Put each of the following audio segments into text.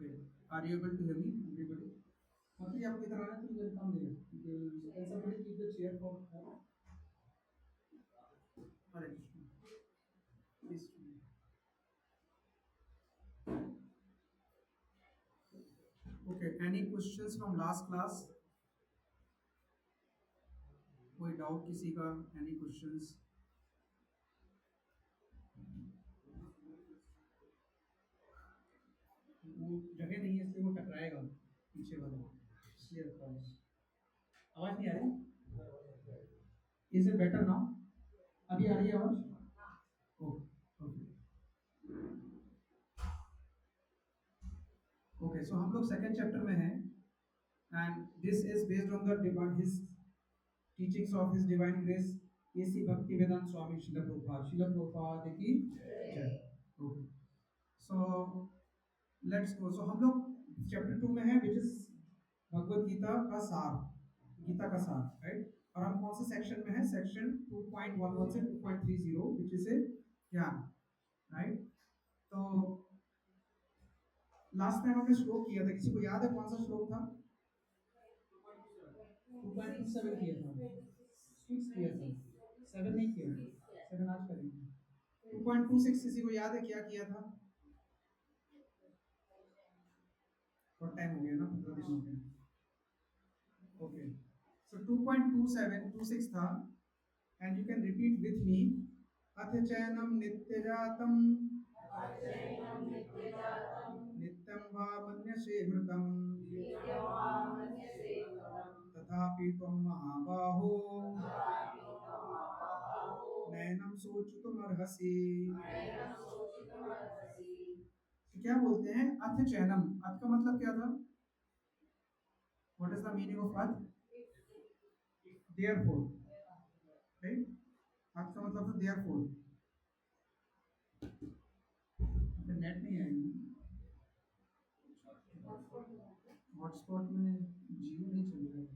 Okay. Are you able to hear me, everybody? Okay, आप इधर आना तो इधर come here. Can somebody keep the chair for her? Hare Krishna. Please. Okay. Any questions from last class? कोई doubt किसी का? Any questions? वो जगह नहीं है इसलिए वो टकराएगा पीछे वाला, इसलिए रखा है। आवाज नहीं आ रही? Is it better now? अभी आ रही है आवाज? Okay okay okay. सो हम लोग सेकंड चैप्टर में हैं and this is based on the divine his teachings of his divine grace A C Bhaktivedanta Swami Srila Prabhupada की जय। ओके। So let's go. सो हम लोग चैप्टर 2 में हैं विच इज भगवत गीता का सार, गीता का सार, राइट। और हम कौन से सेक्शन में हैं? सेक्शन 2.11 से 2.30 विच इज ए ज्ञान, राइट। तो लास्ट टाइम हमने श्लोक किया था, किसी को याद है कौन सा श्लोक था? 2.27 किया था, 6 किया था, 7 नहीं किया, 7 आज करेंगे। 2.26 किसी को याद है क्या किया था? बहुत टाइम हो गया ना, 15 दिन हो गए। ओके, सो 2.27 26 था and you can repeat with me. अथ चैनम नित्यजातम नित्यं वा मन्यसे मृतं तथापि त्वं महाबाहो नैनं शोचितुमर्हसि। तो क्या बोलते हैं? अथ चैनम, अथ का मतलब क्या था? What is the meaning of अथ? Therefore, right. अथ का मतलब था देयरफॉर। नेट नहीं आएगी हॉटस्पॉट में, जियो नहीं चल रहा है,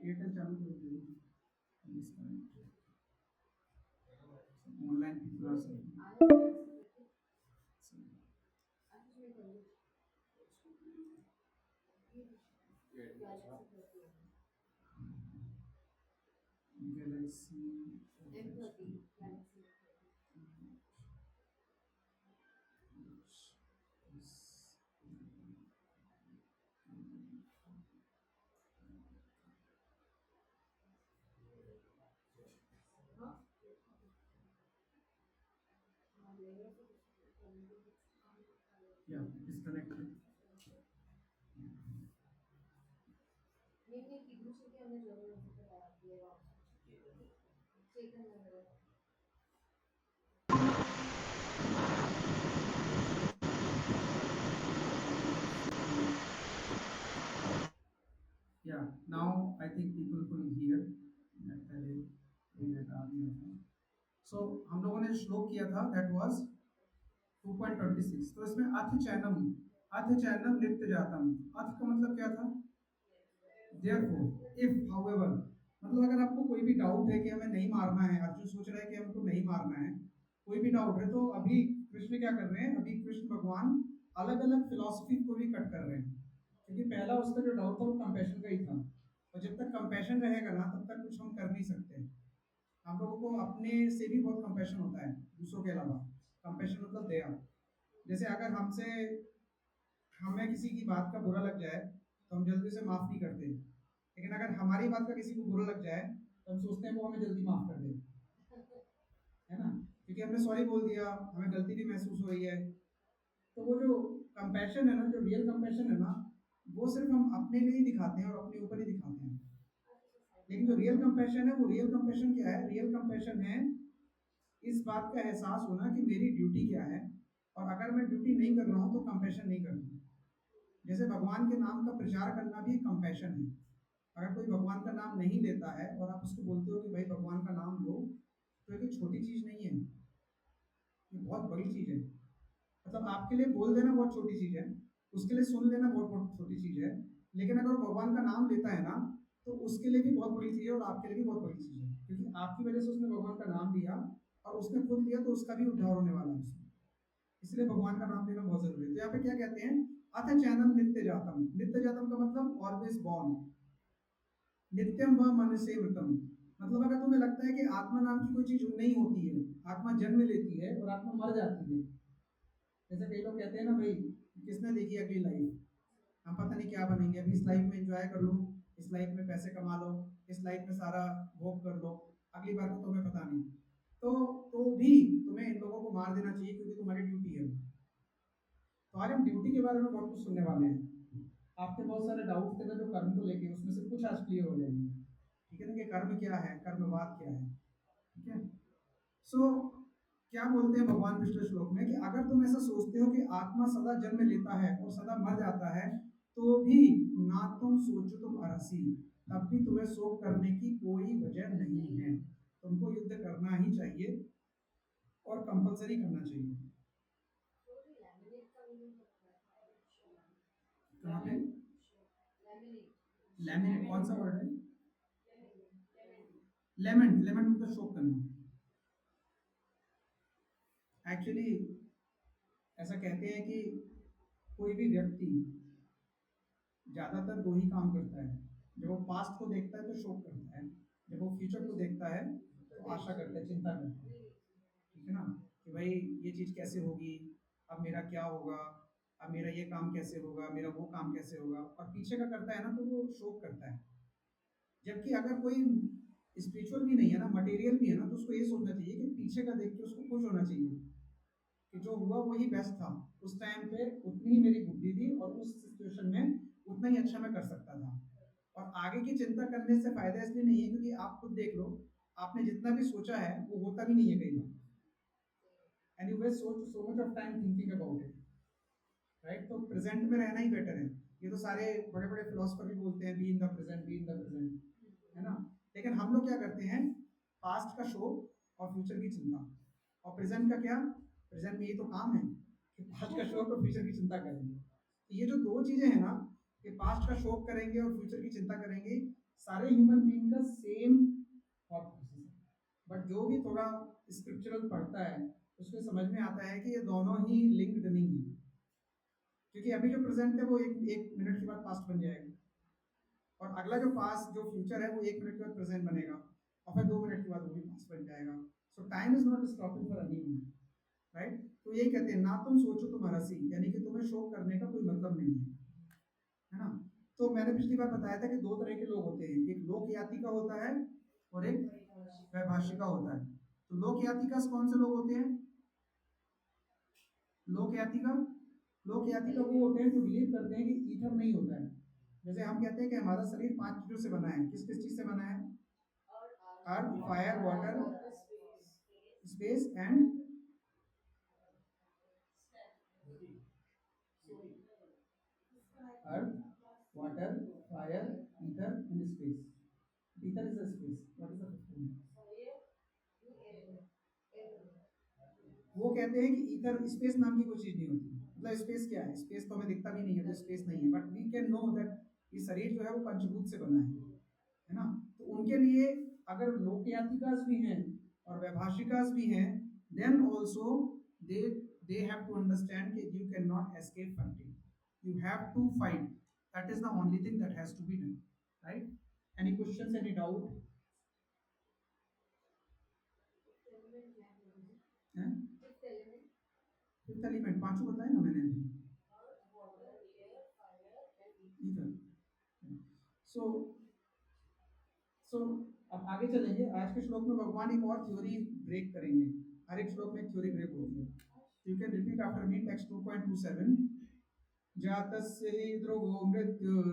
एयरटेल चालू कर दो। ऑनलाइन पीपल आर गैलेक्सी या disconnected. Yeah, now I think people could hear पहले मिनट आ गया था। सो हम लोगों ने श्लोक किया था दैट वाज 2.26। तो इसमें अथ चैनम नित्य जातम, अथ का मतलब क्या था? देयरफॉर, इफ, हाउएवर, मतलब अगर आपको कोई भी डाउट है कि हमें नहीं मारना है, अर्जुन सोच रहा है कि हमको नहीं मारना है, कोई भी डाउट है, तो अभी कृष्ण क्या कर रहे हैं? अभी कृष्ण भगवान अलग अलग फिलॉसफी को भी कट कर रहे हैं, क्योंकि पहला उसका जो डाउट था वो कंपैशन का ही था। और जब तक कंपैशन रहेगा ना तब तक कुछ हम कर नहीं सकते। हम लोगों को अपने से भी बहुत कंपैशन होता है, दूसरों के अलावा। कंपैशन मतलब दया। जैसे अगर हमसे हमें किसी की बात का बुरा लग जाए तो हम जल्दी से माफ नहीं करते, लेकिन अगर हमारी बात का किसी को बुरा लग जाए तो हम सोचते हैं वो हमें जल्दी माफ कर दे, है ना, क्योंकि हमने सॉरी बोल दिया, हमें गलती भी महसूस हो रही है। तो वो जो कंपैशन है ना, जो रियल कंपैशन है ना, वो सिर्फ हम अपने लिए ही दिखाते हैं और अपने ऊपर ही दिखाते हैं। लेकिन जो रियल कंपैशन है, वो रियल कंपैशन क्या है? रियल कंपैशन है इस बात का एहसास होना कि मेरी ड्यूटी क्या है, और अगर मैं ड्यूटी नहीं कर रहा हूँ तो कंपैशन नहीं करना। जैसे भगवान के नाम का प्रचार करना भी कंपैशन है। अगर कोई भगवान का नाम नहीं लेता है और आप उसको बोलते हो कि भाई भगवान का नाम लो, तो ये छोटी चीज नहीं है, ये बहुत बड़ी चीज है। मतलब आपके लिए बोल देना बहुत छोटी चीज है, उसके लिए सुन लेना बहुत बहुत छोटी चीज है, लेकिन अगर वो भगवान का नाम लेता है ना तो उसके लिए भी बहुत बड़ी चीज है और आपके लिए भी बहुत बड़ी चीज है, क्योंकि आपकी वजह से उसने भगवान का नाम लिया और उसने खुद लिया तो उसका भी उद्धार होने वाला है उसमें। इसलिए भगवान का नाम लेना बहुत जरूरी है। तो यहाँ पे क्या कहते हैं, अथ चैनम नित्य जातम। नित्य जातम का मतलब ऑलवेज बॉर्न, नित्यम व मनसे मृतम। मतलब अगर तुम्हें लगता है कि आत्मा नाम की कोई चीज नहीं होती है, आत्मा जन्म लेती है और आत्मा मर जाती है, जैसे कई लोग कहते हैं ना भाई, किसने देखी अगली लाइफ, हम पता नहीं क्या बनेंगे, अभी इस लाइफ में एंजॉय कर लो, इस लाइफ में पैसे कमा लो, इस लाइफ में सारा भोग कर लो, अगली बार को तुम्हें पता नहीं। तो भी तुम्हें इन लोगों को मार देना चाहिए क्योंकि तुम्हारी ड्यूटी है। तो आज हम ड्यूटी के बारे में बहुत कुछ सुनने वाले हैं। आपके बहुत सारे डाउट थे ना जो कर्म को लेके, उसमें से कुछ आज क्लियर हो जाएंगे। ठीक है ना, कि कर्म क्या है, कर्मवाद क्या है। ठीक है। सो क्या बोलते हैं भगवान पिछले श्लोक में, कि अगर तुम ऐसा सोचते हो कि आत्मा सदा जन्म लेता है और सदा मर जाता है, तो भी ना तुम सोचो तुम अरसी, तब भी तुम्हें शोक करने की कोई वजह नहीं है। तुमको युद्ध करना ही चाहिए और कंपलसरी करना चाहिए। कहाँ पे? लैमिनेट कौन सा वर्ड है? लेमेंट, लेमेंट मतलब शोक करना। एक्चुअली ऐसा कहते हैं कि कोई भी व्यक्ति ज्यादातर दो ही काम करता है। जब वो पास्ट को देखता है तो शोक करता है, जब वो फ्यूचर को देखता है तो आशा करता है, चिंता करता है। ठीक है ना, कि भाई ये चीज कैसे होगी, अब मेरा क्या होगा, अब मेरा ये काम कैसे होगा, मेरा वो काम कैसे होगा, और पीछे का करता है ना तो वो शोक करता है। जबकि अगर कोई स्पिरिचुअल भी नहीं है ना, मटेरियल भी है ना, तो उसको ये सोचना चाहिए कि पीछे का देख के उसको खुश होना चाहिए कि जो हुआ वही बेस्ट था, उस टाइम पे उतनी ही मेरी बुद्धि थी और उस सिचुएशन में उतना ही अच्छा मैं कर सकता था। और आगे की चिंता करने से फायदा इसलिए नहीं है क्योंकि आप खुद देख लो, आपने जितना भी सोचा है वो होता भी नहीं है कई बार, and you waste so much of time thinking about it, right. तो प्रेजेंट में रहना ही बेटर है। ये तो सारे बड़े बड़े फिलोसफर भी बोलते हैं, be in the present, be in the present, है ना। लेकिन हम लोग क्या करते हैं, पास्ट का शोक और फ्यूचर की चिंता, और प्रेजेंट का क्या, प्रेजेंट में ये तो काम है कि पास्ट का शोक और फ्यूचर की चिंता करेंगे। तो ये जो दो चीजें हैं ना, कि पास्ट का शोक करेंगे और फ्यूचर की चिंता करेंगे, सारे ह्यूमन बीइंग का सेम थॉट प्रोसेस है। बट जो भी थोड़ा स्क्रिप्चरल पढ़ता है उसको समझ में आता है कि ये दोनों ही लिंक्ड नहीं है, क्योंकि अभी जो प्रेजेंट है वो एक मिनट के बाद पास्ट बन जाएगा, और अगला जो पास्ट जो फ्यूचर है वो एक मिनट के बाद प्रेजेंट बनेगा, और फिर 2 मिनट के बाद वो भी पास्ट बन जाएगा। सो time is not stopping for anyone, right. तो यही कहते हैं, ना तुम सोचो तुम हरसी, यानी कि तुम्हें शोक करने का कोई मतलब नहीं है ना। तो मैंने पिछली बार बताया था कि दो तरह के लोग होते हैं, एक लोक यातिका होता है और एक वैभाषिका होता है। तो लोक यातिका कौन से लोग होते हैं? लोक यातिका, लोक यातिका वो होते हैं जो बिलीव करते हैं कि ईथर नहीं होता है। जैसे हम कहते हैं कि हमारा शरीर 5 चीजों से बना है, किस किस चीज से बना है? Earth, fire, water, space and earth, water, fire, ether and space. Ether is a space, what is the fifth one? वो कहते हैं कि ईथर, स्पेस नाम की कोई चीज नहीं होती। मतलब स्पेस क्या है, स्पेस तो हमें दिखता भी नहीं है, तो स्पेस नहीं है, but we can know that ये शरीर जो है वो पंचभूत से बना है ना। तो उनके लिए अगर लोकयातिकास भी हैं और वैभाषिकास भी हैं, then also they they have to understand कि you can not escape fighting, you have to fight, that is the only thing that has to be done, right. Any questions, any doubt? है fifth element पांचों बताए ना मैंने अभी। Ether. सो सो अब आगे चलेंगे। आज के श्लोक में भगवान एक और थ्योरी ब्रेक करेंगे। हर एक श्लोक में एक थ्योरी ब्रेक होती है। You can repeat after me, text 2.27। जातस्य हि ध्रुवो मृत्युर्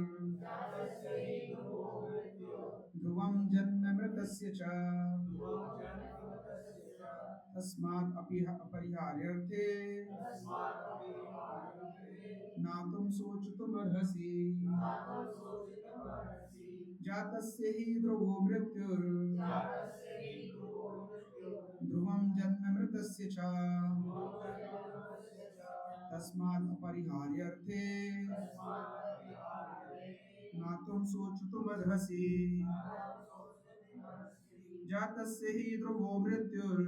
ध्रुवं जन्म मृतस्य च तस्मात् अपरिहार्यर्थे नातुं शोचितुमर्हसि। जातस्य हि ध्रुवो मृत्युर् ध्रुवं जन्म मृतस्य च तस्मात् अपरिहार्यर्थे नातुं शोचितुमर्हसि। जातस्य हि ध्रुवो मृत्युर्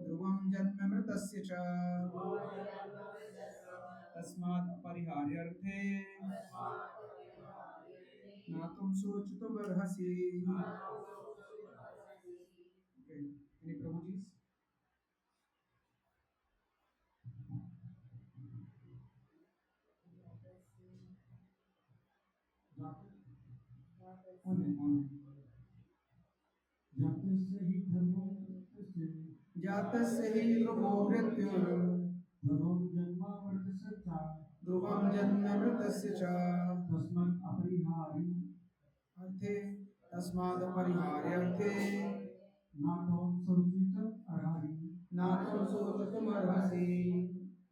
ध्रुवं जन्म तस्मात् अपरिहार्यर्थे Natung शोचितुमर्हसि। Okay. Any Prabhuji's? On. जातस्य हि ध्रुवो मृत्युर् ध्रुवं जन्म मृतस्य च अर्थे तस्माद् अपरिहार्यर्थे नातुं शोचितुमर्हसि।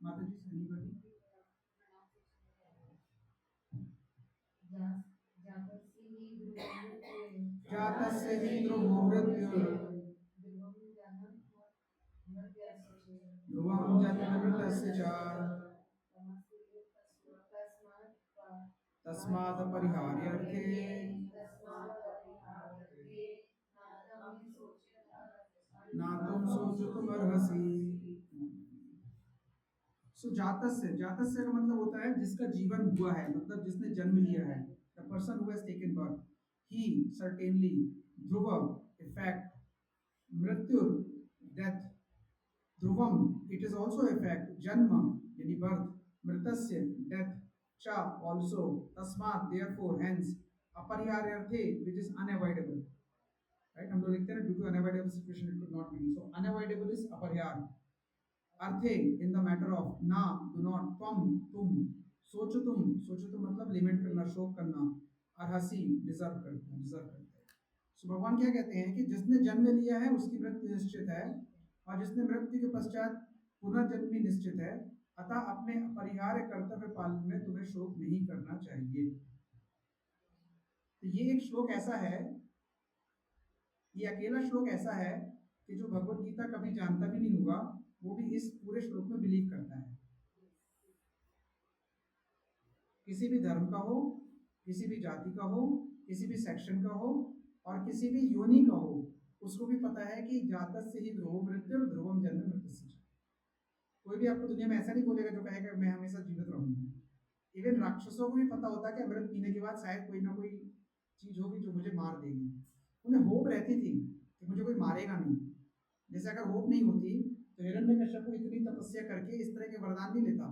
माता जी से नहीं पढ़ी? जातस्य हि ध्रुवो मृत्युर् ध्रुवं जन्म मृतस्य च तस्माद् अपरिहार्यर्थे नातुं शोचितुमर्हसि। सो जातस्य, जातस्य का मतलब होता है जिसका जीवन हुआ है, मतलब जिसने जन्म लिया है, the person who has taken birth. ही सर्टेनली, ध्रुव इफेक्ट, मृत्यु डेथ, ध्रुवम इट इज आल्सो इफेक्ट, जन्म यानी बर्थ, मृतस्य डेथ, च आल्सो, तस्मात् देयरफॉर हेंस, अपरिहार्यर्थे व्हिच इज अनअवॉइडेबल। राइट, हम लोग लिखते हैं due to unavoidable situation it could not be, so unavoidable is अपरिहार्य। अर्थे इन द मैटर ऑफ ना, डू नॉट, त्वम तुम, सोचो तुम मतलब लिमिट करना, शोक करना, अर्हसि डिजर्व करते हैं, डिजर्व करते हैं। सो भगवान क्या कहते हैं कि जिसने जन्म लिया है उसकी मृत्यु निश्चित है, और जिसने मृत्यु के पश्चात पुनर्जन्म भी निश्चित है, अतः अपने अपरिहार्य कर्तव्य पालन में तुम्हें शोक नहीं करना चाहिए। तो ये एक श्लोक ऐसा है, ये अकेला श्लोक ऐसा है कि जो भगवत गीता कभी जानता भी नहीं होगा वो भी इस पूरे श्लोक में बिलीव करता है। किसी भी धर्म का हो, किसी भी जाति का हो, किसी भी सेक्शन का हो, और किसी भी योनि का हो, उसको भी पता है कि जातस्य ही ध्रुवो मृत्युर् ध्रुवम जन्म मृतस्य च। कोई भी आपको दुनिया में ऐसा नहीं बोलेगा जो कहेगा मैं हमेशा जीवित रहूंगा। इवन राक्षसों को भी पता होता है कि अमृत पीने के बाद शायद कोई ना कोई चीज होगी जो मुझे मार देगी। उन्हें होप रहती थी कि मुझे कोई मारेगा नहीं। जैसे अगर होप नहीं होती तो हिरण्यकश्यप को इतनी तपस्या करके इस तरह के वरदान नहीं लेता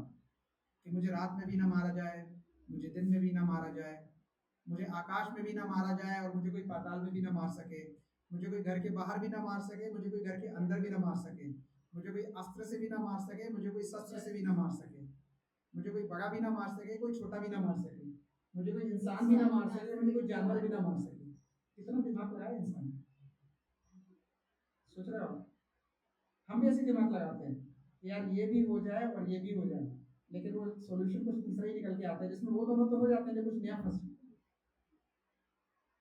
कि मुझे रात में भी ना मारा जाए, मुझे दिन में भी ना मारा जाए, मुझे आकाश में भी ना मारा जाए और मुझे कोई पाताल में भी ना मार सके, मुझे कोई घर के बाहर भी ना मार सके, मुझे कोई घर के अंदर भी ना मार सके, मुझे कोई अस्त्र से भी ना मार सके, मुझे कोई शस्त्र से भी ना मार सके, मुझे कोई बड़ा भी ना मार सके, कोई छोटा भी ना मार सके, मुझे कोई इंसान भी ना मार सके, मुझे कोई जानवर भी ना मार सके। कितना दिमाग लगाया इंसान, सोच रहे हो? हम भी ऐसे दिमाग लगाते हैं यार ये भी हो जाए और ये भी हो जाए, लेकिन वो सॉल्यूशन कुछ तीसरा ही निकल के आता है जिसमें वो दोनों तो हो जाते हैं लेकिन कुछ नया फंस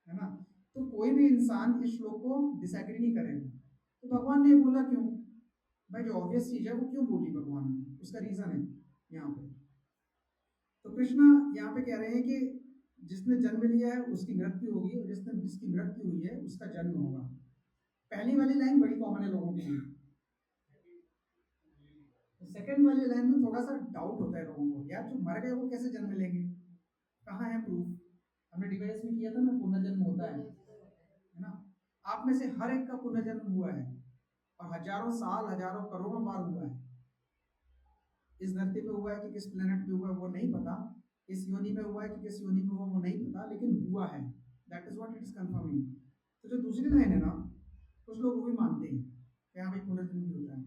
है ना। तो कोई भी इंसान इस श्लोक को डिसएग्री नहीं करेगा। तो भगवान ने बोला क्यों? भाई जो ऑब्वियस चीज है वो क्यों बोली भगवान ने, उसका रीजन है यहाँ पे। तो कृष्ण यहाँ पे कह रहे हैं कि जिसने जन्म लिया है उसकी मृत्यु होगी, और जिसकी मृत्यु हुई है उसका जन्म होगा। पहली वाली लाइन बड़ी कॉमन है लोगों के लिए, सेकंड वाली लाइन में थोड़ा सा डाउट होता है लोगों को, यार जो मर गए वो कैसे जन्म लेंगे, कहाँ है प्रूफ? हमने डिवाइस में किया था ना, पुनर्जन्म होता है ना। आप में से हर एक का पुनर्जन्म हुआ है, और हजारों साल, हजारों करोड़ों बार हुआ है। इस धरती पे हुआ है कि किस प्लेनेट पे हुआ है वो नहीं पता, इस योनि में हुआ है कि किस योनि में हुआ वो नहीं पता, लेकिन हुआ है। That is what it is confirming. तो जो दूसरी लाइन है ना, कुछ लोग वो भी मानते हैं कि हाँ भाई पुनर्जन्म भी होता है।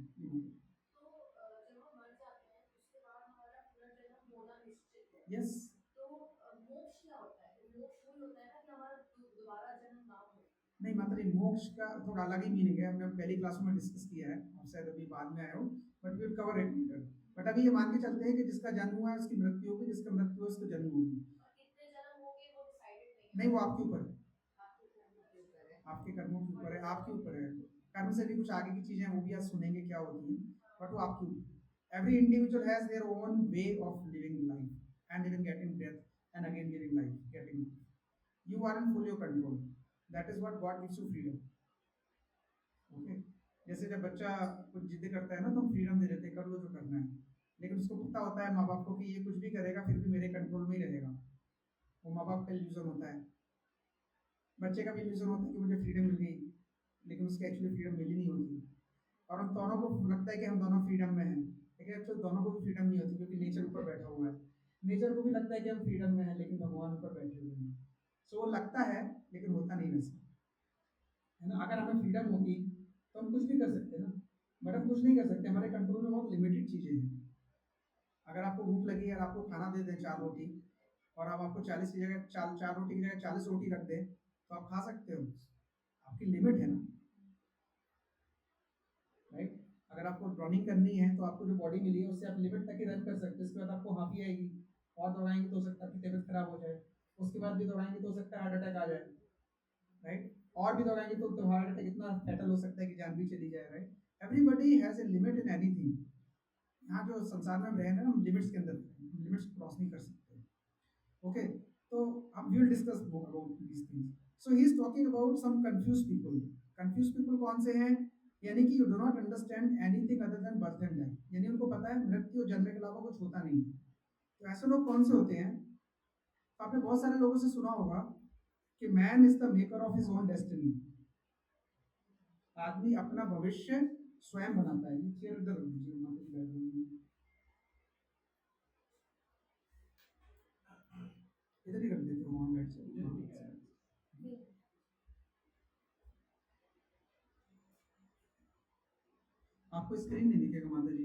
यस। नहीं मतलब मोक्ष का थोड़ा अलग ही मीनिंग है, हमने पहली क्लास में डिस्कस किया है, आप शायद अभी बाद में आए हो, but will cover it later. But अभी ये मान के चलते हैं कि जिसका जन्म हुआ है उसकी मृत्यु होगी, जिसका मृत्यु है उसका जन्म होगी। नहीं वो आपके ऊपर है, आपके कर्मों के ऊपर है, आपके ऊपर है। कर्म से भी कुछ आगे की चीजें वो भी आज सुनेंगे क्या होती है, बट वो आपके ऊपर। Every individual has their own way of living life and even getting death and again giving life, getting. You are in full your control, that is what God gives you freedom. Okay, जैसे जब बच्चा कुछ जिद करता है ना तो हम फ्रीडम दे देते हैं, कर लो जो करना है, लेकिन उसको पता होता है माँ बाप को कि ये कुछ भी करेगा फिर भी मेरे कंट्रोल में ही रहेगा। वो माँ बाप का इल्यूजन होता है। बच्चे का भी इल्यूजन होता है कि मुझे फ्रीडम मिल गई, लेकिन उसके एक्चुअली फ्रीडम मिली नहीं होती। और हम दोनों को लगता है कि हम दोनों फ्रीडम में हैं, लेकिन एक्चुअली दोनों को भी फ्रीडम नहीं होती, क्योंकि नेचर ऊपर बैठा हुआ है। नेचर को भी लगता है कि हम फ्रीडम में हैं, लेकिन भगवान ऊपर बैठे हुए हैं। सो वो लगता है लेकिन होता नहीं वैसे, है ना। अगर हमें फ्रीडम होती तो हम कुछ भी कर सकते ना, बट हम कुछ नहीं कर सकते। हमारे कंट्रोल में बहुत लिमिटेड चीज़ें हैं। अगर आपको भूख लगी और आपको खाना दे दें 4 रोटी, और अब आपको 40 की जगह 4 रोटी की जगह 40 रोटी रख दें, तो आप खा सकते हो। आपकी लिमिट है ना, राइट। अगर आपको रनिंग करनी है तो आपको जो बॉडी मिली है उससे आप लिमिट तक ही रन कर सकते हैं। उसके बाद आपको हाफी आएगी, और दौड़ाएंगे तो हो सकता है आपकी तबीयत खराब हो जाए, उसके बाद भी दौड़ाएंगे तो हो सकता है हार्ट अटैक आ जाए, राइट। और भी दौड़ाएंगे तो हार्ट अटैक इतना फैटल हो सकता है कि जान भी चली जाए, right. Everybody has a limit in anything. यहाँ जो संसार में हम रहे हैं ना, हम लिमिट्स के अंदर, लिमिट्स क्रॉस नहीं कर सकते। ओके, तो हम will discuss more about these things. So he is talking about some confuse people. Confuse people कौन से हैं? यानी कि you do not understand anything other than birth and death, यानी उनको पता है मृत्यु और जन्म के अलावा कुछ होता नहीं। तो ऐसे लोग कौन से होते हैं? तो आपने बहुत सारे लोगों से सुना होगा कि man is the maker of his own destiny. आदमी अपना भविष्य स्वयं बनाता है। ये चेयर इधर रख दीजिए, वहाँ पे बैठ जाइए। इधर ही रख देते हो, वहाँ बैठ जाइए। आपको स्क्रीन नहीं दिखेगा माता जी,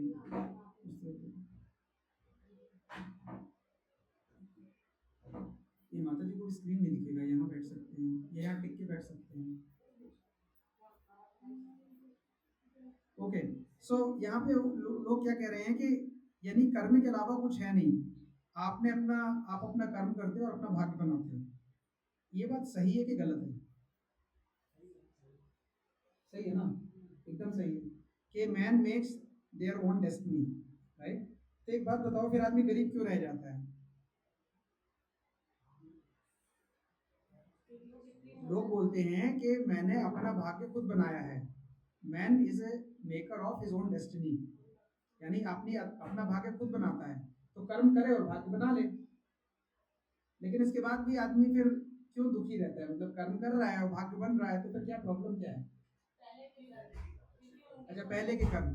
ये माता जी को स्क्रीन नहीं दिखेगा। यहाँ बैठ सकते हैं, ये यहाँ टिक के बैठ सकते हैं। ओके, सो यहाँ पे लोग क्या कह रहे हैं कि यानी कर्म के अलावा कुछ है नहीं। आप अपना कर्म करते हो और अपना भाग्य बनाते हो। ये बात सही है कि गलत है? सही है ना, एकदम सही है कि man makes there own destiny, right. तो एक बात बताओ, फिर आदमी गरीब क्यों रह जाता है? लोग बोलते हैं कि मैंने अपना भाग्य खुद बनाया है। Man is a maker of his own destiny, यानी अपना भाग्य खुद बनाता है। तो कर्म करे और भाग्य बना ले। लेकिन इसके बाद भी आदमी फिर क्यों दुखी रहता है? मतलब कर्म कर रहा है और भाग्य बन रहा है, तो फिर क्या प्रॉब्लम क्या है? अच्छा, पहले के कर्म।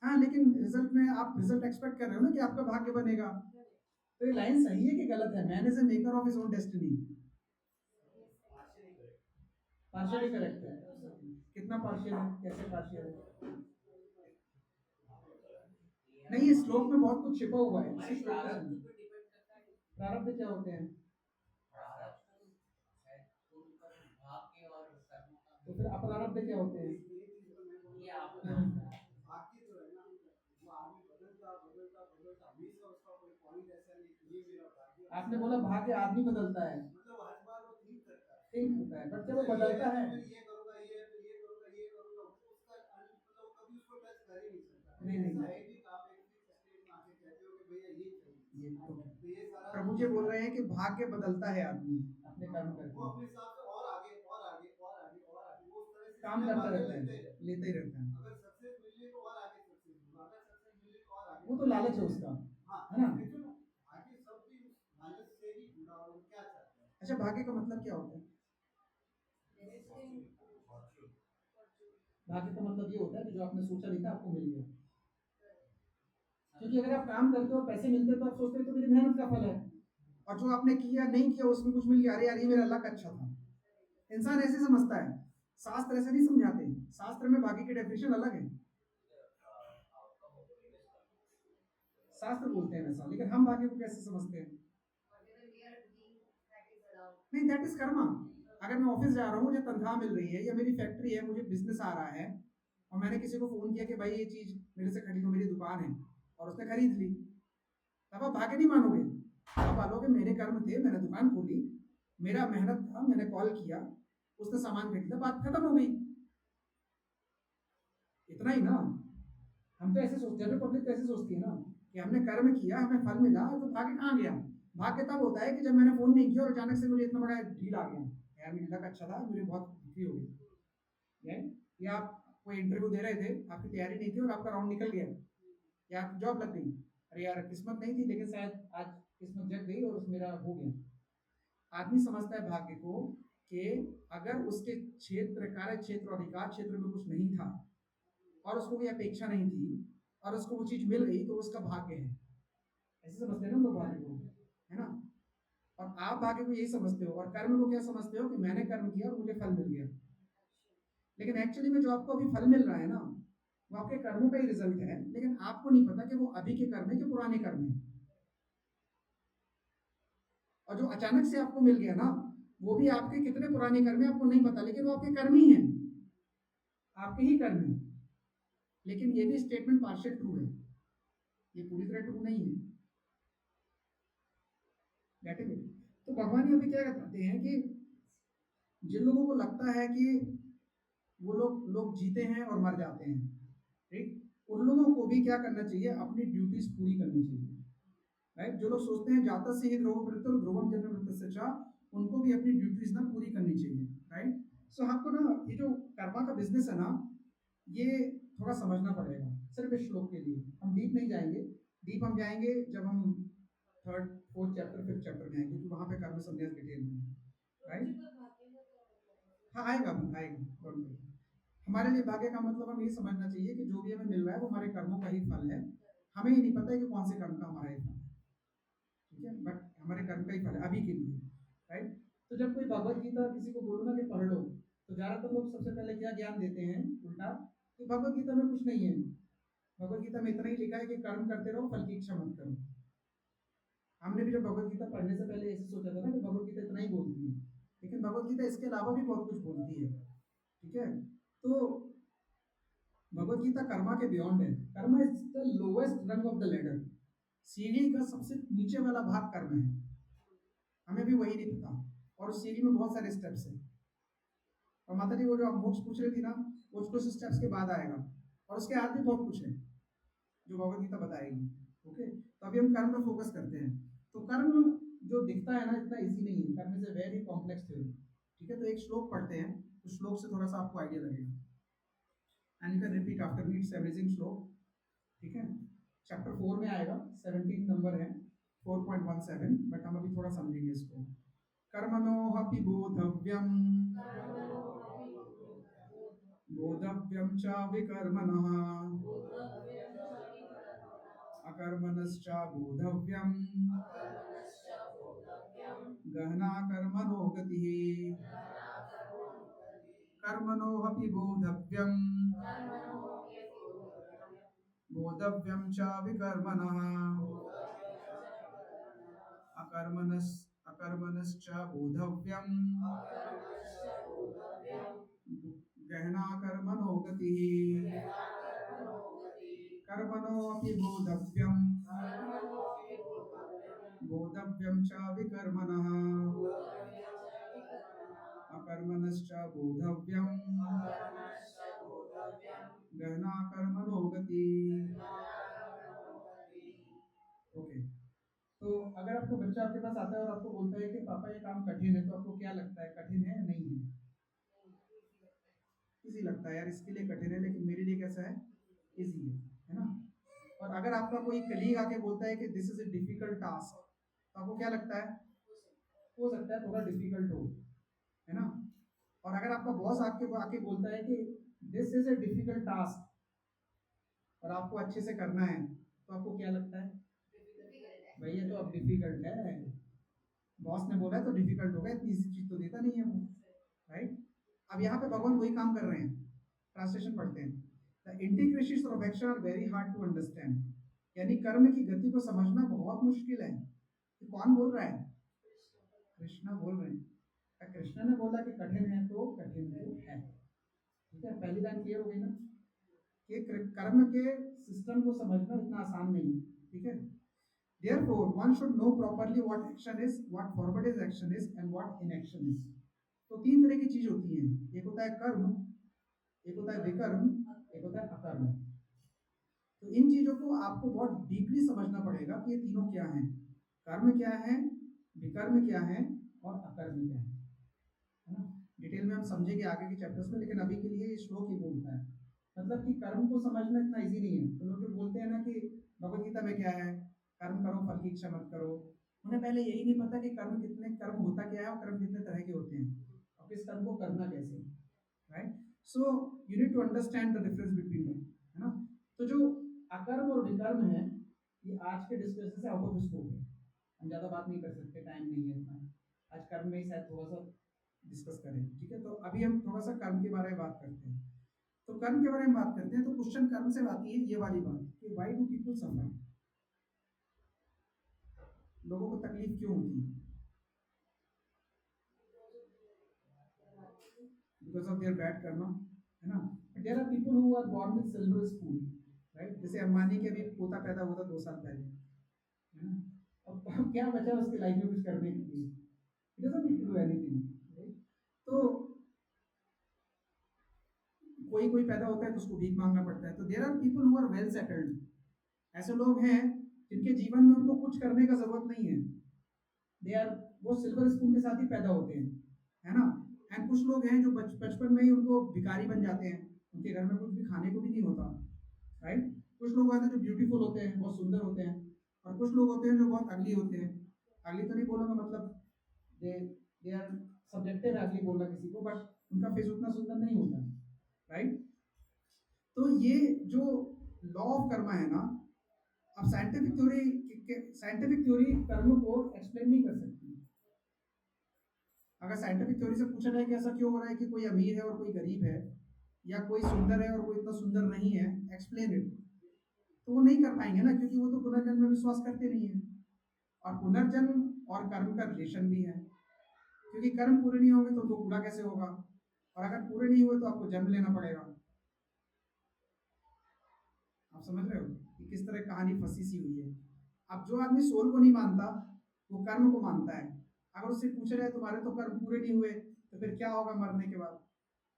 हाँ, लेकिन रिजल्ट में आप रिजल्ट एक्सपेक्ट कर रहे हो ना कि आपका भाग्य बनेगा। तो ये लाइन सही है कि गलत है? Man is a maker of his own destiny. Partially correct है। कितना पार्शियल है? कैसे पार्शियल है? नहीं, इस श्लोक में बहुत कुछ छिपा हुआ है। इसी श्लोक में प्रारब्ध क्या होते हैं? तो फिर अप्रारब्ध क्या होते हैं? आपने बोला भाग्य आदमी बदलता है, ठीक होता है, बट जब वो बदलता है नहीं नहीं, ये तो प्रभु जी बोल रहे हैं कि भाग्य बदलता है आदमी अपने कर्म करके, वो अपने हिसाब से और आगे और आगे और आगे और आगे वो उस तरह से काम करता रहता है, लेते ही रहता है। अगर सक्सेस मिल जाए तो और आगे सक्सेस मिले, अगर सक्सेस मिले तो और आगे, वो तो लालच है उसका, है ना। आगे सब भी उस लालच से ही जुड़ा और वो क्या चाहता है। अच्छा, भाग्य का मतलब क्या होता है? भाग्य का मतलब ये होता है कि जो आपने सोचा नहीं था आपको मिल गया। क्योंकि अगर आप काम करते हो पैसे मिलते तो आप सोचते हो तो मेरी मेहनत का फल है, और जो आपने किया नहीं किया उसमें कुछ मिल गया, अरे यार ये मेरा लक अच्छा था। इंसान ऐसे समझता है, शास्त्र ऐसे नहीं समझाते। शास्त्र में भाग्य की डेफिनेशन अलग है। शास्त्र बोलते हैं वैसा, लेकिन हम भाग्य को कैसे समझते हैं? नहीं, दैट इज कर्मा। अगर मैं ऑफिस जा रहा हूँ, मुझे तनख्वाह मिल रही है, या मेरी फैक्ट्री है, मुझे बिजनेस आ रहा है, और मैंने किसी को फोन किया कि भाई ये चीज मेरे से खरीदो, मेरी दुकान है, और उसने खरीद ली, तब आप भाग्य नहीं मानोगे। आप मानोगे मेरे कर्म थे, मैंने दुकान खोली, मेरा मेहनत था, मैंने कॉल किया, उसने सामान खरीदा, बात खत्म हो गई। इतना ही ना। हम तो ऐसे सोचते हैं, पब्लिक तो ऐसे सोचती है ना कि हमने कर्म किया, हमें फल मिला, तो भाग्य कहाँ गया? भाग्य तब होता है कि जब मैंने फोन नहीं किया और अचानक से मुझे इतना बड़ा डील आ गया, यार मेरी लक अच्छा था, मुझे बहुत खुशी हो गई। या कोई इंटरव्यू दे रहे थे, आपकी तैयारी नहीं थी और आपका राउंड निकल गया या आपकी जॉब लग गई, अरे यार किस्मत नहीं थी लेकिन शायद आज किस्मत जग गई और मेरा हो गया। आदमी समझता है भाग्य को कि अगर उसके क्षेत्र, कार्य क्षेत्र और अधिकार क्षेत्र में कुछ नहीं था और उसको कोई अपेक्षा नहीं थी और उसको वो चीज मिल गई तो उसका भाग्य है। ऐसे समझते हैं ना लोग भाग्य को, है ना। और आप भाग्य को यही समझते हो और कर्म को क्या समझते हो कि मैंने कर्म किया और मुझे फल मिल गया। लेकिन एक्चुअली में जो आपको अभी फल मिल रहा है ना, वो आपके कर्मों का ही रिजल्ट है, लेकिन आपको नहीं पता कि वो अभी के कर्म है कि पुराने कर्म है। और जो अचानक से आपको मिल गया ना, वो भी आपके कितने पुराने कर्म है आपको नहीं पता, लेकिन वो आपके कर्म ही हैं, आपके ही कर्म है। लेकिन ये भी स्टेटमेंट पार्शियल ट्रू है, ये पूरी तरह ट्रू नहीं है। बैठे हुए तो भगवान यहाँ पे क्या बताते हैं कि जिन लोगों को लगता है कि वो लोग जीते हैं और मर जाते हैं, ठीक, उन लोगों को भी क्या करना चाहिए, अपनी ड्यूटीज पूरी करनी चाहिए। राइट, जो लोग सोचते हैं जाता से ही ध्रुव वृत्त और ध्रुवम जन्म वृत्त से चा, उनको भी अपनी ड्यूटीज ना पूरी करनी चाहिए। राइट, सो हमको ना ये जो कर्मा का बिजनेस है ना, ये थोड़ा समझना पड़ेगा। सिर्फ इस श्लोक के लिए हम डीप नहीं जाएंगे, डीप हम जाएंगे जब हम third fourth chapter fifth chapter में आएंगे, क्योंकि वहां पे कर्म संन्यास डिटेल में। राइट, हाँ आएगा, भी आएगा। हमारे लिए भाग्य का मतलब हम ये समझना चाहिए कि जो भी हमें मिल रहा है वो हमारे कर्मों का ही फल है। हमें ही नहीं पता है कि कौन से कर्म का हमारा ही फल है, ठीक है, बट हमारे कर्म का ही फल है अभी के लिए। राइट, तो जब कोई भगवत गीता किसी को बोलो ना कि पढ़ लो, तो ज्यादातर लोग सबसे पहले क्या ज्ञान देते हैं उल्टा, कि भगवत गीता में कुछ नहीं है, भगवत गीता में इतना ही लिखा है कि कर्म करते रहो, फल की इच्छा मत करो। हमने भी जब भगवत गीता पढ़ने से पहले ऐसे सोचा था ना कि भगवत गीता इतना ही बोलती है, लेकिन भगवत गीता इसके अलावा भी बहुत कुछ बोलती है। ठीक है, तो भगवत गीता कर्मा के बियॉन्ड है। कर्मा इज द लोवेस्ट रंग ऑफ द लेडर, सीढ़ी का सबसे नीचे वाला भाग कर्म है, हमें भी वही नहीं पता। और उस सीढ़ी में बहुत सारे स्टेप्स हैं, और माता जी वो जो आप मोक्ष पूछ रही थी ना, वो कुछ स्टेप्स के बाद आएगा, और उसके आगे भी बहुत कुछ है जो भगवत गीता बताएगी। ओके, तो अभी हम कर्म पर फोकस करते हैं। तो कर्म जो दिखता है ना इतना इजी नहीं है, कर्म is a very complex theory. ठीक है, तो एक श्लोक पढ़ते हैं, उस श्लोक से थोड़ा सा आपको आइडिया लगेगा, and you can repeat after me, it's amazing श्लोक। ठीक है, चैप्टर 4 में आएगा, 17 नंबर है, 4.17, बट हम अभी थोड़ा समझेंगे इसको। कर्मणो अपि बोधव्यम, बोधव्यम च विकर्मणः, अकर्मणश्च बोधव्यम, गहना कर्मणो गतिः। कर्मणो अपि बोधव्यम, बोधव्यम च विकर्मणः, अकर्मणश्च बोधव्यम, गहना कर्मणो गतिः। कर्मणो अपि बोधव्यम, बोधव्यम च विकर्मणः, अकर्मणश्च बोधव्यम, गहना कर्मणो गतिः। ओके, तो अगर आपको बच्चा आपके पास आता है और आपको बोलता है कि पापा ये काम कठिन है, तो आपको क्या लगता है, कठिन है या नहीं है? इजी लगता है, यार इसके लिए कठिन है लेकिन मेरे लिए कैसा है, इजी है ना। और अगर आपका कोई कलीग आके बोलता है कि this is a difficult task, तो आपको क्या लगता है, हो सकता है थोड़ा डिफिकल्ट हो, है ना। और अगर आपका बॉस आके आके बोलता है कि this is a difficult task और आपको अच्छे से करना है, तो आपको क्या लगता है, भैया तो अब डिफिकल्ट है, बॉस ने बोला है तो डिफिकल्ट होगा, इतनी इजी चीज तो देता नहीं है वो। राइट, अब यहाँ पे भगवान वही काम कर रहे हैं, ट्रांसलेशन पढ़ते हैं। The integrations of action are very hard to understand, यानी कर्म की गति को समझना बहुत मुश्किल है। तो कौन बोल रहा है, कृष्णा बोल रहे हैं। कृष्णा ने बोला कि कठिन है तो कठिन तो है। ठीक है, पहली लाइन क्लियर हो गई ना, कि कर्म के सिस्टम को समझना इतना आसान नहीं है। ठीक है, therefore one should know properly what action is, what forwarded action is and what inaction is। तो तीन तरह की चीज होती हैं, एक होता है कर्म, एक होता है विकर्म, एक होता है अकर्म। तो इन चीजों को आपको बहुत डीपली समझना पड़ेगा कि ये तीनों क्या हैं, कर्म क्या है, विकर्म क्या है और अकर्म क्या है ना। डिटेल में हम समझेंगे आगे के चैप्टर्स में, लेकिन अभी के लिए ये श्लोक ही बोलता है। मतलब कि कर्म को समझना इतना इजी नहीं है। तो लोग जो बोलते हैं ना कि भगवत गीता में क्या है, कर्म करो फल की इच्छा मत करो, उन्हें पहले यही नहीं पता कि कर्म होता क्या है और कर्म कितने तरह के होते हैं और किस कर्म को करना कैसे, right. So you need to understand the difference between them, है ना। तो जो अकर्म और विकर्म है, ये आज के डिस्कशन से आउट ऑफ स्कोप है, हम ज़्यादा बात नहीं कर सकते, टाइम नहीं है इतना। आज कर्म में ही शायद थोड़ा सा डिस्कस करें, ठीक है। तो अभी हम थोड़ा सा कर्म के बारे में बात करते हैं। तो कर्म के बारे में बात करते हैं, तो क्वेश्चन कर्म से आती है ये वाली बात कि व्हाई डू पीपल सफर, लोगों को तकलीफ क्यों होती है, because of their bad karma, है ना। There are people who are born with silver spoon, right. जैसे अंबानी के अभी पोता पैदा हुआ था 2 साल पहले, है ना। अब क्या बचा उसकी लाइफ में कुछ करने के लिए, it doesn't need to do anything, right. तो कोई कोई पैदा होता है तो उसको भीख मांगना पड़ता है। तो there are people who are well settled, ऐसे लोग हैं जिनके जीवन में उनको कुछ करने का जरूरत नहीं है, दे आर, वो सिल्वर स्पून के साथ ही पैदा होते हैं, है ना। एंड कुछ लोग हैं जो बचपन में ही उनको भिखारी बन जाते हैं, उनके घर में कुछ भी खाने को भी नहीं होता, राइट। कुछ लोग होते हैं जो ब्यूटीफुल होते हैं, बहुत सुंदर होते हैं, और कुछ लोग होते हैं जो बहुत अगली होते हैं। अगली तो नहीं बोलूँगा, मतलब दे दे आर सब्जेक्टिव है अगली बोलना किसी को, बट उनका फेस उतना सुंदर नहीं होता, राइट। तो ये जो लॉ ऑफ कर्मा है ना, अब साइंटिफिक थ्योरी कर्म को एक्सप्लेन नहीं कर सकती। अगर साइंटिफिक थ्योरी से पूछा जाए कि ऐसा क्यों हो रहा है कि कोई अमीर है और कोई गरीब है, या कोई सुंदर है और कोई इतना सुंदर नहीं है, एक्सप्लेन इट, तो वो नहीं कर पाएंगे ना, क्योंकि वो तो पुनर्जन्म में विश्वास करते नहीं है। और पुनर्जन्म और कर्म का रिलेशन भी है, क्योंकि कर्म पूरे नहीं होंगे तो उनको पूरा कैसे होगा, और अगर पूरे नहीं हुए तो आपको जन्म लेना पड़ेगा। आप समझ रहे हो कि किस तरह कहानी फंसी सी हुई है। अब जो आदमी सोल को नहीं मानता, वो कर्म को मानता है। अगर उससे पूछा जाए तुम्हारे तो कर्म पूरे नहीं हुए, तो फिर क्या होगा मरने के बाद,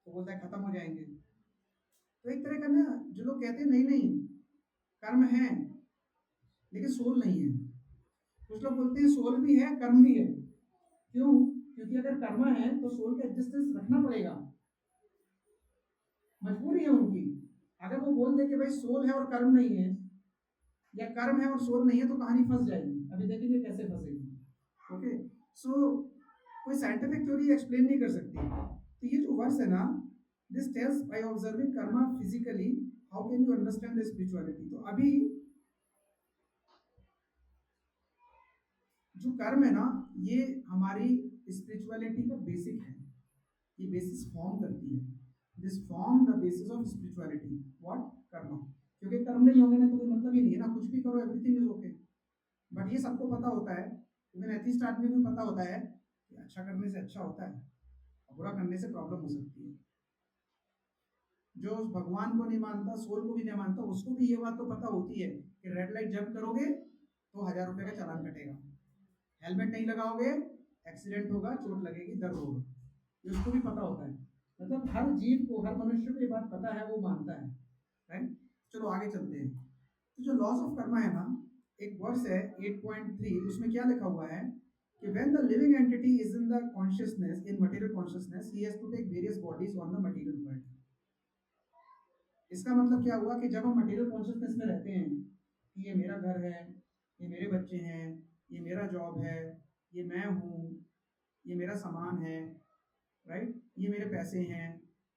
तो बोलता है खत्म हो जाएंगे। तो एक तरह का ना, जो लोग कहते हैं नहीं नहीं कर्म है लेकिन सोल नहीं है, कुछ लोग बोलते हैं सोल भी है कर्म भी है। क्यों? क्योंकि अगर कर्म है तो सोल का एग्जिस्टेंस रखना पड़ेगा, मजबूरी है उनकी। अगर वो बोल दे कि भाई सोल है और कर्म नहीं है, या कर्म है और सोल नहीं है, तो कहानी फंस जाएगी। अभी देखेंगे कैसे फंसेगी, ओके। सो कोई साइंटिफिक थ्योरी एक्सप्लेन नहीं कर सकती। तो ये जो वर्स है ना, this tells by observing karma physically how can you understand the spirituality. तो अभी जो कर्म है ना, ये हमारी स्पिरिचुअलिटी का बेसिक है, ये बेसिस फॉर्म करती है, this form the basis of spirituality, what, कर्म। क्योंकि कर्म नहीं होंगे ना तो कोई मतलब ही नहीं है ना, कुछ भी करो एवरीथिंग इज ओके। बट ये सबको पता होता है, इवन एथिस्ट आदमी को पता होता है कि अच्छा करने से अच्छा होता है और बुरा करने से प्रॉब्लम हो सकती है। जो उस भगवान को नहीं मानता, सोल को भी नहीं मानता, उसको भी ये बात तो पता होती है कि रेड लाइट जंप करोगे तो 1000 रुपए का चालान कटेगा, हेलमेट नहीं लगाओगे एक्सीडेंट होगा, चोट लगेगी, दर्द होगा, ये उसको भी पता होता है। मतलब हर जीव को, हर मनुष्य को ये बात पता है, वो मानता है, राइट। चलो आगे चलते हैं। तो जो लॉस ऑफ कर्मा है ना, एक वर्स है 8.3, उसमें क्या लिखा हुआ है कि when the living entity is in the consciousness, in material consciousness, he has to take various bodies on the material world। इसका मतलब क्या हुआ कि जब हम मटेरियल कॉन्शियसनेस में रहते हैं कि ये मेरा घर है, ये मेरे बच्चे हैं, ये मेरा जॉब है, ये मैं हूँ, ये मेरा सामान है, राइट, ये मेरे पैसे हैं,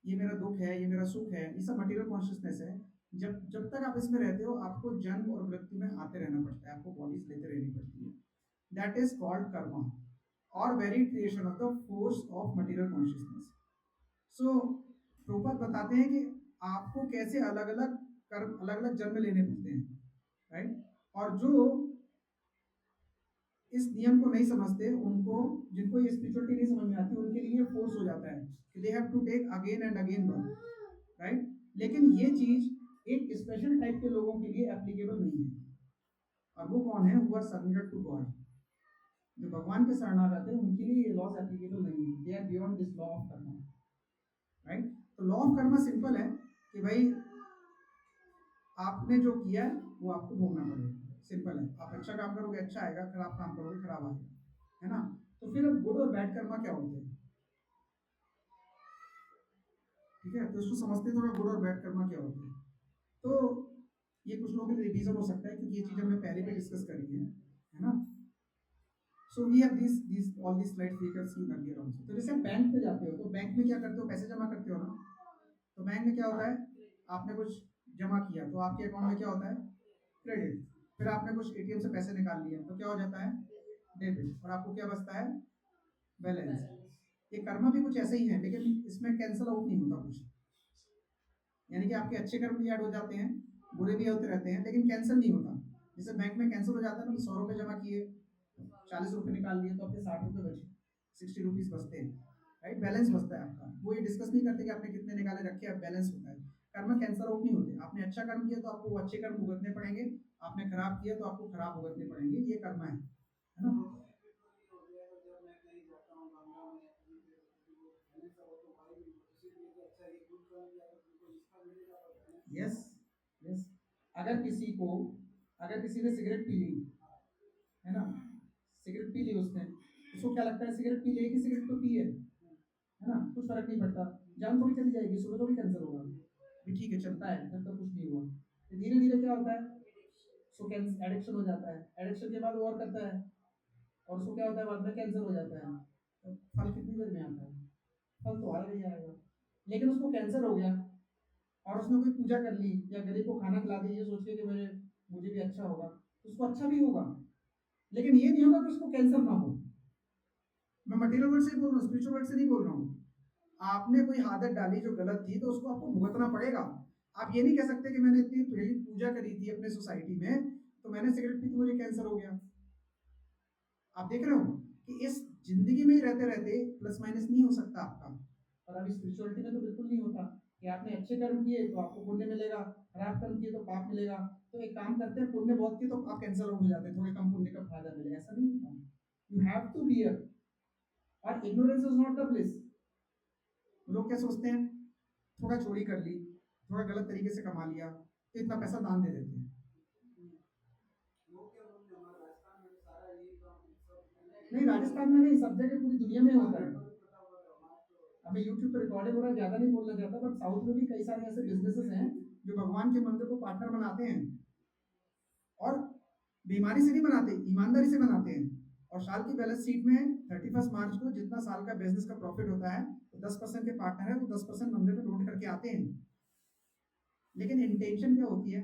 ये मेरा दुख है, ये मेरा सुख है, ये सब मटेरियल कॉन्शियसनेस है। जब जब तक आप इसमें रहते हो, आपको जन्म और मृत्यु में आते रहना पड़ता है, आपको बॉडीज लेते रहनी पड़ती है। दैट इज कॉल्ड कर्मा और very creation of the force of material consciousness. So Prabhupada बताते हैं कि आपको कैसे अलग अलग कर्म, अलग अलग जन्म लेने पड़ते हैं, राइट। और जो इस नियम को नहीं समझते, उनको, जिनको ये स्पिरिचुअलिटी नहीं समझ में आती, उनके लिए फोर्स हो जाता है कि they have to take again and again birth, right. लेकिन ये चीज एक स्पेशल टाइप के लोगों के लिए एप्लीकेबल नहीं है। और वो कौन है? Who are surrendered to God, जो भगवान के शरणागत है, उनके लिए ये लॉस एप्लीकेबल नहीं है। They are beyond this law of karma, right. तो लॉ ऑफ कर्मा सिंपल है कि भाई आपने जो किया है वो आपको भोगना पड़ेगा, सिंपल है। आप अच्छा काम करोगे अच्छा आएगा, खराब काम करोगे खराब आएगा, है ना। तो फिर गुड और बैड कर्मा क्या होते हैं? ठीक है, तो इसको समझते हैं थोड़ा गुड और बैड कर्मा क्या होता है। तो ये कुछ लोगों के लिए रिवीजन हो सकता है क्योंकि ये चीज़ हमने पहले भी डिस्कस करी है ना। So we have this all this slides we can see earlier also. तो जैसे बैंक पे जाते हो तो बैंक में क्या करते हो, पैसे जमा करते हो ना। तो बैंक में क्या होता है, आपने कुछ जमा किया तो आपके अकाउंट में क्या होता है, क्रेडिट। फिर आपने कुछ एटीएम से पैसे निकाल लिए तो क्या हो जाता है, डेबिट। और आपको क्या बचता है, बैलेंस। ये कर्म भी कुछ ऐसे ही है, लेकिन इसमें कैंसल आउट नहीं होता कुछ। यानी कि आपके अच्छे कर्म भी ऐड हो जाते हैं, बुरे भी होते रहते हैं, लेकिन कैंसिल नहीं होता। जैसे बैंक में कैंसिल हो जाता है ना, 100 रुपये जमा किए, 40 रुपये निकाल लिए तो आपके 60 रुपये बचे, 60 रुपीज बचते हैं, राइट। बैलेंस बचता है आपका। वो ये डिस्कस नहीं करते कि आपने कितने निकाले रखे, आप बैलेंस होता है। कर्म कैंसिल आउट नहीं होते। आपने अच्छा कर्म किया तो आपको वो अच्छे कर्म भुगतने पड़ेंगे, आपने खराब किया तो आपको खराब भुगतने पड़ेंगे। ये कर्म है ना। Yes yes. अगर किसी को, अगर किसी ने सिगरेट पी ली है ना, सिगरेट पी ली उसने, उसको क्या लगता है, सिगरेट पी लेगी, सिगरेट तो पी है ना, कुछ फर्क नहीं पड़ता, जान थोड़ी चली जाएगी, सुबह थोड़ी कैंसर होगा, भी ठीक है चलता है, जब तक कुछ नहीं हुआ। तो धीरे धीरे क्या होता है, सो एडिक्शन हो जाता है, एडिक्शन के बाद वो और करता है, और उसको क्या होता है, बाद में कैंसर हो जाता है। तो फल कितनी देर में आता है, फल तो आएगा ही आएगा। लेकिन उसको कैंसर हो गया और उसने कोई पूजा कर ली या गरीब को खाना खिला दी, ये सोच के कि मुझे भी अच्छा होगा, तो उसको अच्छा भी होगा, लेकिन ये नहीं होगा कि उसको कैंसर ना हो। मैं मटेरियल वर्ड से ही बोल रहा हूँ, स्पिरिचुअल वर्ड से नहीं बोल रहा हूँ। आपने कोई आदत डाली जो गलत थी तो उसको आपको भुगतना पड़ेगा। आप ये नहीं कह सकते कि मैंने इतनी पहली पूजा करी थी अपने सोसाइटी में तो मैंने सिगरेट पी तो मुझे कैंसर हो गया। आप देख रहे हो कि इस जिंदगी में ही रहते रहते प्लस माइनस नहीं हो सकता आपका। और अभी स्पिरिचुअलिटी में तो बिल्कुल नहीं होता कि आपने अच्छे कर्म किए तो आपको पुण्य मिलेगा, खराब कर्म किए तो पाप मिलेगा। तो एक काम करते हैं, पुण्य बहुत किए तो आप कैंसर आउट हो जाते हैं, थोड़े कम पुण्य का फायदा मिले, ऐसा नहीं होता। यू हैव टू बियर, और ignorance is not the bliss. लोग क्या सोचते हैं, थोड़ा चोरी कर ली, थोड़ा गलत तरीके से कमा लिया तो इतना पैसा दान दे देते हैं। नहीं, राजस्थान में नहीं, सब जगह पूरी दुनिया में होता है। अभी यूट्यूब पर रिकॉर्डिंग हो रहा है, ज्यादा नहीं बोलना चाहता, बट साउथ में भी कई सारे ऐसे बिजनेसेस हैं जो भगवान के मंदिर को पार्टनर बनाते हैं, और बीमारी से नहीं बनाते, ईमानदारी से बनाते हैं। और साल की बैलेंस शीट में 31 मार्च को जितना साल का बिजनेस का प्रॉफिट होता है तो 10% के पार्टनर है, तो 10% मंदिर में नोट करके आते हैं। लेकिन इंटेंशन क्या होती है,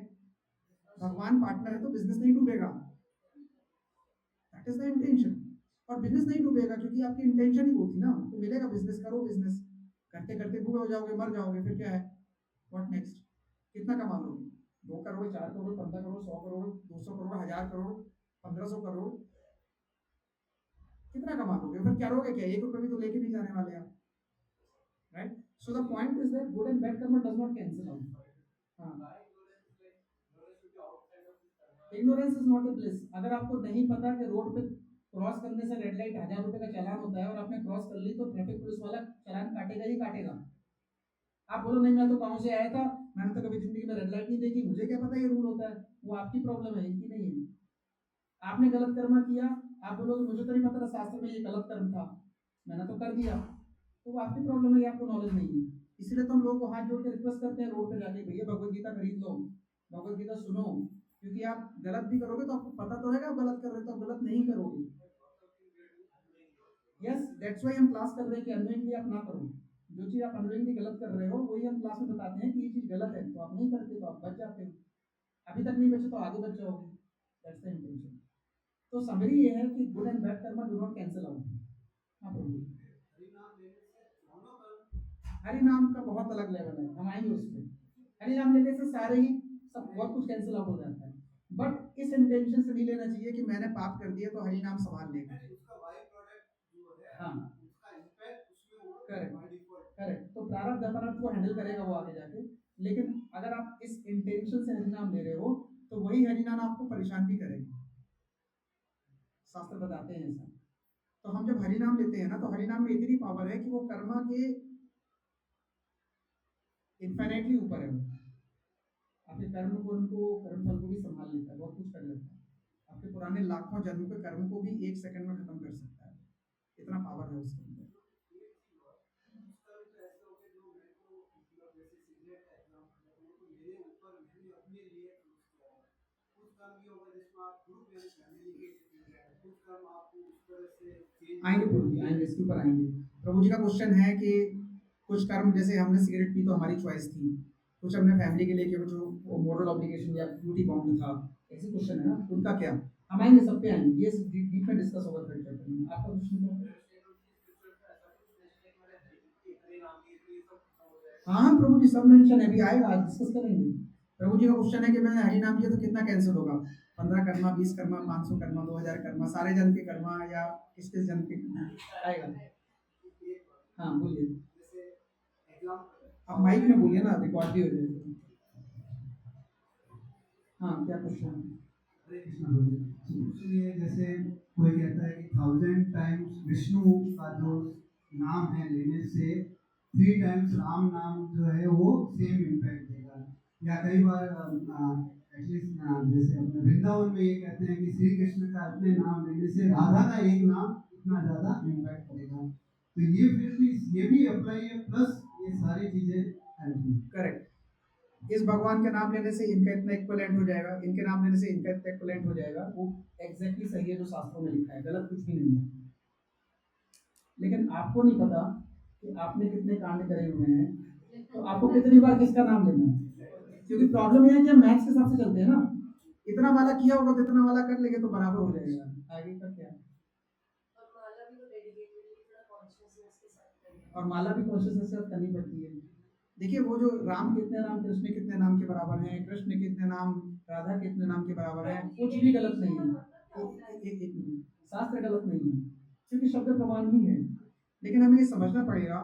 भगवान पार्टनर है तो बिजनेस नहीं डूबेगा, दैट इज द इंटेंशन। और बिजनेस नहीं डूबेगा क्योंकि आपकी इंटेंशन ही वो थी ना, तो मिलेगा बिजनेस, करो बिजनेस, करते करते बूढ़े हो जाओगे, मर जाओगे, फिर क्या है, व्हाट नेक्स्ट, कितना कमा लोगे, 2 करोड़, 4 करोड़, 15 करोड़, 100 करोड़, 200 करोड़, 1000 करोड़, 1500 करोड़, कितना कमा लोगे, फिर क्या करोगे, क्या 1 रुपये भी तो लेके नहीं जाने वाले आप, right. So the point is that good and bad karma does not cancel out. हाँ, ignorance is not a bliss. अगर आपको नहीं पता कि रोड पे क्रॉस करने से रेड लाइट 1000 रुपए का चालान होता है और आपने क्रॉस कर ली तो ट्रैफिक पुलिस वाला चालान काटेगा ही काटेगा। आप बोलो नहीं मैं तो गाँव से आया था, मैंने तो कभी जिंदगी में रेड लाइट नहीं देखी, मुझे क्या पता ये रूल होता है, वो आपकी प्रॉब्लम है, इनकी नहीं है। आपने गलत कर्म किया, आप बोलोगे मुझे तो नहीं पता था शास्त्र में ये गलत कर्म था, मैंने तो कर दिया, तो वो आपकी प्रॉब्लम है, आपको नॉलेज नहीं है। इसीलिए तो हम लोगों को हाथ जोड़ के रिक्वेस्ट करते हैं रोड पे जाके, भैया भगवत गीता खरीद लो, भगवत गीता सुनो, क्योंकि आप गलत भी करोगे तो आपको पता तो रहेगा आप गलत कर रहे हो, तो आप गलत नहीं करोगे। यस, दैट्स व्हाई हम क्लास कर रहे हैं कि अनोइंगली आप ना करो। जो चीज आप अनोइंगली गलत कर रहे हो वही हम क्लास में बताते हैं कि ये चीज गलत है, तो आप नहीं करते तो आप बच जाते हो, अभी तक नहीं बचे तो आगे बच जाओगे, दैट्स द इंटेंशन। तो समरी ये है कि good and bad Karma do not cancel out. हाँ प्रभु, हरि नाम का बहुत अलग लेवल है, हम आएंगे उसमें। हरि नाम लेने से सारे ही सब बहुत कुछ कैंसिल आउट हो जाता है, बट इस इंटेंशन से नहीं लेना चाहिए कि मैंने पाप कर दिया तो हरि नाम संभाल लेगा। हाँ, करेक्ट करेक्ट। तो प्रारब्ध अपराध को हैंडल करेगा वो आगे जाके, लेकिन अगर आप इस इंटेंशन से हरि नाम ले रहे हो तो वही हरि नाम आपको परेशान भी करेगा, शास्त्र बताते हैं ऐसा। तो हम जब हरि नाम लेते हैं ना तो हरि नाम में इतनी पावर है कि वो कर्मा के इन्फाइनाइटली ऊपर है, वो आपके कर्म को, उनको कर्म फल को भी संभाल लेता है, बहुत कुछ कर लेता है, आपके पुराने लाखों जन्म के कर्म को भी 1 सेकंड में खत्म कर सकता है, इतना पावर है उसके अंदर। आएंगे प्रभु जी, आएंगे, इसके ऊपर आएंगे। प्रभु जी का क्वेश्चन है कि कुछ कर्म, जैसे हमने सिगरेट पी तो हमारी चॉइस थी, कुछ हमने फैमिली के लिए किया, जो मोरल ऑब्लिगेशन या ड्यूटी बाउंड था, ऐसे क्वेश्चन है ना, उनका क्या? हम आएंगे, सब पे आएंगे, ये डीप में डिस्कस होगा थर्ड चैप्टर में। आपका क्वेश्चन क्या है? हाँ हाँ प्रभु जी, सब मेंशन है, अभी आएगा, आज डिस्कस करेंगे। प्रभु जी का क्वेश्चन है कि मैंने हरि नाम लिया तो कितना कैंसिल होगा? 15 कर्मा, 20 कर्मा, 500 कर्मा, 2000 कर्मा, सारे जन के कर्मा, या किस किस जन के कर्मा? आएगा। हाँ बोलिए, आप माइक में बोलिए ना, रिकॉर्ड भी हो जाएगा। हाँ क्या क्वेश्चन है? हरे कृष्णा बोलिए। इसलिए जैसे कोई कहता है कि 1000 टाइम्स विष्णु का जो नाम है लेने से 3 टाइम्स राम नाम जो है वो सेम इम्पैक्ट देगा, या कई बार एटलीस्ट जैसे अपने वृंदावन में ये कहते हैं कि श्री कृष्ण का अपने नाम लेने से राधा का एक नाम इतना ज्यादा इम्पैक्ट करेगा। तो ये फिर भी ये भी अप्लाई है, प्लस ये सारी चीजें करेक्ट। इस भगवान के नाम लेने से इनका इतना इक्वलेंट हो जाएगा, इनके नाम लेने से इनका इतना इक्वलेंट हो जाएगा, वो एग्जैक्टली सही है जो शास्त्रों में लिखा है, गलत कुछ भी नहीं है। लेकिन आपको नहीं पता कि आपने कितने कांड करे हुए हैं, तो आपको कितनी बार किसका नाम लेना है। क्योंकि प्रॉब्लम यह है कि हम मैथ्स के हिसाब से चलते हैं ना, इतना वाला किया होगा तो इतना वाला कर लेंगे तो बराबर हो जाएगा, आगे का क्या। और माला भी कॉन्शियसनेस के साथ करनी पड़ती है। देखिए, वो जो राम कितने नाम, कृष्ण कितने नाम के बराबर हैं, कृष्ण कितने नाम, राधा कितने नाम के बराबर है, कुछ भी गलत नहीं है। एक मिनट, शास्त्र गलत नहीं है, क्योंकि शब्द प्रमाण ही है। लेकिन हमें ये समझना पड़ेगा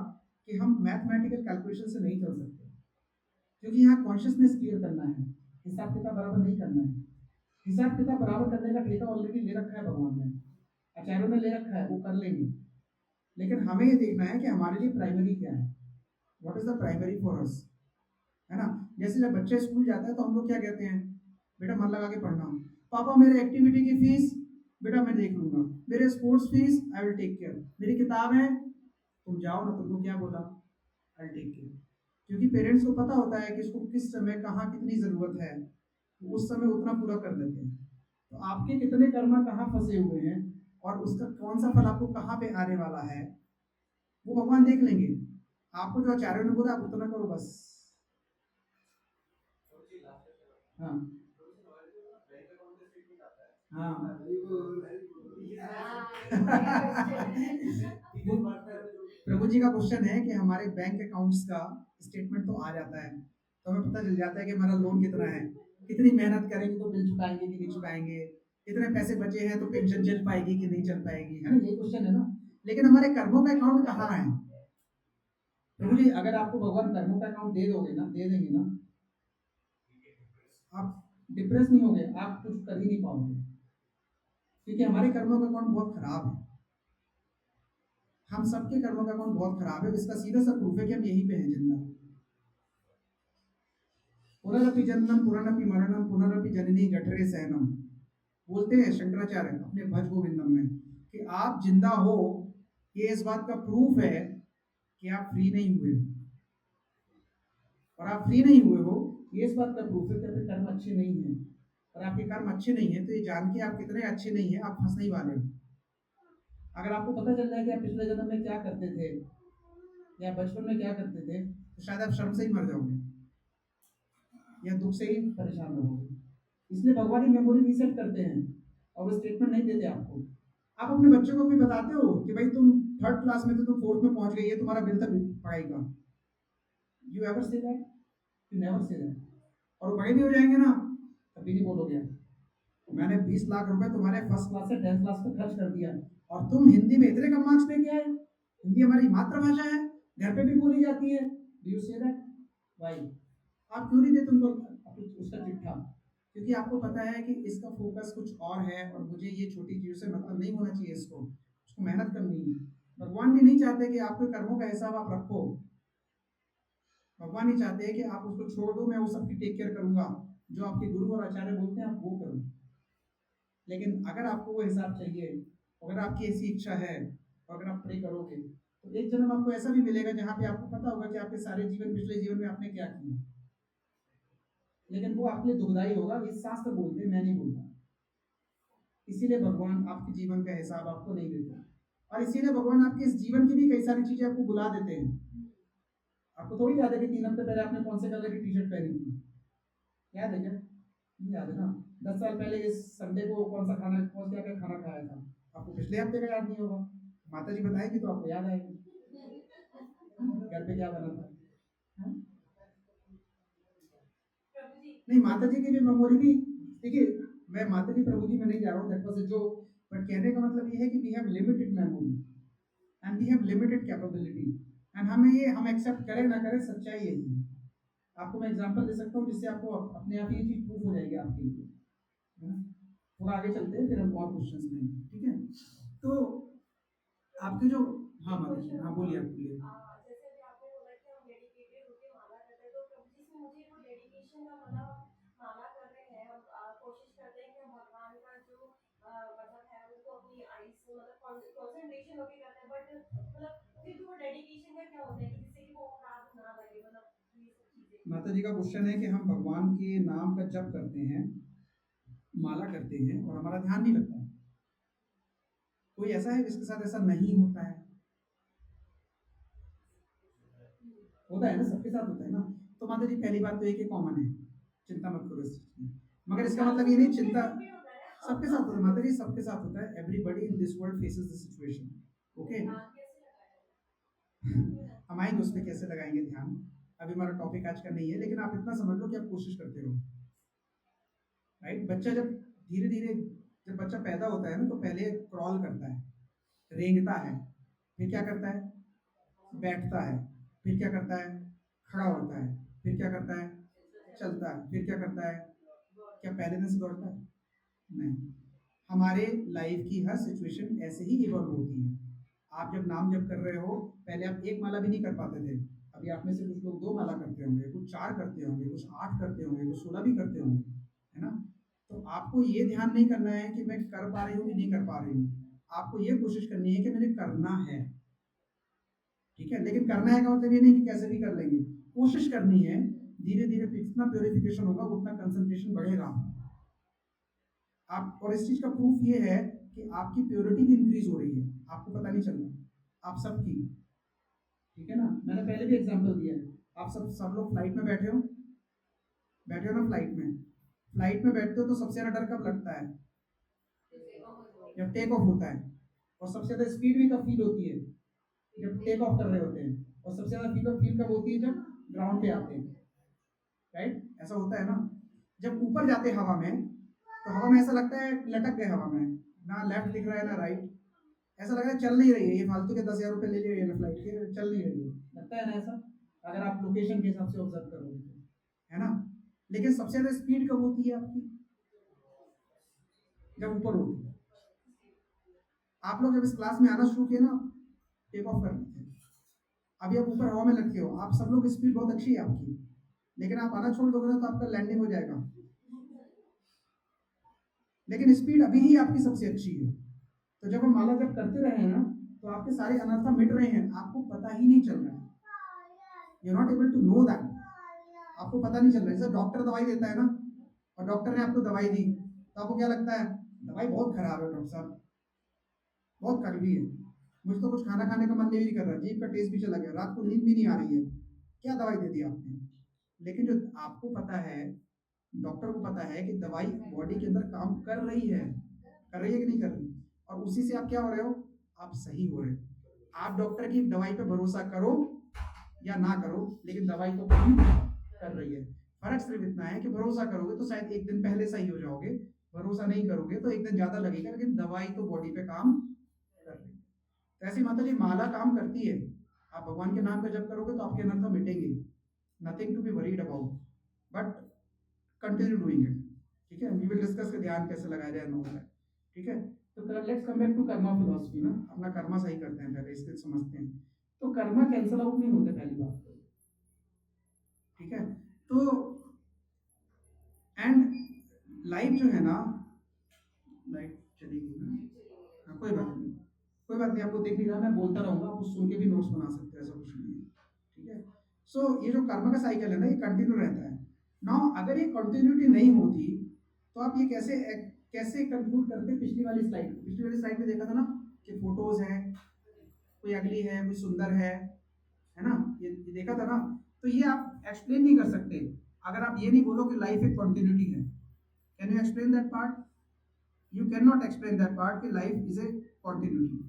कि हम मैथमेटिकल कैलकुलेशन से नहीं चल सकते, क्योंकि यहाँ कॉन्शियसनेस क्लियर करना है, हिसाब किताब बराबर नहीं करना है। हिसाब किताब बराबर करने का ठेका ऑलरेडी ले रखा है भगवान ने, आचार्यों ने ले रखा है, वो कर लेंगे। लेकिन हमें ये देखना है कि हमारे लिए प्राइमरी क्या है, what is the primary for us, है ना। जैसे जब बच्चे स्कूल जाता है तो हम लोग क्या कहते हैं, बेटा मन लगा के पढ़ना, पापा मेरे एक्टिविटी की फीस बेटा मैं देख लूंगा, मेरे sports fees I will take care, मेरी किताब है तुम जाओ ना, तुमको क्या बोला, आई टेक केयर। क्योंकि पेरेंट्स को पता होता है कि इसको किस समय कहाँ कितनी जरूरत है, तो उस समय उतना पूरा कर देते हैं। तो आपके कितने कर्मा कहाँ फंसे हुए हैं और उसका कौन सा फल आपको कहाँ पे आने वाला है, वो भगवान देख लेंगे। आपको जो आचार्य ने बोला आप उतना करो बस। हाँ हाँ प्रभु जी का क्वेश्चन है कि हमारे बैंक अकाउंट्स का स्टेटमेंट तो आ जाता है, तो हमें पता चल जाता है कि हमारा लोन कितना है, कितनी मेहनत करेंगे तो बिल चुकाएंगे कि नहीं चुकाएंगे, कितने पैसे बचे हैं तो पेंशन चल पाएगी कि नहीं चल पाएगी, है ना, यही क्वेश्चन है ना। लेकिन हमारे कर्मों का अकाउंट कहाँ है? प्रभु जी, अगर आपको भगवान कर्मों का अकाउंट दे दोगे ना, दे देंगे ना, आप डिप्रेस नहीं होगे, आप कुछ कर ही नहीं पाओगे, क्योंकि हमारे कर्मों का अकाउंट बहुत खराब है। हम सबके कर्मों का अकाउंट बहुत खराब है, इसका सीधा सा प्रूफ है कि हम यहीं पे हैं जिंदा। पुनरपि जन्मम पुनरपि मरणम पुनरपि जननी जठरे सहनम, बोलते हैं शंकराचार्य अपने भज गोविंदम में कि आप जिंदा हो, ये इस बात का प्रूफ है कि आप फ्री नहीं हुए, और आप फ्री नहीं हुए हो ये इस बात का प्रूफ है कि आपके कर्म अच्छे नहीं है, और आपके कर्म अच्छे नहीं है तो ये जान के आप कितने अच्छे नहीं है, आप फंसने ही वाले हो। अगर आपको पता चल जाए कि आप पिछले जन्म में क्या करते थे या बचपन में क्या करते थे, तो शायद आप शर्म से ही मर जाओगे या दुख से ही परेशान रहोगे। इसलिए भगवान ही मेमोरी रीसेट करते हैं और वो स्टेटमेंट नहीं देते आपको। आप अपने बच्चों को भी बताते हो कि भाई तुम 3rd क्लास में थे, तुम 4th में पहुंच गई है, तुम्हारा बिल था पढ़ाई का। You ever say that? You never say that. और वो बड़े भी हो जाएंगे ना, कभी नहीं बोलोगे मैंने 20 लाख रुपए तुम्हारे 1st क्लास से 10th क्लास तक खर्च कर दिया और तुम हिंदी में इतने कम मार्क्स लेके आए। हिंदी हमारी मातृभाषा है, घर पे भी बोली जाती है, do you say that? Why? आप क्यों नहीं देते उनको उसका चिट्ठा? क्योंकि आपको पता है कि इसका फोकस कुछ और है और मुझे ये छोटी चीजों से मतलब नहीं होना चाहिए, इसको मेहनत करनी है। भगवान भी नहीं चाहते कि आपके कर्मों का हिसाब आप रखो, भगवान ही चाहते हैं कि आप उसको छोड़ दो, मैं वो सबकी टेक केयर करूंगा, जो आपके गुरु और आचार्य बोलते हैं आप वो करो। लेकिन अगर आपको वो हिसाब चाहिए, अगर आपकी ऐसी इच्छा है और अगर आप प्रे करोगे तो एक जन्म आपको ऐसा भी मिलेगा जहाँ पे आपको पता होगा कि आपके सारे जीवन पिछले जीवन में आपने क्या किया। लेकिन वो आपके लिए दुखदाई होगा, ये शास्त्र बोलते हैं, मैं नहीं बोलता। इसीलिए भगवान आपके जीवन का हिसाब आपको नहीं देते, और इसीलिए भगवान आपके इस जीवन की भी कई सारी चीजें आपको बुला देते हैं। आपको थोड़ी याद है कि 3 हफ्ते पहले आपने कौन से कलर की टी शर्ट पहनी थी? याद है क्या? नहीं याद है ना। 10 साल पहले इस संडे को कौन सा खाना, कौन सा क्या खाना खाया था? आपको पिछले हफ्ते का याद नहीं होगा। माता जी बताएगी तो आपको याद आएगा घर पे क्या बना था। हाँ? नहीं, माता जी की भी मेमोरी भी, देखिए मैं माता जी प्रभु जी में नहीं जा रहा हूँ, that was a joke, but कहने का मतलब ये है कि we have limited memory and we have limited capability, and हमें ये, हम एक्सेप्ट करें ना करें, सच्चाई यही है। आपको मैं एग्जांपल दे सकता हूँ जिससे आपको अपने आप ये चीज प्रूफ हो जाएगी आपके लिए, है ना। थोड़ा आगे चलते हैं, फिर हम और क्वेश्चंस लेंगे, ठीक है। तो आपके जो, हाँ माता जी, हाँ बोलिए, आप बोलिए। जैसे अभी आपने बोला कि हम डेडिकेटेड होके माला करते हैं, तो प्रभु जी से मुझे वो डेडिकेशन का मतलब माला कर रहे हैं हम, कोशिश करते हैं कि हम भगवान का जो मतलब है उसको अपनी आईज से मतलब कंसंट्रेशन होके करते हैं, बट मतलब फिर भी वो डेडिकेशन का क्या होता है कि जिससे कि वो अपराध ना लगे, मतलब ये सब चीजें। माता जी का क्वेश्चन है कि हम भगवान के नाम का जप करते हैं, माला करते हैं, और हमारा ध्यान नहीं लगता। कोई ऐसा है जिसके साथ ऐसा नहीं होता है? होता है ना, सबके साथ होता है ना। तो माता जी पहली बात तो ये कि कॉमन है, चिंता मत करो इस चीज की। मगर इसका मतलब ये नहीं, चिंता सबके साथ होता है माता जी, सबके साथ होता है। Everybody in this world faces the situation, okay. हम आएंगे उस पर कैसे लगाएंगे ध्यान, अभी हमारा टॉपिक आज का नहीं है, लेकिन आप इतना समझ लो कि आप कोशिश करते रहो, राइट। बच्चा जब धीरे धीरे, जब बच्चा पैदा होता है ना, तो पहले क्रॉल करता है, रेंगता है, फिर क्या करता है, बैठता है, फिर क्या करता है, खड़ा होता है, फिर क्या करता है, चलता है, फिर क्या करता है। क्या पहले दिन से दौड़ता है? नहीं। हमारे लाइफ की हर सिचुएशन ऐसे ही इवॉल्व होती है। आप जब नाम जप कर रहे हो, पहले आप एक माला भी नहीं कर पाते थे, अभी आप में से कुछ लोग 2 माला करते होंगे, कुछ 4 करते होंगे, कुछ 8 करते होंगे, कुछ 16 भी करते होंगे, है ना। तो आपको ये ध्यान नहीं करना है कि मैं कर पा रही हूँ कि नहीं कर पा रही हूँ, आपको ये कोशिश करनी है कि मुझे करना है, ठीक है। लेकिन करना है का मतलब ये नहीं कि कैसे भी कर लेंगे, कोशिश करनी है। धीरे धीरे जितना प्योरिफिकेशन होगा उतना कंसंट्रेशन बढ़ेगा आप, और इस चीज का प्रूफ ये है कि आपकी प्योरिटी भी इंक्रीज हो रही है, आपको पता नहीं चल रहा, आप सबकी, ठीक है ना। मैंने पहले भी एग्जांपल दिया है, आप सब लोग फ्लाइट में बैठे हो, बैठे हो ना फ्लाइट में, फ्लाइट में बैठते हो तो सबसे ज्यादा डर कब लगता है? जब टेक ऑफ होता है। और सबसे ज्यादा स्पीड भी कब फील होती है? जब टेक ऑफ कर रहे होते हैं। और सबसे ज्यादा फील कब होती है? जब ग्राउंड पे आते हैं, राइट। ऐसा होता है ना। जब ऊपर जाते हैं हवा में, तो हवा में ऐसा लगता है लटक गए हवा में, ना लेफ्ट दिख रहा है ना राइट, ऐसा लग रहा है चल नहीं रही है, ये फालतू के 10,000 रुपए ले लिए फ्लाइट के, चल नहीं रही है, लगता है ना ऐसा, अगर आप लोकेशन के हिसाब से ऑब्जर्व करोगे तो, है ना। लेकिन सबसे ज्यादा स्पीड कब होती है आपकी? जब ऊपर होती है। आप लोग जब इस क्लास में आना शुरू किए ना, टेक ऑफ कर लेते हैं, अभी आप ऊपर हवा में लटके हो, आप सब लोग स्पीड बहुत अच्छी है आपकी, लेकिन आप आना छोड़ दोगे ना तो आपका लैंडिंग हो जाएगा, लेकिन स्पीड अभी ही आपकी सबसे अच्छी है। तो जब हम माला जब करते रहे हैं ना, तो आपके सारे अनर्था मिट रहे हैं, आपको पता ही नहीं चल रहा है, you not able to know that, आपको पता नहीं चल रहा है। जैसे डॉक्टर दवाई देता है ना, और डॉक्टर ने आपको दवाई दी, तो आपको क्या लगता है? दवाई बहुत खराब है डॉक्टर साहब, बहुत कड़वी है, मुझे तो कुछ खाना खाने का मन नहीं कर रहा, जीभ का टेस्ट भी चला गया, रात को नींद भी नहीं आ रही है, क्या दवाई दे दी आपने। लेकिन जो आपको पता है, डॉक्टर को पता है कि दवाई बॉडी के अंदर काम कर रही है कि नहीं कर रही, और उसी से आप क्या हो रहे हो, आप सही हो रहे हो। आप डॉक्टर की दवाई पे भरोसा करो या ना करो, लेकिन दवाई तो काम कर रही है। फर्क सिर्फ इतना है कि भरोसा करोगे तो शायद एक दिन पहले सही हो जाओगे, भरोसा नहीं करोगे तो एक दिन ज्यादा लगेगा, लेकिन दवाई तो बॉडी पे काम कर रही है। तो ऐसी माता जी माला काम करती है, आप भगवान के नाम का जप करोगे तो आपके अनर्थ मिटेंगे, nothing to be worried about, but continue doing it, ठीक है। वी विल डिस्कस के ध्यान कैसे लगाया जाए नो है, ठीक है। तो let's come back to karma philosophy ना, अपना कर्मा सही करते हैं पहले, इसके समझते हैं। तो कर्मा कैंसल आउट नहीं होते पहली बात तो, ठीक है। तो एंड लाइफ जो है ना, लाइफ चली गई ना, हाँ कोई बात नहीं, कोई बात नहीं, आपको देख नहीं रहा, मैं बोलता रहूंगा, आप सुन के भी नोट्स बना सकते हैं, ऐसा कुछ नहीं है, ठीक है। सो ये जो कर्म का साइकिल है ना, ये कंटिन्यू रहता है। नाउ अगर ये कंटिन्यूटी नहीं होती तो आप ये कैसे कंक्लूड करते पिछली वाली स्लाइड में देखा था ना कि फोटोज है, कोई अगली है, कोई सुंदर है ना, ये देखा था ना। तो ये आप एक्सप्लेन नहीं कर सकते अगर आप ये नहीं बोलो कि लाइफ एक कंटिन्यूटी है। Can you explain that part? You can not explain that part कि life is a continuity.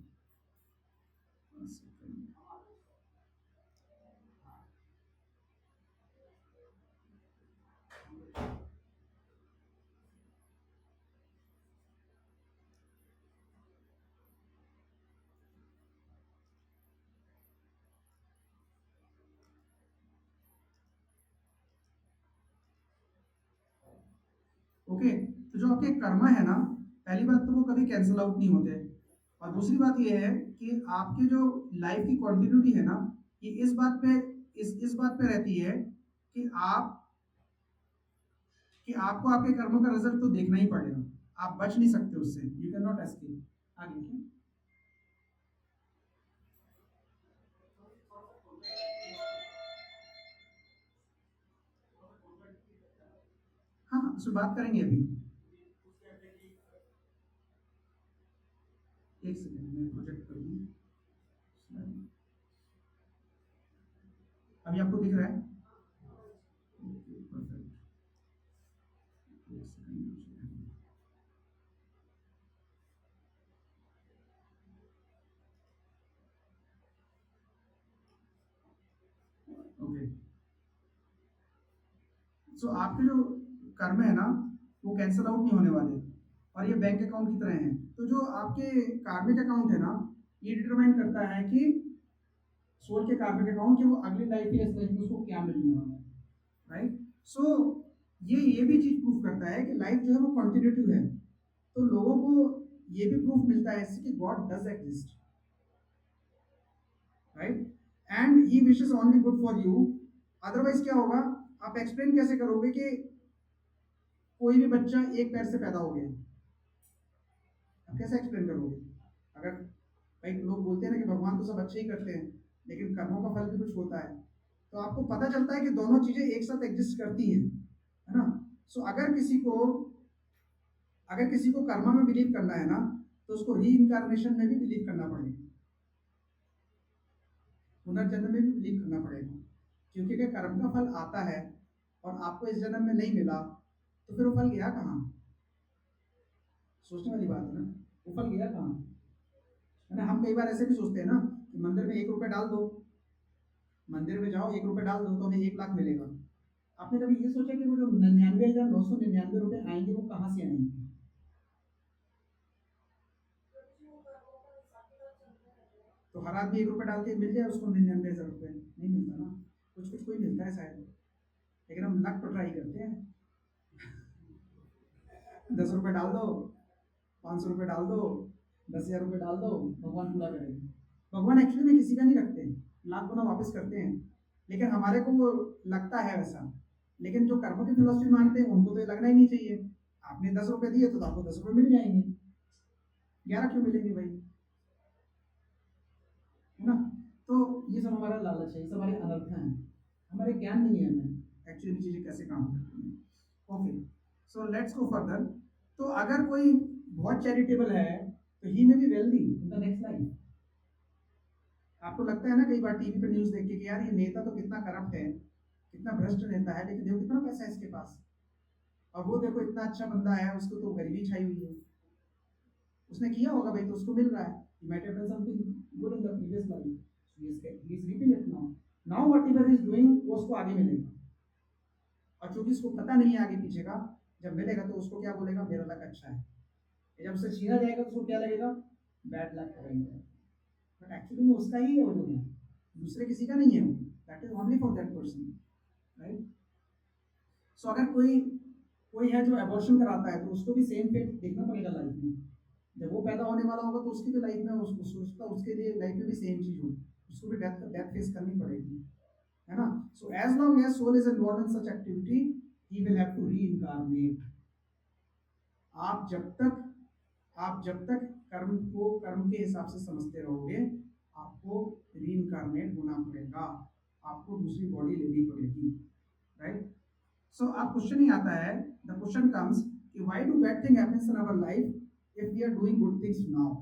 Okay, तो जो आपके कर्म है ना, पहली बात तो वो कभी कैंसिल आउट नहीं होते, और दूसरी बात ये है कि आपके जो लाइफ की कंटिन्यूटी है ना, ये इस बात पे रहती है कि आपको आपके कर्मों का रिजल्ट तो देखना ही पड़ेगा, आप बच नहीं सकते उससे, यू कैन नॉट एस्केप। आगे क्या? हाँ, उस पर बात करेंगे अभी। एक सेकंड मैं प्रोजेक्ट कर दूं। अभी आपको दिख रहा है? परफेक्ट। एक सेकंड। ओके, सो आपके जो कर्म है ना, वो कैंसिल आउट नहीं होने वाले, और ये बैंक अकाउंट की तरह हैं। तो जो आपके कार्मिक अकाउंट है ना, ये डिटरमाइन करता है कि सोल के कार्मिक अकाउंट, कि वो अगली लाइफ या इस लाइफ में उसको क्या मिलने वाला है, राइट? सो ये भी चीज प्रूफ करता है कि लाइफ जो है वो कंटिन्यूटिव है। तो लोगों को ये भी प्रूफ मिलता है इससे कि God does exist, right? And he wishes only good for you. Otherwise क्या होगा? आप एक्सप्लेन कैसे करोगे कि कोई भी बच्चा एक पैर से पैदा हो गया? आप कैसे एक्सप्लेन करोगे? अगर भाई लोग बोलते हैं ना कि भगवान तो सब अच्छे ही करते हैं, लेकिन कर्मों का फल भी कुछ होता है, तो आपको पता चलता है कि दोनों चीजें एक साथ एग्जिस्ट करती हैं, है ना? सो अगर किसी को कर्म में बिलीव करना है ना, तो उसको री इनकारनेशन में भी बिलीव करना पड़ेगा, पुनर्जन्म में भी बिलीव करना पड़ेगा। क्योंकि अगर कर्म का फल आता है और आपको इस जन्म में नहीं मिला, तो फिर वो फल गया कहाँ? सोचने वाली बात है ना, वो फल गया कहाँ? है ना? हम कई बार ऐसे भी सोचते हैं ना कि मंदिर में 1 रुपये डाल दो, मंदिर में जाओ 1 रुपये डाल दो तो हमें 1 लाख मिलेगा। आपने कभी ये सोचा कि वो जो 99,999 रुपये आएंगे वो कहाँ से आएंगे? तो हर आदमी 1 रुपये डाल के मिल जाए उसको 99,000 रुपये? नहीं मिलता ना, कुछ कुछ कोई मिलता है शायद, लेकिन हम लक पर ट्राई करते हैं। 10 रुपये डाल दो, 500 रुपये डाल दो, 10,000 रुपये डाल दो, भगवान पूरा करेंगे। भगवान एक्चुअली में किसी का नहीं रखते, लाख गुना वापस करते हैं, लेकिन हमारे को वो लगता है वैसा। लेकिन जो कर्म की फिलोसफी मानते हैं उनको तो ये लगना ही नहीं चाहिए। आपने 10 रुपये दिए तो आपको 10 रुपये मिल जाएंगे, 11 क्यों मिलेंगे भाई? है ना? तो ये सब हमारा लालच है, ये सब हमारे अनर्थ हैं, हमारे ज्ञान नहीं है हमें एक्चुअली चीजें कैसे काम करती हैं। Okay, so let's go further. तो अगर कोई बहुत चैरिटेबल है तो ही में be wealthy in the next life. आपको लगता है ना कई बार टीवी पे न्यूज देख के कि यार ये नेता तो कितना करप्ट है, कितना भ्रष्ट नेता है, लेकिन देखो कितना पैसा है इसके पास, और वो देखो इतना अच्छा बंदा है, उसको तो गरीबी छाई हुई है, उसने किया होगा भाई तो उसको मिल रहा है। He might have done something good in the previous life, so he is reaping it now. Now whatever he is doing वो उसको आगे मिलेगा, और चूंकि उसको पता नहीं है आगे पीछे का, जब मिलेगा तो उसको क्या बोलेगा? मेरा लक अच्छा है। जब उसे छीना जाएगा तो उसको क्या लगेगा? बैड लक करेंगे। बट एक्चुअली में उसका ही है वो दुनिया, दूसरे किसी का नहीं है वो, that is only for that person, right? So अगर कोई कोई है जो एबॉर्शन कराता है तो उसको भी सेम फेट देखना पड़ेगा लाइफ में। जब वो पैदा होने वाला होगा तो उसकी भी लाइफ में उसके लिए लाइफ में भी सेम चीज होगी, उसको भी डेथ फेस करनी पड़ेगी, है ना? So as long as soul is involve in such activity he will have to reincarnate. आप जब तक कर्म को कर्म के हिसाब से समझते रहोगे, आपको रीइंकारनेट होना पड़ेगा, आपको दूसरी बॉडी लेनी पड़ेगी, राइट? सो अब क्वेश्चन ही आता है, द क्वेश्चन कम्स कि why do bad thing happens in our life if we are doing good things now,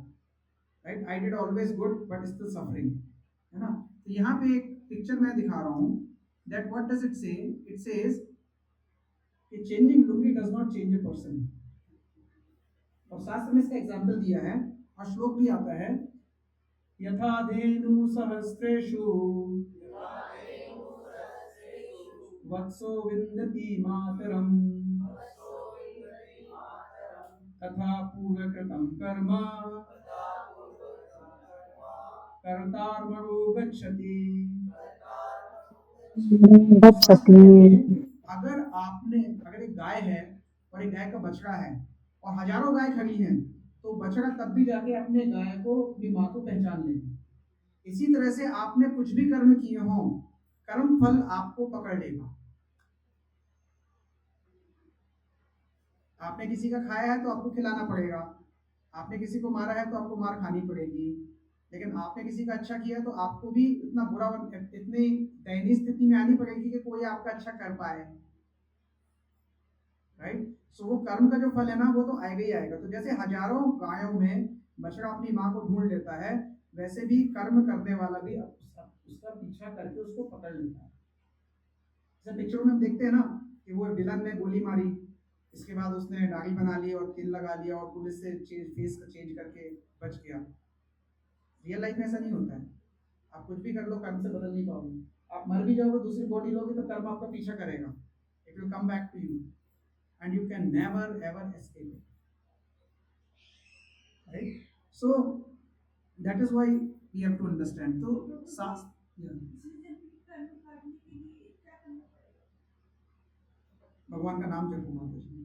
right? I did always good but still suffering, है ना? तो यहाँ पे एक पिक्चर मैं दिखा रहा हूँ, दैट व्हाट डज इट से? इट सेज कि changing lungi does not change a person. और शास्त्र में इसका एग्जाम्पल दिया है और श्लोक भी आता है, यथा धेनु सहस्रेषु वत्सो विन्दति मातरम् तथा पूर्वकृतं कर्म कर्तारमरो गच्छति। शास्त्र में कहते हैं कि अगर एक गाय है और एक गाय का बछड़ा है और हजारों गाय खड़ी हैं, तो बछड़ा तब भी जाके अपने गाय को, अपनी माँ को पहचान लेगा। इसी तरह से आपने कुछ भी कर्म किए हों, कर्म फल आपको पकड़ लेगा। आपने किसी का खाया है तो आपको खिलाना पड़ेगा, आपने किसी को मारा है तो आपको मार खानी पड़ेगी, लेकिन आपने किसी का अच्छा किया तो आपको भी इतना बुरा, इतनी दयनीय स्थिति में आनी पड़ेगी कि कोई आपका अच्छा कर पाए, राइट? सो वो कर्म का जो फल है ना, वो तो आएगा ही आएगा। तो जैसे हजारों गायों में बछड़ा अपनी माँ को ढूंढ लेता है, वैसे भी कर्म करने वाला भी उसका पीछा करके उसको पकड़ लेता है। जैसे पिक्चरों में हम देखते हैं ना कि वो विलन ने गोली मारी, इसके बाद उसने दाढ़ी बना ली और तिल लगा लिया और पुलिस से फेस का चेंज करके बच गया। रियल लाइफ में ऐसा नहीं होता है। आप कुछ भी कर लो, कर्म से बदल नहीं पाओगे। आप मर भी जाओगे, दूसरी बॉडी लोगे तो कर्म आपका पीछा करेगा, it will come back to you and you can never ever escape it, right? So that is why we have to understand. So भगवान का नाम जपो माता जी,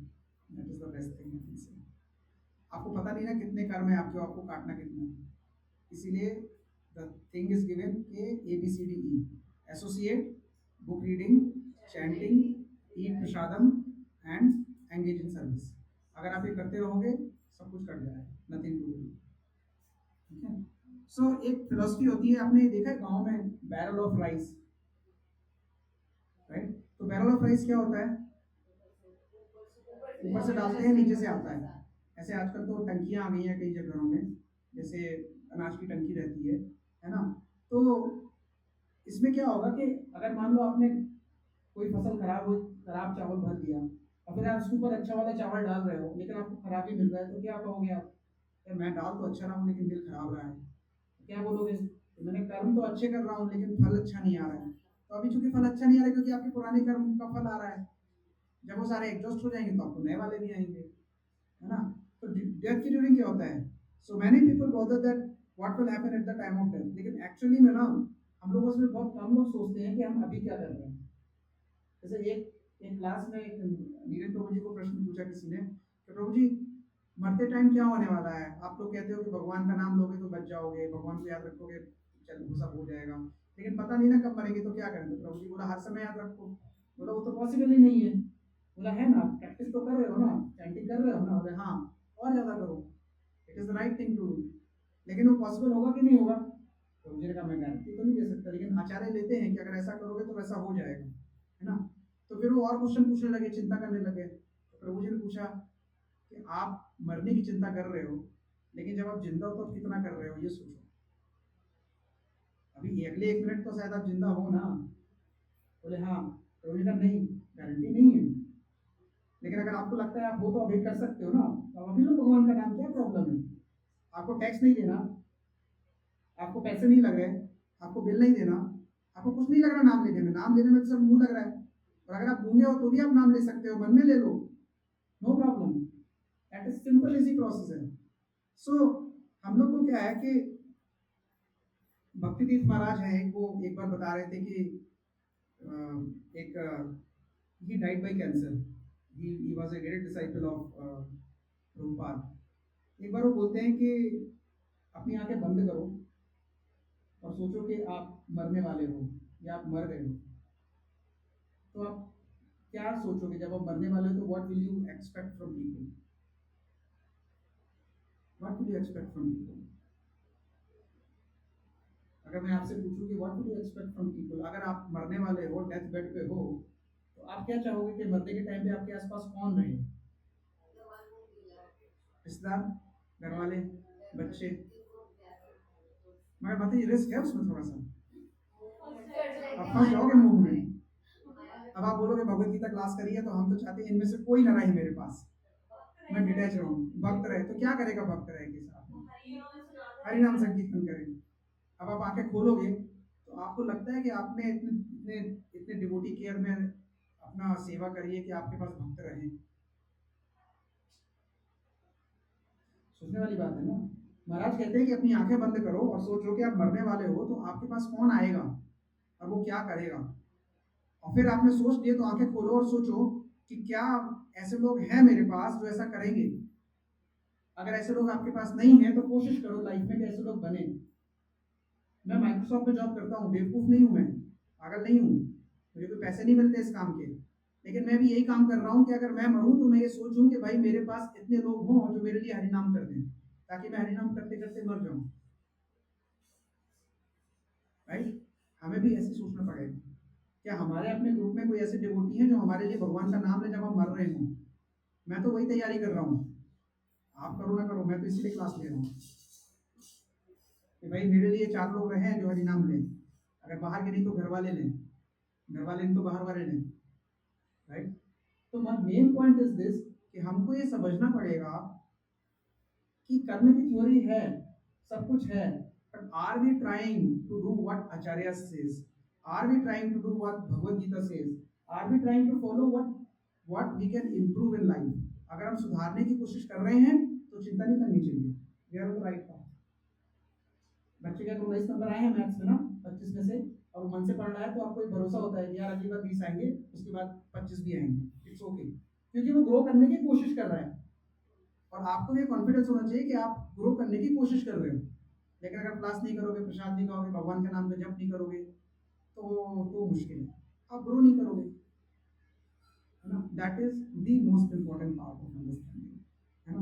that is the best thing I can say. आपको पता नहीं ना कितने कर्म है आपके, आपको काटना कितना है, इसीलिए द थिंग इज गिवन के ABCDE, associate, book reading, chanting, eat prasadam and engage in service. अगर आप ये करते रहोगे सब कुछ कट जाएगा, नथिंग टू डू, ठीक है? सो एक फिलोसफी होती है, आपने देखा है गांव में बैरल ऑफ राइस, राइट? तो बैरल ऑफ राइस क्या होता है? ऊपर से डालते हैं, नीचे से आता है। ऐसे आजकल तो टंकियां आ गई हैं कई जगहों में, जैसे अनाज की टंकी रहती है ना? तो इसमें क्या होगा कि अगर मान लो आपने कोई फसल खराब चावल भर दिया और फिर आप उसके ऊपर अच्छा वाला चावल डाल रहे हो, लेकिन आपको खराब ही मिल रहा है, तो क्या कहोगे आप? यार मैं डाल तो अच्छा रहा हूँ लेकिन मिल खराब रहा है, तो क्या बोलोगे? तो मैंने कर्म तो अच्छे कर रहा हूँ लेकिन फल अच्छा नहीं आ रहा है। तो अभी चूंकि फल अच्छा नहीं आ रहा है क्योंकि आपके पुराने कर्म का फल आ रहा है, जब वो सारे एग्जॉस्ट हो जाएंगे तो आपको नए वाले भी आएंगे, है ना? तो डेथ की ड्यूरिंग क्या होता है? So many people bother that what will happen at the time of death, लेकिन एक्चुअली में ना हम लोग उसमें बहुत कम लोग सोचते हैं कि हम अभी क्या कर रहे हैं। जैसे एक क्लास में एक नीरज प्रभु जी को प्रश्न पूछा किसी ने कि प्रभु जी मरते टाइम क्या होने वाला है? आप लोग कहते हो कि भगवान का नाम लोगे तो बच जाओगे, भगवान को याद रखोगे चल वो सब हो जाएगा, लेकिन पता नहीं ना कब मरेंगे, तो क्या करें? तो प्रभु जी बोला हर समय याद रखो। बोला वो तो पॉसिबल ही नहीं है। बोला है ना, प्रैक्टिस तो कर रहे हो ना, चैंटिंग कर रहे हो ना? बोले हाँ, और ज्यादा करो, it is the right thing to do. लेकिन वो पॉसिबल होगा कि नहीं होगा? तो मुझे कहा मैं गारंटी तो नहीं दे सकता, लेकिन आचार्य लेते हैं कि अगर ऐसा करोगे तो वैसा हो जाएगा, है ना? तो फिर वो और क्वेश्चन पूछने लगे, चिंता करने लगे। तो प्रभु जी ने पूछा कि आप मरने की चिंता कर रहे हो, लेकिन जब आप जिंदा हो तो आप कितना कर रहे हो, ये सोचो। अभी अगले 1 मिनट तो शायद आप जिंदा हो ना। बोले हाँ। प्रभु जी का नहीं, गारंटी नहीं है, लेकिन अगर आपको लगता है आप वो तो अभी कर सकते हो ना, तो अभी लो भगवान का नाम, क्या प्रॉब्लम है? आपको टैक्स नहीं देना, आपको पैसे नहीं लग रहे, आपको बिल नहीं देना, आपको कुछ नहीं लग रहा नाम लेने में। नाम लेने में तो सब मुंह लग रहा है, और अगर आप गूंगे हो तो भी आप नाम ले सकते हो, मन में ले लो, no problem. That is simple easy process है। सो हम लोग को क्या है कि भक्ति तीर्थ महाराज हैं, वो एक बार बता रहे थे कि एक he died by cancer. He was a great disciple of Prabhupada. एक बार वो बोलते हैं कि अपनी आंखें बंद करो और सोचो कि आप मरने वाले हो या आप मर गए हो, तो आप क्या सोचोगे जब आप मरने वाले हो? तो what will you expect from people? What will you expect from people? अगर मैं आपसे पूछूं कि what will you expect from people, अगर आप मरने वाले हो, डेथ बेड पे हो, तो तो आप क्या चाहोगे कि मरने के टाइम पे आपके आसपास कौन रहे? रिश्तेदार, घर वाले, बच्चे? मगर बताइए रिस्क है उसमें थोड़ा सा, आप फंस जाओगे मुंह में। अब आप बोलोगे भगवत गीता क्लास करी है तो हम तो चाहते हैं इनमें से कोई ना रहे मेरे पास, मैं डिटैच रहूं। भक्त रहे तो क्या करेगा भक्त रहे के साथ में? हरिनाम संकीर्तन करें। अब आप आंखें खोलोगे तो आपको लगता है कि आपने इतने इतने इतने डिवोटी केयर में अपना सेवा करी है कि आपके पास भक्त रहे। सोचने वाली बात है ना। महाराज कहते हैं कि अपनी आंखें बंद करो और सोचो कि आप मरने वाले हो तो आपके पास कौन आएगा और वो क्या करेगा। और फिर आपने सोच लिए तो आंखें खोलो और सोचो कि क्या ऐसे लोग हैं मेरे पास जो ऐसा करेंगे। अगर ऐसे लोग आपके पास नहीं है तो कोशिश करो लाइफ में कि ऐसे लोग बने। मैं माइक्रोसॉफ्ट में जॉब करता हूँ, बेवकूफ़ नहीं हूँ, मैं पागल नहीं हूँ, मुझे कोई पैसे नहीं मिलते इस काम के, लेकिन मैं भी यही काम कर रहा हूँ कि अगर मैं मरूँ तो मैं ये सोचूं कि भाई मेरे पास इतने लोग हों जो मेरे लिए हरिनाम कर दें, ताकि मैं हरिनाम करते करते मर जाऊँ। राइट, हमें भी ऐसे सोचना पड़ेगा। क्या हमारे अपने ग्रुप में कोई ऐसे डिवोटी हैं जो हमारे लिए भगवान का नाम ले जब हम मर रहे हों? मैं तो वही तैयारी कर रहा हूँ, आप करो ना करो, मैं तो इसीलिए क्लास ले रहा हूँ कि भाई मेरे लिए 4 लोग रहे जो हरिनाम लें। अगर बाहर के नहीं तो घर वाले लें, घर वाले नहीं तो बाहर वाले लें। राइट, तो मेन पॉइंट इज दिस कि हमको ये समझना पड़ेगा कि कर्म की थ्योरी है, सब कुछ है, but are we trying to do what Acharya says? Are we trying to do what Bhagavad Gita says? Are we trying to follow what we can improve in life? अगर हम सुधारने की कोशिश कर रहे हैं तो चिंता नहीं करनी चाहिए, we are on the right path. बच्चे के 19 नंबर आए हैं मैथ्स में ना 25 में से, और मन से पढ़ रहा है तो आपको एक भरोसा होता है कि यार अगली बार 20 आएंगे, उसके बाद 25 भी आएंगे, इट्स ओके, क्योंकि वो ग्रो करने की कोशिश कर रहा है। और आपको ये कॉन्फिडेंस होना चाहिए कि आप ग्रो करने की कोशिश कर रहे हो। लेकिन अगर क्लास नहीं करोगे, प्रसाद नहीं खाओगे, भगवान के नाम पे जप नहीं करोगे तो मुश्किल है, आप ग्रो नहीं करोगे, है ना। That is the most important part of understanding, है ना।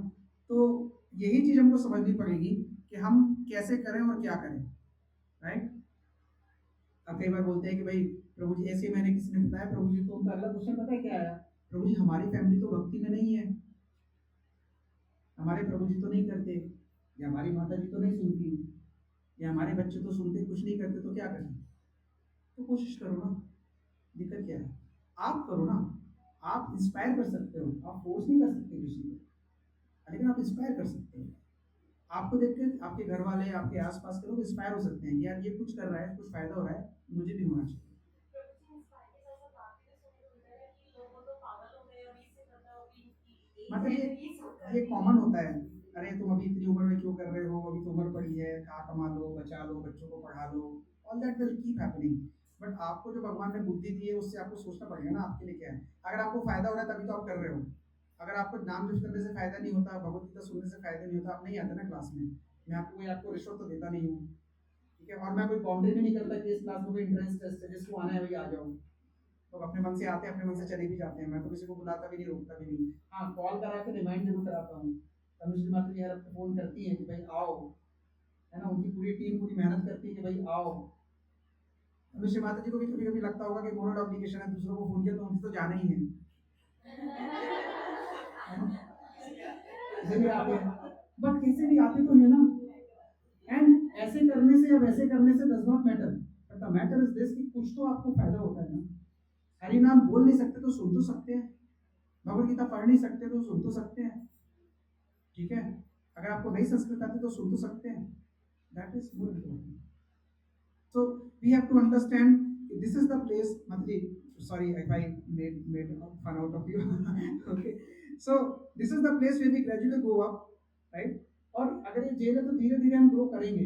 तो यही चीज हमको समझनी पड़ेगी कि हम कैसे करें और क्या करें। राइट, अब कई बार बोलते हैं कि भाई प्रभु जी, ऐसे मैंने किसी ने बताया प्रभु जी, तो उनका अगला क्वेश्चन पता है क्या आया? प्रभु जी हमारी फैमिली तो भक्ति में नहीं है, हमारे प्रभु जी तो नहीं करते, या हमारी माता जी तो नहीं सुनती, या हमारे बच्चे तो सुनते कुछ नहीं करते, तो क्या करें? तो कोशिश करो ना, दिक्कत क्या है? आप करो ना, आप इंस्पायर कर सकते हो, आप फोर्स नहीं कर सकते किसी को, लेकिन आप इंस्पायर कर सकते हो। आपको देख के आपके घर वाले, आपके आसपास के लोग इंस्पायर हो सकते हैं कि यार ये कुछ कर रहा है, कुछ फायदा हो रहा है, मुझे भी होना चाहिए। मतलब ये कॉमन होता है, अरे तुम अभी इतनी उम्र में क्यों कर रहे हो, अभी तो उम्र पड़ी है, कहाँ कमा लो, बचा लो, बच्चों को पढ़ा लो, all that will keep happening. But आपको जो भगवान ने बुद्धि दी है उससे आपको सोचना पड़ेगा ना आपके लिए क्या है। अगर आपको फायदा हो रहा है तभी तो आप कर रहे हो। अगर आपको नाम जप करने से फायदा नहीं होता, भगवत गीता सुनने से फायदा नहीं होता, आप नहीं आते ना क्लास में। मैं आपको रिश्वत तो देता नहीं हूँ, ठीक है, और मैं कोई बाउंड्री भी नहीं करता कि इस क्लास में कोई इंट्रेंस टेस्ट है, जिसको आना है वही आ जाओ। तो अपने मन से आते हैं, अपने मन से चले भी जाते हैं, मैं तो किसी को बुलाता भी नहीं, रोकता भी नहीं। हाँ, कॉल करा के रिमाइंड जरूर कराता हूँ। तनुश्री माता जी हर हफ्ते फोन करती हैं कि भाई आओ, है ना, उनकी पूरी टीम पूरी मेहनत करती है कि भाई आओ। तनुश्री माता जी को भी कभी कभी लगता होगा कि मोरल ऑब्लिगेशन है, दूसरों को फोन किया तो उनसे तो जाना ही है, इसलिए आते हैं। बट कैसे भी आते तो है ना। एंड ऐसे करने से या वैसे करने से does not matter, but the matter is this कि कुछ तो आपको फायदा होता है ना। हरि नाम बोल नहीं सकते तो सुन तो सकते हैं, भगवत गीता पढ़ नहीं सकते तो सुन तो सकते हैं, ठीक है, अगर आपको नहीं संस्कृत आती तो सुन तो सकते हैं। That is more important. So we have to understand this is the place. मतलब sorry if I made fun out of you okay, so this is the place where we gradually go up, right? और अगर ये jail है तो धीरे धीरे हम grow करेंगे,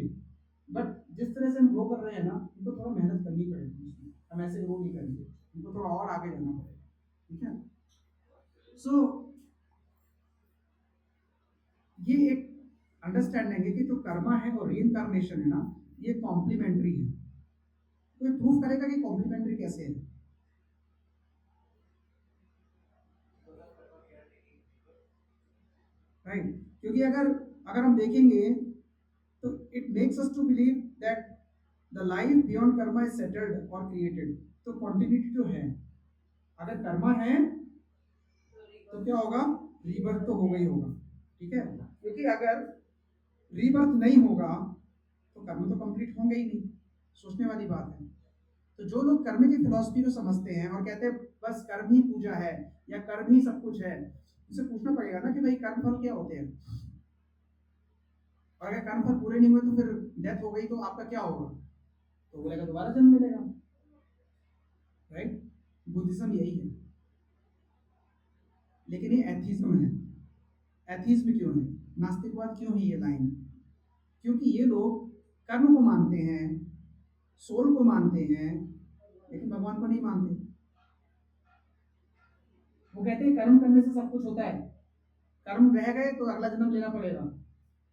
बट जिस तरह से हम ग्रो कर रहे हैं ना, इनको थोड़ा मेहनत करनी पड़ेगी उसमें, हम ऐसे ग्रो नहीं करेंगे, इनको थोड़ा और आगे जाना पड़ेगा, ठीक है। सो ये एक अंडरस्टैंडिंग है कि जो कर्मा है और रीइंकार्नेशन है ना, ये कॉम्प्लीमेंट्री है। कोई प्रूफ करेगा कि कॉम्प्लीमेंट्री कैसे है? राइट, क्योंकि अगर अगर हम देखेंगे तो it makes us to believe that the life beyond karma is settled और क्रिएटेड, तो कॉन्टिन्यूटी तो है। अगर कर्मा है तो क्या होगा, रीबर्थ तो होगा ही होगा, ठीक है, क्योंकि अगर रीबर्थ नहीं होगा तो कर्म तो कंप्लीट होंगे ही नहीं, सोचने वाली बात है। तो जो लोग कर्म की फिलॉसफी को समझते हैं और कहते हैं बस कर्म ही पूजा है या कर्म ही सब कुछ है, उसे पूछना पड़ेगा ना कि भाई कर्म फल क्या होते हैं, और अगर कर्म फल पूरे नहीं हुए तो फिर डेथ हो गई तो आपका क्या होगा, तो बोलेगा दोबारा जन्म मिलेगा, राइट। बुद्धिज्म यही है, लेकिन ये एथीज्म है। एथीज्म क्यों है, नास्तिकवाद क्यों है ये लाइन, क्योंकि ये लोग कर्म को मानते हैं, सोल को मानते हैं, लेकिन भगवान को नहीं मानते। वो कहते हैं कर्म करने से सब कुछ होता है, कर्म रह गए तो अगला जन्म लेना पड़ेगा,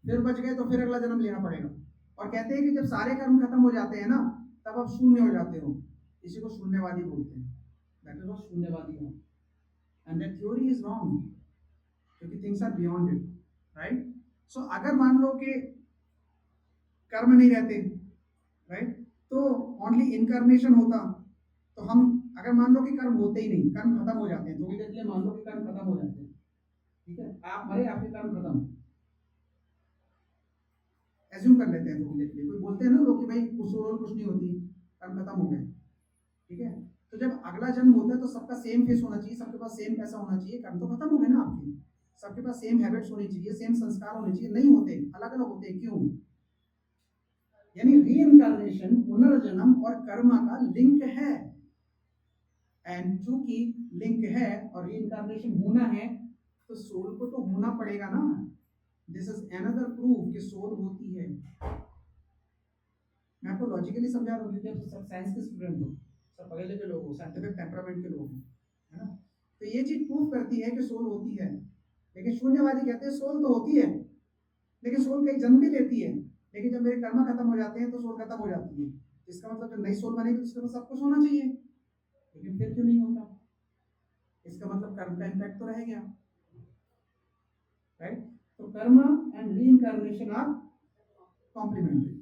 फिर बच गए तो फिर अगला जन्म लेना पड़ेगा, और कहते हैं कि जब सारे कर्म खत्म हो जाते हैं ना तब आप शून्य हो जाते हो, इसी को शून्यवादी बोलते हैं, दैट इज व्हाट शून्यवादी है, and that theory is wrong, क्योंकि things are beyond it, right. So अगर मान लो कि कर्म नहीं रहते, राइट, तो ओनली इनकारनेशन होता, तो हम अगर मान लो कि कर्म होते ही नहीं, कर्म खत्म हो जाते हैं, थोड़ी देर के लिए मान लो कि कर्म खत्म हो जाते हैं, ठीक है, आप मरे आपके कर्म खत्म, एज्यूम कर लेते हैं थोड़ी देर के लिए, कोई बोलते हैं ना लोग कि भाई कुछ नहीं होती, कर्म खत्म हो गए, ठीक है, तो जब अगला जन्म होता है तो सबका सेम फेस होना चाहिए, सबके पास सेम पैसा होना चाहिए, कर्म तो खत्म हो गए ना आपके, सबके पास सेम हैबिट्स होनी चाहिए, सेम संस्कार होने चाहिए, नहीं होते, अलग अलग होते, क्यों, यानी रीइंकार्नेशन पुनर्जन्म और कर्म का लिंक है, एंड चूंकि लिंक है और रीइंकार्नेशन होना है तो सोल को तो होना पड़ेगा ना, दिस इज अनदर प्रूफ कि सोल होती है। मैं आपको लॉजिकली समझा रहा हूँ क्योंकि आप सब साइंस के स्टूडेंट हो, सब पढ़े लिखे लोग हो, साइंटिफिक टेम्परामेंट के लोग हो, है ना, तो ये चीज प्रूव करती है कि सोल होती है, लेकिन शून्यवादी कहते हैं सोल तो होती है, लेकिन सोल कई जन्म भी लेती है, लेकिन जब मेरे कर्म खत्म हो जाते हैं तो सोल खत्म हो जाती है, इसका मतलब जब नई सोल बनेगी तो उसके पास सब कुछ होना चाहिए, लेकिन फिर क्यों नहीं होता, इसका मतलब कर्म का इम्पैक्ट तो रह गया, राइट। तो karma and reincarnation are complementary,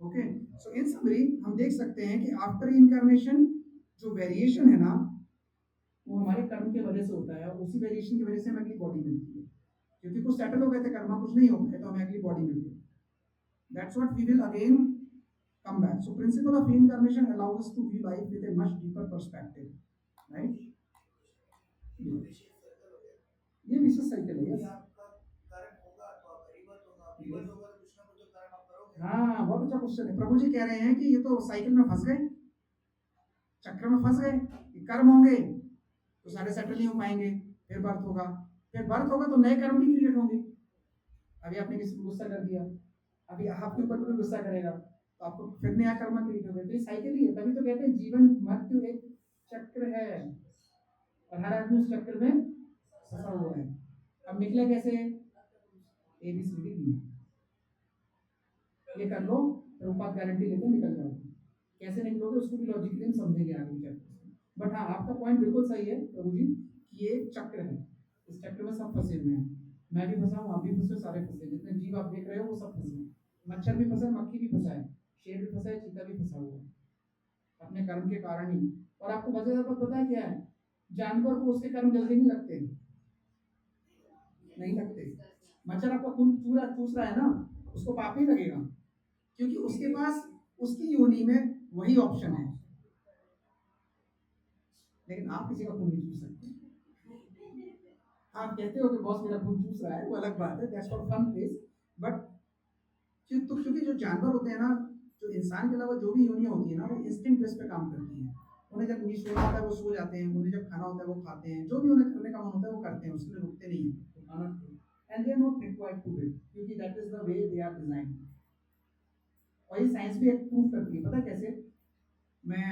okay. So in summary हम देख सकते हैं कि आफ्टर इनकारनेशन जो वेरिएशन है ना वो हमारे कर्म की वजह से होता है, और उसी वेरिएशन की वजह से हमें अगली बॉडी मिलती है, क्योंकि कुछ सेटल हो गए थे कर्म, कुछ नहीं हो गए तो हमें अगली बॉडी मिल गई, that's what we will again come back. So principle of reincarnation allows us to view life with a much deeper perspective, right? ये विशेष साइकिल है, हाँ बहुत अच्छा क्वेश्चन है। प्रभु जी कह रहे हैं कि ये तो साइकिल में फंस गए, चक्र में फंस गए, कर्म होंगे तो सारे सेटल नहीं हो पाएंगे, फिर बर्थ होगा, फिर बर्थ होगा तो नए कर्म भी क्रिएट होंगे, अभी आपने किसी को गुस्सा कर दिया, अभी आपके ऊपर कोई गुस्सा करेगा तो आपको फिर नया कर्म क्रिएट होगा, तो ये साइकिल ही है, तभी तो कहते हैं जीवन मृत्यु एक चक्र है और हर आदमी उस चक्र में फंसा हुआ है। अब निकले कैसे, ABCD ये कर लो, रूपात गारंटी लेते निकल जाओगे, कैसे निकलोगे उसको भी लॉजिकली हम समझेंगे आगे चैप्टर में, बट हाँ आपका पॉइंट बिल्कुल सही है प्रभु जी कि ये चक्र है, इस चक्र में सब फंसे हुए हैं, मैं भी फंसा हूँ, आप भी फंसे, सारे फंसे, जितने जीव आप देख रहे हो वो सब फंसे, मच्छर भी फंसा है, मक्खी भी फंसा है, शेर भी फंसा है, चीता भी फंसा हुआ है, अपने कर्म के कारण ही। और आपको मजेदार बात पता है क्या है, जानवर को उसके कर्म जल्दी नहीं लगते, नहीं लगते, मच्छर आपका खून चूस रहा है ना, उसको पाप ही लगेगा, क्योंकि उसके पास उसकी योनि में वही ऑप्शन है, लेकिन आप किसी का खून नहीं चूस सकते। आप कहते हो कि बॉस मेरा खून चूस रहा है, वो अलग बात है, that's for fun place, but क्योंकि जो जानवर होते हैं ना, जो इंसान के अलावा जो भी योनियां होती है ना, वो इंस्टिंक्ट बेस पे काम करती हैं, उन्हें जब नींद सोना होता है वो सो जाते हैं, उन्हें जब खाना होता है वो खाते हैं, जो भी उन्हें करने का मन होता है वो करते हैं, उसके लिए रुकते नहीं है, तो खाना and they are not required to do, क्योंकि that is the way they are designed, और ये साइंस भी एक प्रूफ करती है, पता कैसे, मैं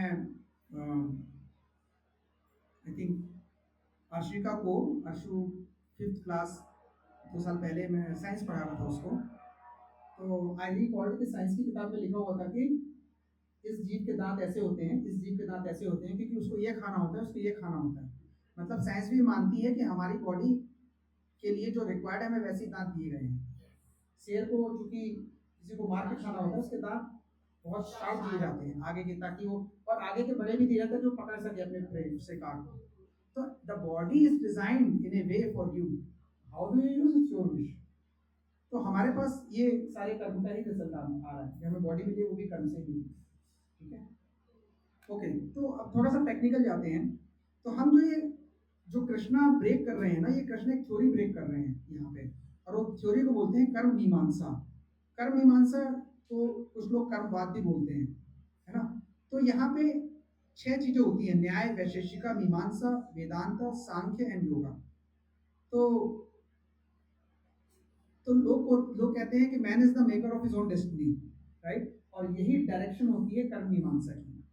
आई थिंक अर्शिका को, अर्शु 5th क्लास 2 साल पहले मैं साइंस पढ़ा रहा था उसको, तो आई रिकॉर्ड कि साइंस की किताब में लिखा हुआ था कि इस जीव के दांत ऐसे होते हैं, इस जीव के दांत ऐसे होते हैं, क्योंकि उसको ये खाना होता है, उसको ये खाना होता है, मतलब साइंस भी मानती है कि हमारी बॉडी के लिए जो रिक्वायर्ड है हमें वैसे ही दांत दिए गए हैं। शेर को चूंकि किसी को मार के खाना होता है, उसके दांत बहुत शार्प दिए जाते हैं आगे के, ताकि वो, और आगे के बड़े भी दिए जाते हैं जो पकड़ सके अपने शिकार को, तो the body is designed in A way for you, how do you use it's your wish. तो हमारे पास ये सारे कर्म का ही रिजल्ट आ रहा है, कि हमें बॉडी मिली है वो भी कर्म से ही मिली, ठीक है। ओके, तो अब थोड़ा सा टेक्निकल जाते हैं। तो हम जो कृष्णा ब्रेक कर रहे हैं ना, ये कृष्ण एक थ्योरी ब्रेक कर रहे हैं यहाँ पे, और वो थ्योरी को बोलते हैं कर्म मीमांसा। कर्म मीमांसा को कुछ लोग कर्मवाद भी बोलते हैं, है ना। तो यहाँ पे 6 चीजें होती हैं, न्याय, वैशेषिका, मीमांसा, वेदांत, सांख्य एंड योगा। तो लोग कहते हैं कि man is the maker of his own destiny, right. और यही डायरेक्शन होती है कर्म मीमांसा की।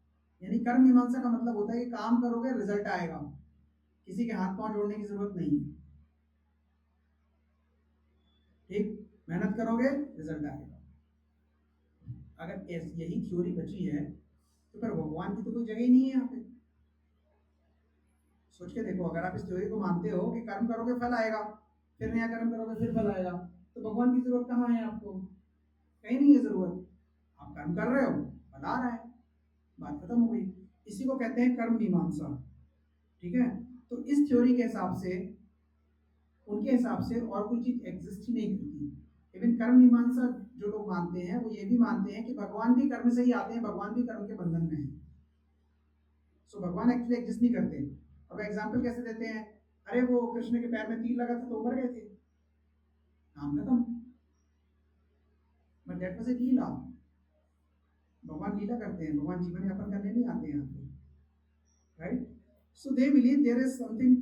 यानी कर्म मीमांसा का मतलब होता है कि काम करोगे रिजल्ट आएगा, किसी के हाथ पांव जोड़ने की जरूरत नहीं, ठीक, मेहनत करोगे रिजल्ट आएगा। अगर यही थ्योरी बची है तो फिर भगवान की तो कोई जगह ही नहीं है यहाँ पे। सोच के देखो, अगर आप इस थ्योरी को मानते हो कि कर्म करोगे फल आएगा, फिर नया कर्म करोगे फिर फल आएगा, तो भगवान की जरूरत कहाँ है आपको? कहीं नहीं है जरूरत। आप कर्म कर रहे हो, फल आ रहा है, बात खत्म हो गई। इसी को कहते हैं कर्म मीमांसा, ठीक है। तो इस थ्योरी के हिसाब से, उनके हिसाब से और कोई चीज एग्जिस्ट ही नहीं करती। इवन कर्म मीमांसा जो लोग मानते हैं वो ये भी मानते हैं कि भगवान भी कर्म से ही आते हैं, भगवान भी कर्म के बंधन में है। सो भगवान एक्चुअली एग्जिस्ट नहीं करते। अब एग्जाम्पल कैसे देते हैं, अरे वो कृष्ण के पैर में तीर लगा था तो मर गए थे, काम खत्म। बट दैट वाज ए लीला। भगवान लीला करते हैं, भगवान जीवन यापन करने नहीं आते हैं यहाँ पे, right. So they believe there is something.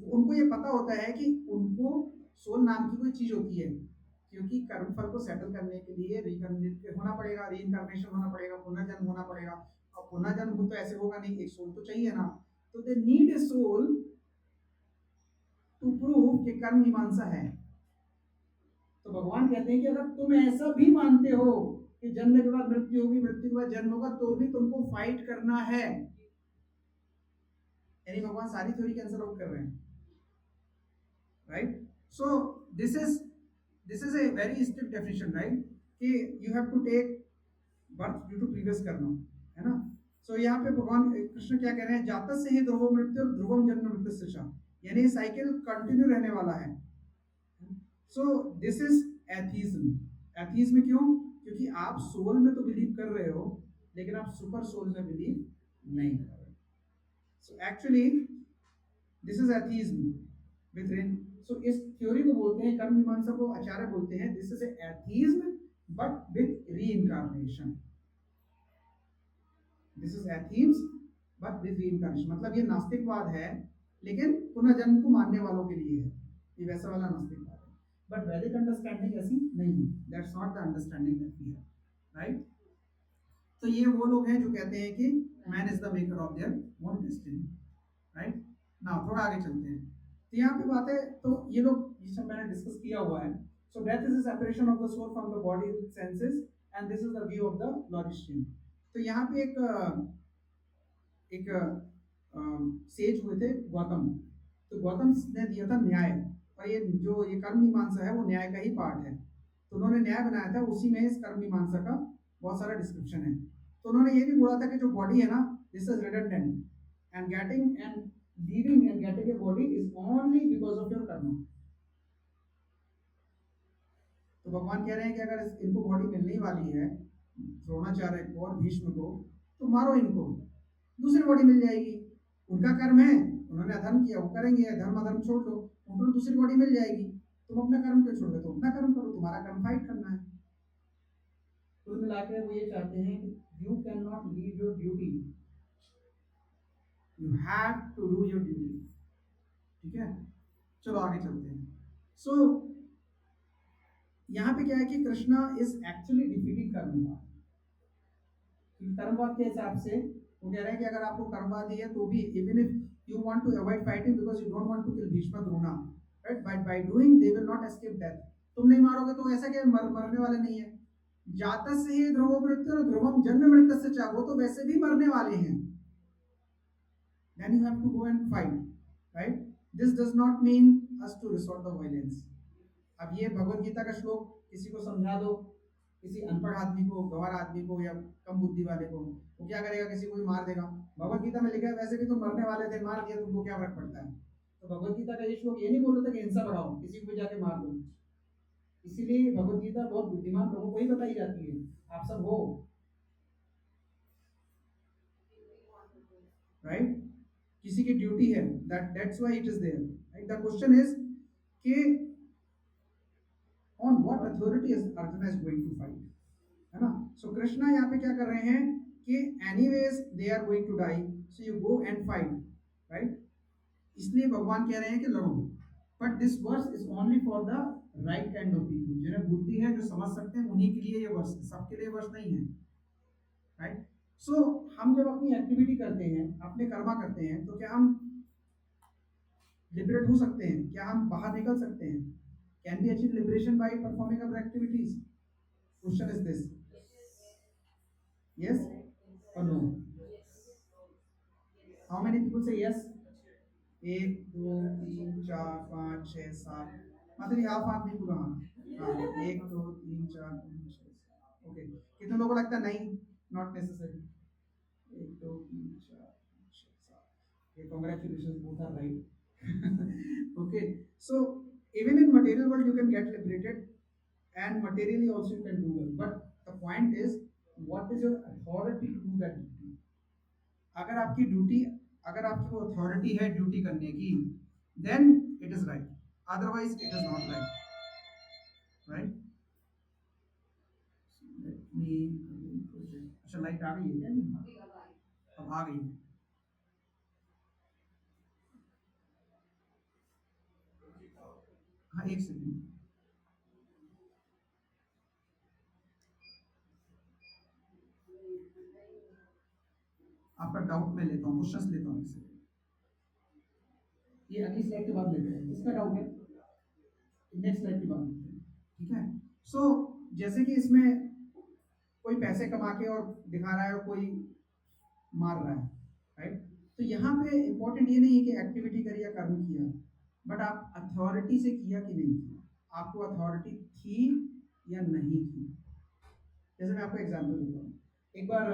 उनको ये पता होता है कि उनको सोल नाम की कोई चीज होती है, क्योंकि कर्मफल को सेटल करने के लिए रीइंकारनेट होना पड़ेगा, रीइंकारनेशन होना पड़ेगा, पुनर्जन्म होना पड़ेगा। और पुनर्जन्म तो ऐसे होगा नहीं, एक सोल तो चाहिए ना। तो they need a soul to prove कि कर्म मीमांसा है। तो भगवान कहते हैं कि अगर तुम ऐसा भी मानते हो कि जन्म के बाद मृत्यु होगी, मृत्यु के बाद जन्म होगा, तो भी तुमको फाइट करना है। यानी भगवान सारी थ्योरी कैंसिल आउट कर रहे हैं, right. So this is a very strict definition, right, कि you have to take birth due to previous कर्म, है ना। सो यहाँ पे भगवान कृष्ण क्या कह रहे हैं, जातक से ही ध्रुव मृत्यु और ध्रुवम जन्म मृत्यु, यानी साइकिल कंटिन्यू रहने वाला है। सो दिस इज एथीज्म। एथीज्म क्यों? क्योंकि आप सोल में तो बिलीव कर रहे हो, लेकिन आप सुपर सोल में बिलीव नहीं कर रहे। So actually this is atheism with rein. So इस थ्योरी को बोलते हैं, कर्म मीमांसा को आचार्य बोलते हैं, this is atheism but with reincarnation. This is atheism but with reincarnation, मतलब ये नास्तिकवाद है, लेकिन पुनर्जन्म को मानने वालों के लिए है, ये वैसा वाला नास्तिकवाद है। बट वैदिक अंडरस्टैंडिंग ऐसी नहीं है, that's not the understanding that we have, right. तो ये वो लोग हैं जो कहते हैं कि man is the maker of their own destiny, right. Now थोड़ा आगे चलते हैं। तो यहाँ पे बात है, तो ये लोग ये सब मैंने डिस्कस किया हुआ है। So death is the separation of the soul from the body with senses and this is the view of the logician. तो यहाँ पे एक सेज हुए थे गौतम। तो गौतम ने दिया था न्याय, और ये कर्म मीमांसा है वो न्याय का ही पार्ट है। तो उन्होंने न्याय बनाया था, उसी में इस कर्म मीमांसा का बहुत सारा डिस्क्रिप्शन है। तो उन्होंने ये भी बोला था कि जो बॉडी है ना, this is redundant and getting and leaving and getting a body is only because of your कर्म। तो भगवान कह रहे हैं कि अगर इनको बॉडी मिलने वाली है, द्रोणाचार्य को और भीष्म को, तो मारो इनको, दूसरी बॉडी मिल जाएगी। उनका कर्म है, उन्होंने अधर्म किया, वो करेंगे, धर्म अधर्म छोड़ दो, उनको दूसरी बॉडी मिल जाएगी। तुम अपना कर्म क्यों छोड़ दो? तो अपना कर्म करो, तुम्हारा कर्म फाइट करना है। कुल मिलाकर वो ये चाहते हैं you can not leave your duty, you have to do your duty, ठीक है। चलो आगे चलते हैं। सो यहाँ पे क्या है कि कृष्णा इज एक्चुअली डिफीटिंग कर्मवाद। कर्मवाद के हिसाब से वो कह रहे हैं कि अगर आपको कर्मवादी है तो भी, even if you want to avoid fighting because you don't want to kill Bhishma Drona, right? By doing they will not escape death. तुम नहीं मारोगे तो ऐसा क्या मरने वाले नहीं है। जातक से ही ध्रुव मृत्यु और ध्रुवम जन्म मृत्यु से चाह, वो तो वैसे भी मरने वाले हैं। Then you have to go and fight, right? This does not mean us to resort to violence. अब ये भगवत गीता का श्लोक किसी को समझा दो, किसी अनपढ़ आदमी को, गंवार आदमी को या कम बुद्धि वाले को, वो क्या करेगा, किसी को भी मार देगा। भगवत गीता में लिखा है वैसे भी तुम मरने वाले थे, मार दिया तुमको क्या फर्क पड़ता है। तो भगवत गीता का ये श्लोक ये नहीं बोल रहा था कि हिंसा बढ़ाओ, किसी को भी जाके मार दो। इसीलिए भगवत गीता बहुत बुद्धिमान लोगों को ही बताई जाती है, आप सब हो, राइट। किसी की ड्यूटी है, that's why it is there, right. The question is कि on what authority is Arjun is going to fight, है ना। सो कृष्णा यहाँ पे क्या कर रहे हैं कि anyways they are going to die, so you go and fight, right. इसलिए भगवान कह रहे हैं कि लड़ो, but this verse is only for the right kind of people, जिन्हें बुद्धि है, जो समझ सकते हैं, उन्हीं के लिए ये वर्स है, सबके लिए वर्स नहीं है, राइट। सो हम जब अपनी एक्टिविटी करते हैं, अपने कर्मा करते हैं, तो क्या हम लिबरेट हो सकते हैं, क्या हम बाहर निकल सकते हैं? Can be achieve liberation by performing our activities? Question is this, yes or no? How many people say yes? 1 2 3 4 5 6 7, मतलब आप हाथ नहीं पूरा हाथ, हाँ 1 2 3 4 5 6 ओके। कितने लोगों को लगता है नहीं, नॉट नेसेसरी? 1 2 3 4 5 6 7, ये congratulations, both are right. Okay, so even in material world you can get liberated, and materially also you can do well, but the point is what is your authority to do that duty? अगर आपकी duty, अगर आपकी वो authority है duty करने की, then it is right, otherwise it is not right, right. अच्छा light आ गई है क्या? अब आ गई है। हाँ एक सेकेंड, आपका डाउट मैं लेता हूँ, क्वेश्चंस लेता हूँ इससे, ये अगली स्लाइड के बाद लेते हैं, इसका डाउट है नेक्स्ट स्लाइड के बाद लेते हैं, ठीक है। सो जैसे कि इसमें कोई पैसे कमा के और दिखा रहा है और कोई मार रहा है, राइट। तो यहाँ पे इंपॉर्टेंट ये नहीं है कि एक्टिविटी करी या कर्म किया, बट आप अथॉरिटी से किया कि नहीं किया, आपको अथॉरिटी थी या नहीं थी। जैसे मैं आपको एग्जांपल देता हूँ, एक बार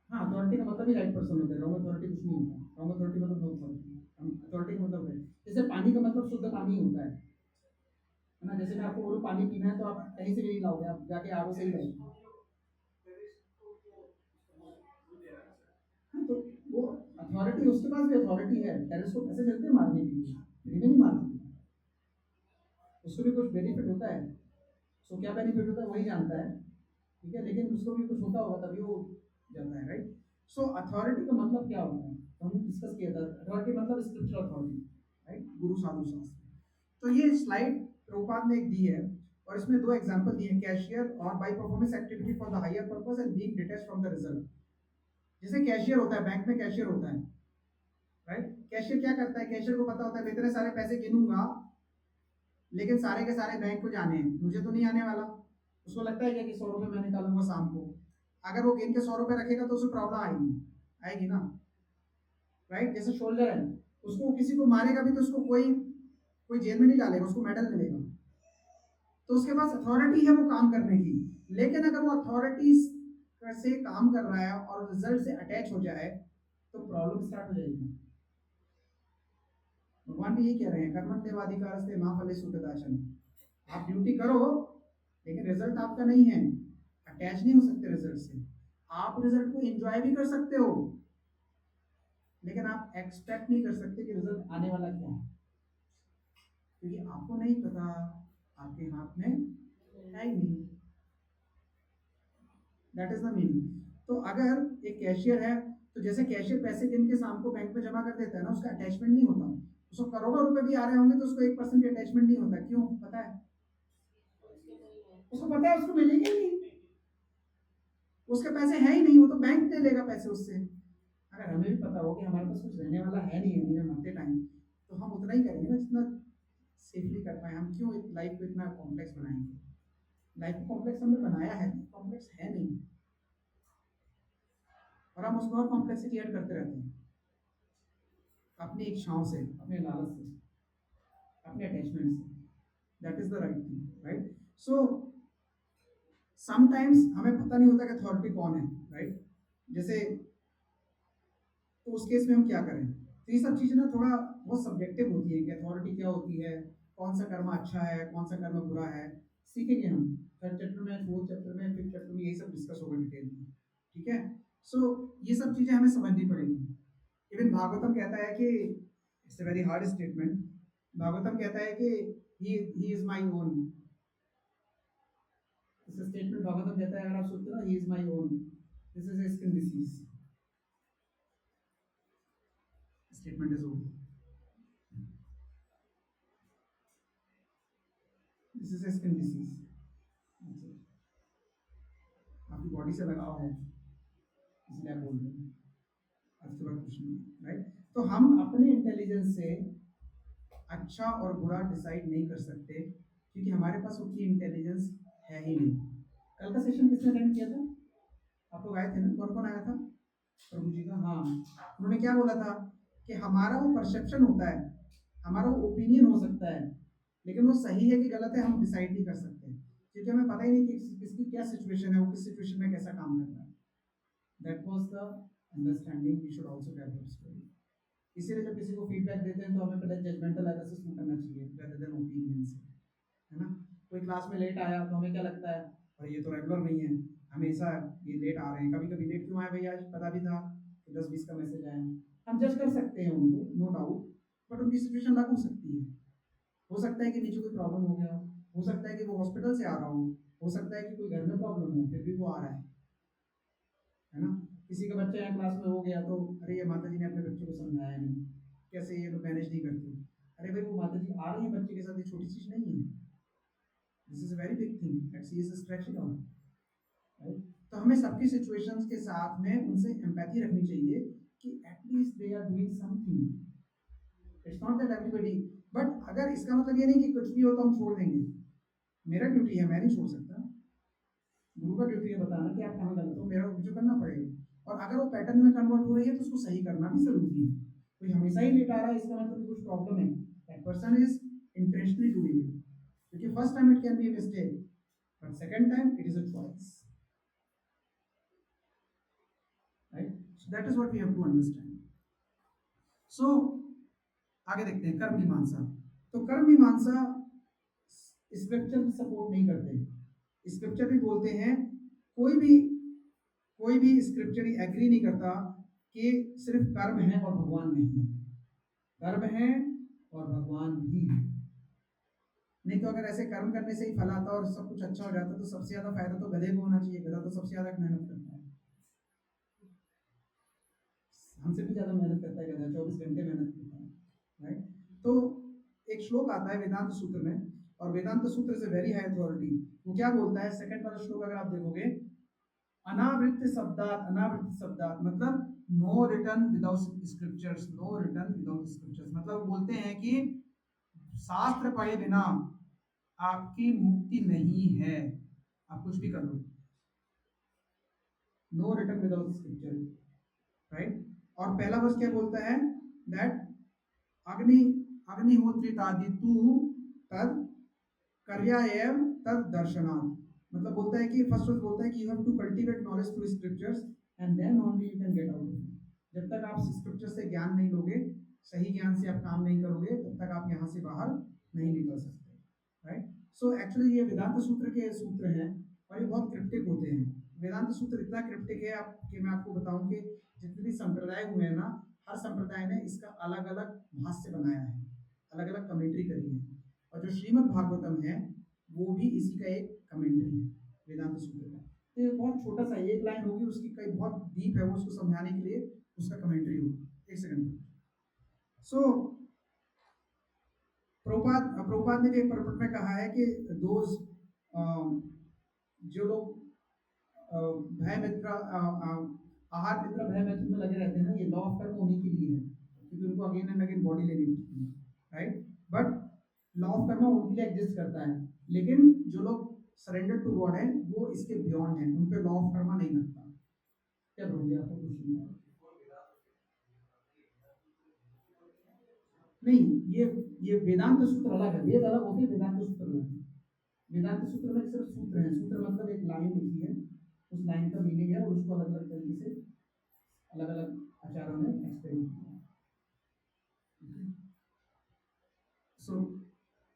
हाँ अथॉरिटी का मतलब ही राइट पर्सन होता है, रॉन्ग अथॉरिटी कुछ नहीं होता, रॉन्ग अथॉरिटी मतलब नो अथॉरिटी, अथॉरिटी का मतलब है, जैसे पानी का मतलब शुद्ध पानी होता है ना। जैसे मैं आपको बोलूँ पानी पीना है तो आप कहीं से भी नहीं लाओगे, आप जाके आरओ से ही लाओगे। हाँ तो वो अथॉरिटी, उसके पास भी अथॉरिटी है, टेररिस्ट को पैसे मिलते हैं मारने के लिए, फ्री में नहीं मारते, उसको भी कुछ बेनिफिट होता है। सो क्या बेनिफिट होता है वही जानता है, ठीक है, लेकिन उसको भी कुछ होता होगा तभी वो जाता है, राइट। सो अथॉरिटी का मतलब क्या होता है, तो हमने डिस्कस किया था, अथॉरिटी मतलब स्क्रिप्चुरल अथॉरिटी, राइट, गुरु साधु शास्त्र। तो ये स्लाइड प्रभुपाद ने एक दी है, और इसमें 2 एग्जांपल दिए हैं, कैशियर और by performance activity for the higher purpose and being detached from the result. जैसे कैशियर होता है, बैंक में कैशियर होता है, राइट। कैशियर क्या करता है, कैशियर को पता होता है मैं इतने सारे पैसे गिनूंगा, लेकिन सारे के सारे बैंक को जाने हैं, मुझे तो नहीं आने वाला। उसको लगता है कि 100 रुपये मैं निकालूंगा शाम को, अगर वो गिन के 100 रुपये रखेगा तो उसे प्रॉब्लम आएगी ना, राइट। जैसे शोल्डर है, उसको किसी को मारेगा भी तो उसको कोई जेल में नहीं डालेगा, उसको मेडल मिलेगा, तो उसके पास अथॉरिटी है वो काम करने की। लेकिन अगर वो अथॉरिटी से काम कर रहा है और रिजल्ट से अटैच हो जाए तो प्रॉब्लम स्टार्ट हो जाएगी। भगवान भी यही कह रहे हैं, कर्मण्येवाधिकारस्ते मा फलेषु कदाचन, आप ड्यूटी करो लेकिन रिजल्ट आपका नहीं है, अटैच नहीं हो सकते रिजल्ट से। आप रिजल्ट को एंजॉय भी कर सकते हो, लेकिन आप एक्सपेक्ट नहीं कर सकते कि रिजल्ट आने वाला क्या है, क्योंकि आपको नहीं पता, आपके हाथ में है ही नहीं। That is the meaning. तो अगर एक कैशियर है, तो जैसे कैशियर पैसे गिन के शाम को बैंक में जमा कर देता है ना, उसका अटैचमेंट नहीं होता, उसको करोड़ों रुपए भी आ रहे होंगे तो उसको 1% भी अटैचमेंट नहीं होता। क्यों? पता है, उसको पता है उसको मिलेंगे नहीं, उसके पैसे है ही नहीं, वो तो बैंक दे लेगा पैसे उससे। अगर हमें भी पता हो कि हमारे पास कुछ रहने वाला है नहीं है मरते टाइम, तो हम उतना ही करेंगे ना जितना सेफली कर पाए। हम क्यों लाइफ को इतना कॉम्प्लेक्स बनाएंगे? लाइफ को कॉम्प्लेक्स हमने बनाया है, कॉम्प्लेक्स है नहीं, और हम उसमें और कॉम्प्लेक्सिटी ऐड करते रहते हैं अपनी इच्छाओं से, अपने लालच से, अपने अटैचमेंट से। That is the right thing, right. So sometimes हमें पता नहीं होता कि अथॉरिटी कौन है, राइट? जैसे तो उस केस में हम क्या करें? तो ये सब चीज़ें ना थोड़ा बहुत सब्जेक्टिव होती है कि अथॉरिटी क्या होती है, कौन सा कर्म अच्छा है, कौन सा कर्म बुरा है, सीखेंगे हम थर्ड चैप्टर में, फोर्थ चैप्टर में, फिफ्थ चैप्टर में, यही सब डिस्कस होगा डिटेल में, ठीक है? सो ये सब चीज़ें हमें समझनी पड़ेंगी। इवन भागवतम कहता है कि it's a very hard statement. Bhagavatam कहता है कि ही इज माई ओन। इस स्टेटमेंट भागवतम कहता है, अगर आप सुनते हो ना, he is my own, this is A skin disease. Statement is over, this is A skin disease. आपकी बॉडी से लगाव है इसलिए आप बोल रहे हैं, उसके बाद कुछ नहीं, राइट? तो हम अपने इंटेलिजेंस से अच्छा और बुरा डिसाइड नहीं कर सकते क्योंकि हमारे पास उतनी इंटेलिजेंस है ही नहीं। कल का सेशन किसने अटेंड किया था? आप लोग आए थे ना? कौन कौन आया था? प्रभु जी का, हाँ। उन्होंने क्या बोला था कि हमारा वो परसेप्शन होता है, हमारा वो ओपिनियन हो सकता है, लेकिन वो सही है कि गलत है हम डिसाइड नहीं कर सकते क्योंकि हमें पता ही नहीं कि किसकी क्या सिचुएशन है, वो किस सिचुएशन में कैसा काम कर रहा है। That was the understanding we should also develop story. इसीलिए जब किसी को फीडबैक देते हैं तो हमें पहले जजमेंटल एनालिसिस करना चाहिए rather than ओपिनियन से, है ना? कोई क्लास में लेट आया तो हमें क्या लगता है, अरे ये तो रेगुलर नहीं है, हमेशा ये लेट आ रहे हैं, कभी कभी लेट क्यों आए भैया, आज पता भी था कि 10-20 का मैसेज आया। हम जज कर सकते हैं उनको, नो डाउट, बट उनकी सिचुएशन अलग हो सकती है। हो सकता है कि नीचे कोई प्रॉब्लम हो गया हो सकता है कि वो हॉस्पिटल से आ रहा हो सकता है कि कोई घर में प्रॉब्लम हो, फिर भी वो आ रहा है ना? किसी का बच्चा यहाँ क्लास में हो गया तो अरे ये माता जी ने अपने बच्चे को समझाया नहीं, कैसे ये लोग मैनेज नहीं करते। अरे भाई वो माता जी आ रही है बच्चे के साथ, ये छोटी चीज नहीं है, this is a very big thing that she is stretching out, right? तो हमें सबकी सिचुएशंस के साथ में उनसे एम्पैथी रखनी चाहिए कि at least they are doing something, it's not that everybody. But अगर इसका मतलब ये नहीं कि कुछ भी हो तो हम छोड़ देंगे, मेरा ड्यूटी है, मैं नहीं छोड़ सकता। गुरु का ड्यूटी है बताना कि आप कहाँ गलत हो, मेरा मुझे करना पड़ेगा। और अगर वो पैटर्न में कन्वर्ट हो रही है तो उसको सही करना भी जरूरी है। कोई हमेशा ही लेट आ रहा है इसका मतलब कुछ प्रॉब्लम है, that person is intentionally doing it, क्योंकि first time it can be a mistake but second time it is a choice, right? So that is what we have to understand. So आगे देखते हैं कर्म मीमांसा। तो कर्म मीमांसा स्क्रिप्चर सपोर्ट नहीं करते। स्क्रिप्चर भी बोलते हैं, कोई भी स्क्रिप्चर एग्री नहीं करता कि सिर्फ कर्म है और भगवान नहीं है, कर्म है और भगवान भी है। नहीं तो अगर ऐसे कर्म करने से ही फल आता और सब कुछ अच्छा हो जाता तो सबसे ज्यादा फायदा तो गधे को होना चाहिए, गधा तो सबसे ज्यादा मेहनत करता है, हमसे भी ज्यादा मेहनत करता है गधा, 24 घंटे मेहनत करता है, राइट? तो एक श्लोक आता है वेदांत सूत्र में, और वेदांत सूत्र से वेरी हाई अथॉरिटी, वो क्या बोलता है, सेकंड वाला श्लोक अगर आप देखोगे, अनावृत्त शब्दात मतलब no return without scriptures, no return without scriptures, मतलब बोलते हैं कि शास्त्र पढ़े बिना आपकी मुक्ति नहीं है, आप कुछ भी कर लो, no return without scripture, right? और पहला वर्ष क्या बोलता है, दैट अग्नि अग्निहोत्रितादितु तद कर्यायव तद दर्शनात्, मतलब बोलता है कि फर्स्ट वर्ष बोलता है कि you have to cultivate knowledge through scriptures and then only you can get out. जब तक आप स्क्रिप्चर से ज्ञान नहीं लोगे, सही ज्ञान से आप काम नहीं करोगे, तब तक आप यहाँ से बाहर नहीं निकल सकते, राइट? सो एक्चुअली ये वेदांत सूत्र के सूत्र हैं और ये बहुत क्रिप्टिक होते हैं। वेदांत सूत्र इतना क्रिप्टिक है आप कि मैं आपको बताऊं कि जितने भी संप्रदाय हुए हैं ना, हर संप्रदाय ने इसका अलग अलग भाष्य बनाया है, अलग अलग कमेंट्री करी है, और जो श्रीमद् भागवतम है वो भी इसी का एक कमेंट्री है वेदांत सूत्र का। तो ये बहुत छोटा सा एक लाइन होगी, उसकी कई बहुत डीप है, वो उसको समझाने के लिए उसका कमेंट्री होगी। एक सेकंड। सो प्रभुपाद ने भी एक परपट में कहा है कि दोज जो लोग भय मित्र आहार मित्र भय मित्र में लगे रहते हैं ना, ये लॉ ऑफ कर्म उन्हीं के लिए है, क्योंकि उनको अगेन एंड अगेन बॉडी लेनी होती है, राइट? बट लॉ ऑफ कर्म उनके लिए एग्जिस्ट करता है, लेकिन जो लोग सरेंडर टू गॉड है वो इसके बियॉन्ड है, उन पे लॉ ऑफ कर्म नहीं लगता। क्या बोलूंगी आपको कुछ नहीं, ये वेदांत सूत्र अलग है, वेद अलग होते हैं, वेदांत सूत्र अलग है। वेदांत सूत्र में सिर्फ सूत्र है, सूत्र मतलब एक लाइन लिखी है, उस लाइन का मीनिंग है और उसको अलग अलग तरीके से अलग अलग आचार्यों ने एक्सप्लेन किया। So,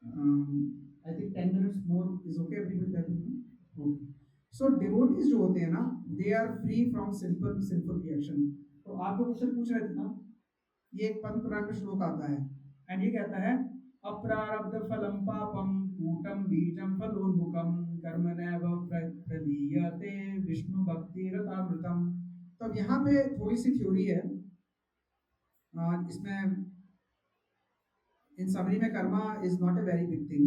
I think 10 minutes more is okay with everyone. Okay. So devotees जो होते हैं ना, they are free from sinful reaction. तो आप लोग क्वेश्चन पूछ रहे थे ना, ये एक पद्म पुराण में श्लोक आता है एंड ये कहता है अप्रारब्ध फलम पापम कूटम बीजम फलोन्मुखम कर्मणैव प्रलीयते विष्णु भक्ति रतामृतम। तो अब यहाँ पे थोड़ी सी थ्योरी है, इसमें इन समरी में Karma is not a very big thing,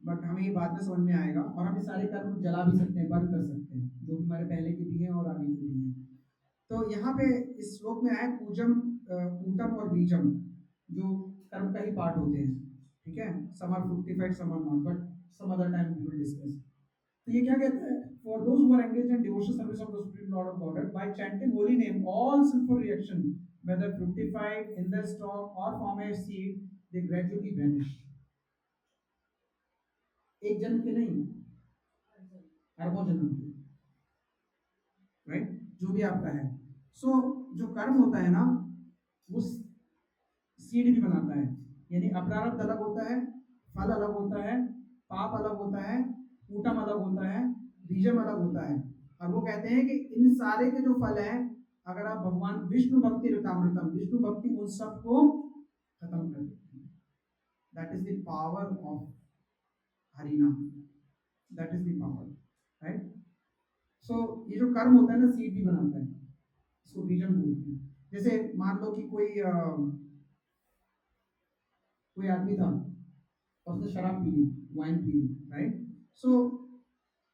but हमें ये बाद में समझ में आएगा और हम ये सारे कर्म जला भी सकते हैं, बंद कर सकते हैं, जो हमारे पहले के भी हैं और आगे के भी हैं। तो यहाँ पे इस श्लोक में आया पूजम ऊटम और बीजम, जो कर्म का ही पार्ट होते हैं, ठीक है, some are fructified some are not, but some other time we will discuss. तो ये क्या कहता है, for those who are engaged in devotional service of the supreme lord of god by chanting holy name all sinful reaction whether fructified in the stalk or form a seed, they gradually vanish. एक जन्म के नहीं, अरबों जन्म के, right, जो भी आपका है। सो जो कर्म होता है ना, वो सीड भी बनाता है, यानी अप्रारब्ध अलग होता है, फल अलग होता है, पाप अलग होता है, ऊटम अलग होता है, बीजम अलग होता है। और वो कहते हैं कि इन सारे के जो फल हैं, अगर आप भगवान विष्णु भक्ति रतामृतम, विष्णु भक्ति उन सबको खत्म कर देती है। That is the power of Harinam, that is the power, right. So ये जो कर्म होता है ना, सीड भी बनाता है, इसको बीजम बोलते हैं। जैसे मान लो कि कोई आदमी था और उसने शराब पी ली, वाइन पी ली, राइट। सो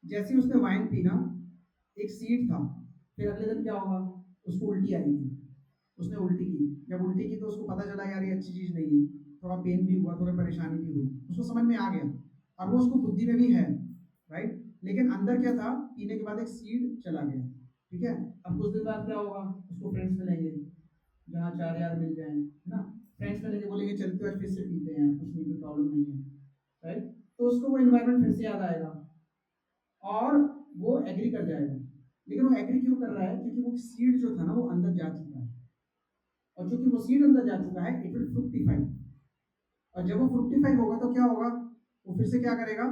जैसे ही उसने वाइन पी ना, एक सीड था, फिर अगले दिन क्या होगा, उसको उल्टी आएगी, उसने उल्टी की, जब उल्टी की तो उसको पता चला यार ये अच्छी चीज़ नहीं है, थोड़ा पेन भी हुआ, थोड़ा परेशानी भी हुई, उसको समझ में आ गया और वो उसको बुद्धि में भी है, राइट, लेकिन अंदर क्या था, पीने के बाद एक सीड चला गया, ठीक है। अब कुछ दिन बाद क्या होगा, उसको फ्रेंड्स मिलेंगे, जहाँ चार यार मिल जाए, है ना, फ्रेंड्स मिलेंगे, बोलेंगे चलते आज फिर से पीते हैं, कुछ नहीं, कोई प्रॉब्लम नहीं है, राइट। तो उसको वो एनवायरनमेंट फिर से याद आएगा और वो एग्री कर जाएगा। लेकिन वो एग्री क्यों कर रहा है, क्योंकि वो सीड जो था ना, वो अंदर जा चुका है, और चूंकि वो सीड अंदर जा चुका है, इट विल फ्रुक्टिफाई, और जब वो फ्रुक्टिफाई होगा तो क्या होगा, वो फिर से क्या करेगा,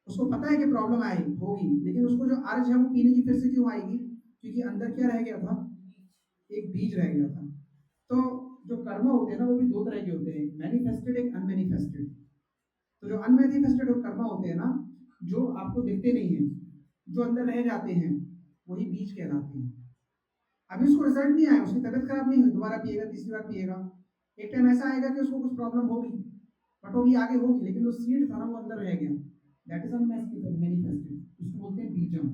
उसको पता है कि प्रॉब्लम आएगी होगी, लेकिन उसको जो अर्ज है वो पीने की फिर से क्यों आएगी, क्योंकि अंदर क्या रह गया था, एक बीज रह गया था। तो जो कर्म होते हैं ना, वो भी दो तरह के होते हैं, मैनिफेस्टेड, एक अनमैनिफेस्टेड। तो जो अनमैनिफेस्टेड कर्म होते हैं ना, जो आपको दिखते नहीं है, जो अंदर रह जाते हैं, वही बीज कहलाते हैं। अभी उसको रिजल्ट नहीं आया, उसकी तबीयत खराब नहीं हुई, दोबारा पिएगा, तीसरी बार पिएगा, एक टाइम ऐसा आएगा कि उसको कुछ प्रॉब्लम होगी, बट वो भी आगे होगी, लेकिन जो सीड था ना, वो अंदर रह गया, दैट इज अनमैनिफेस्टेड, उसको बोलते हैं बीजम।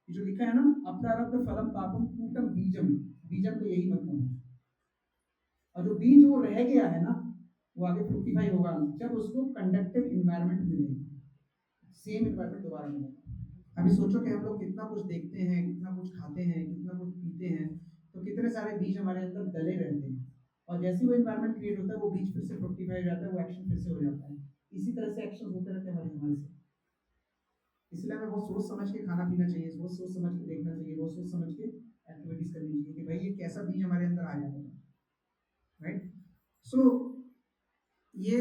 ये जो लिखा है ना, अप्रारब्ध फलम पापम कूटम बीजम, बीजम का यही मतलब है। और जो बीज वो रह गया है ना, वो आगे फ्रुक्टिफाई होगा जब उसको कंडक्टिव इन्वायरमेंट मिलेगी, सेम इन्वायरमेंट दोबारा मिलेगा। अभी सोचो कि हम लोग कितना कुछ देखते हैं, कितना कुछ खाते हैं, कितना कुछ पीते हैं, तो कितने सारे बीज हमारे अंदर डले रहते हैं, और जैसे वो इन्वायरमेंट क्रिएट होता है, वो बीज फिर से फ्रुक्टिफाई हो जाता है, वो एक्शन फिर से हो जाता है। इसी तरह से एक्शन होते रहते हैं हमारे से। इसलिए हमें बहुत सोच समझ के खाना पीना चाहिए, बहुत सोच समझ के देखना चाहिए, बहुत सोच समझ के एक्टिविटीज करनी चाहिए कि भाई ये कैसा बीज हमारे अंदर आ जाएगा, राइट। सो ये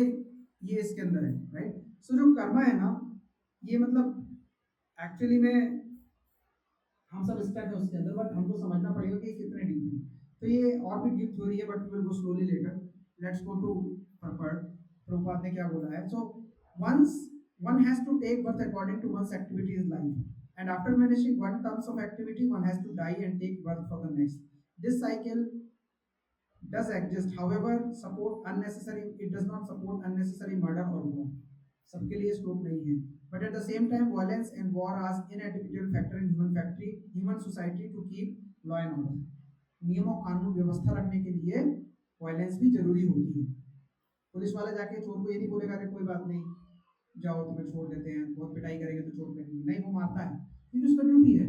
इसके अंदर है, राइट। सो जो कर्मा है ना, ये मतलब एक्चुअली में हम सब स्टक है उसके अंदर, बट हमको समझना पड़ेगा कि कितने डीप है। तो ये और भी डीप थ्योरी है, but we will go slowly later. Let's go to Prabhupada ने क्या बोला है। So once one has to take birth according to one's activity in life, and after finishing one terms of activity, one has to die and take birth for the next. This cycle does exist, however support unnecessary, it does not support unnecessary murder or war. सबके लिए scope नहीं है, but at the same time violence and war are inevitable factor in human society to keep law and order. नियमों कानून व्यवस्था रखने के लिए वायलेंस भी जरूरी होती है। पुलिस वाला जाके चोर को ये नहीं बोलेगा कि कोई बात नहीं, जाओ तुम्हें छोड़ देते हैं, बहुत पिटाई करेंगे तो छोड़ देंगे, नहीं, वो मारता है क्योंकि उसका ड्यूटी है।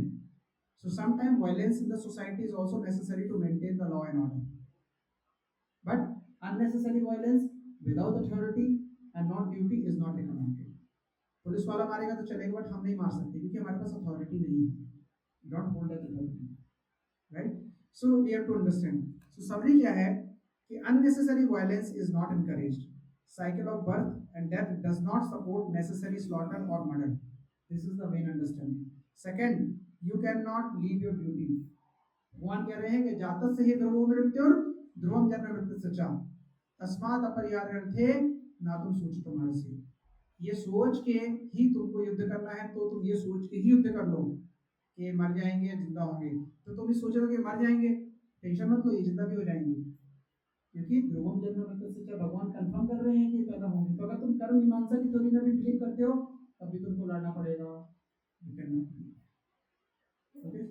So sometimes violence in the society is also necessary to maintain the law and order, but unnecessary violence without authority and not duty is not recommended. Police वाला मारेगा तो चलेगा, बट हम नहीं मार सकते क्योंकि हमारे पास अथॉरिटी नहीं है। Don't hold that authority, right? So we have to understand. So summary क्या है कि unnecessary violence is not encouraged, cycle of birth and death does not support necessary slaughter और murder. This is the main understanding. Second, you can not leave your duty. भगवान कह रहे हैं कि जातस्य ही ध्रुवो मृत्युर ध्रुवम जन्म मृत्यु च तस्मात् अपरिहार्यर्थे ना तुम सूचितुमर्हसि। ये सोच के ही तुमको युद्ध करना है, तो तुम ये सोच के ही युद्ध कर लो कि मर जाएंगे या जिंदा होंगे। तो तुम भी सोच रहे हो कि मर जाएंगे, टेंशन मत लो, ये जिंदा भी हो जाएंगे, क्योंकि ध्रुवम जन्म मृत्यु च भगवान कंफर्म कर रहे हैं कि पैदा होंगे। तो अगर तुम कर्म मीमांसा की थ्योरी में भी बिलीव करते हो, तब भी तुमको लड़ना पड़ेगा। ओके,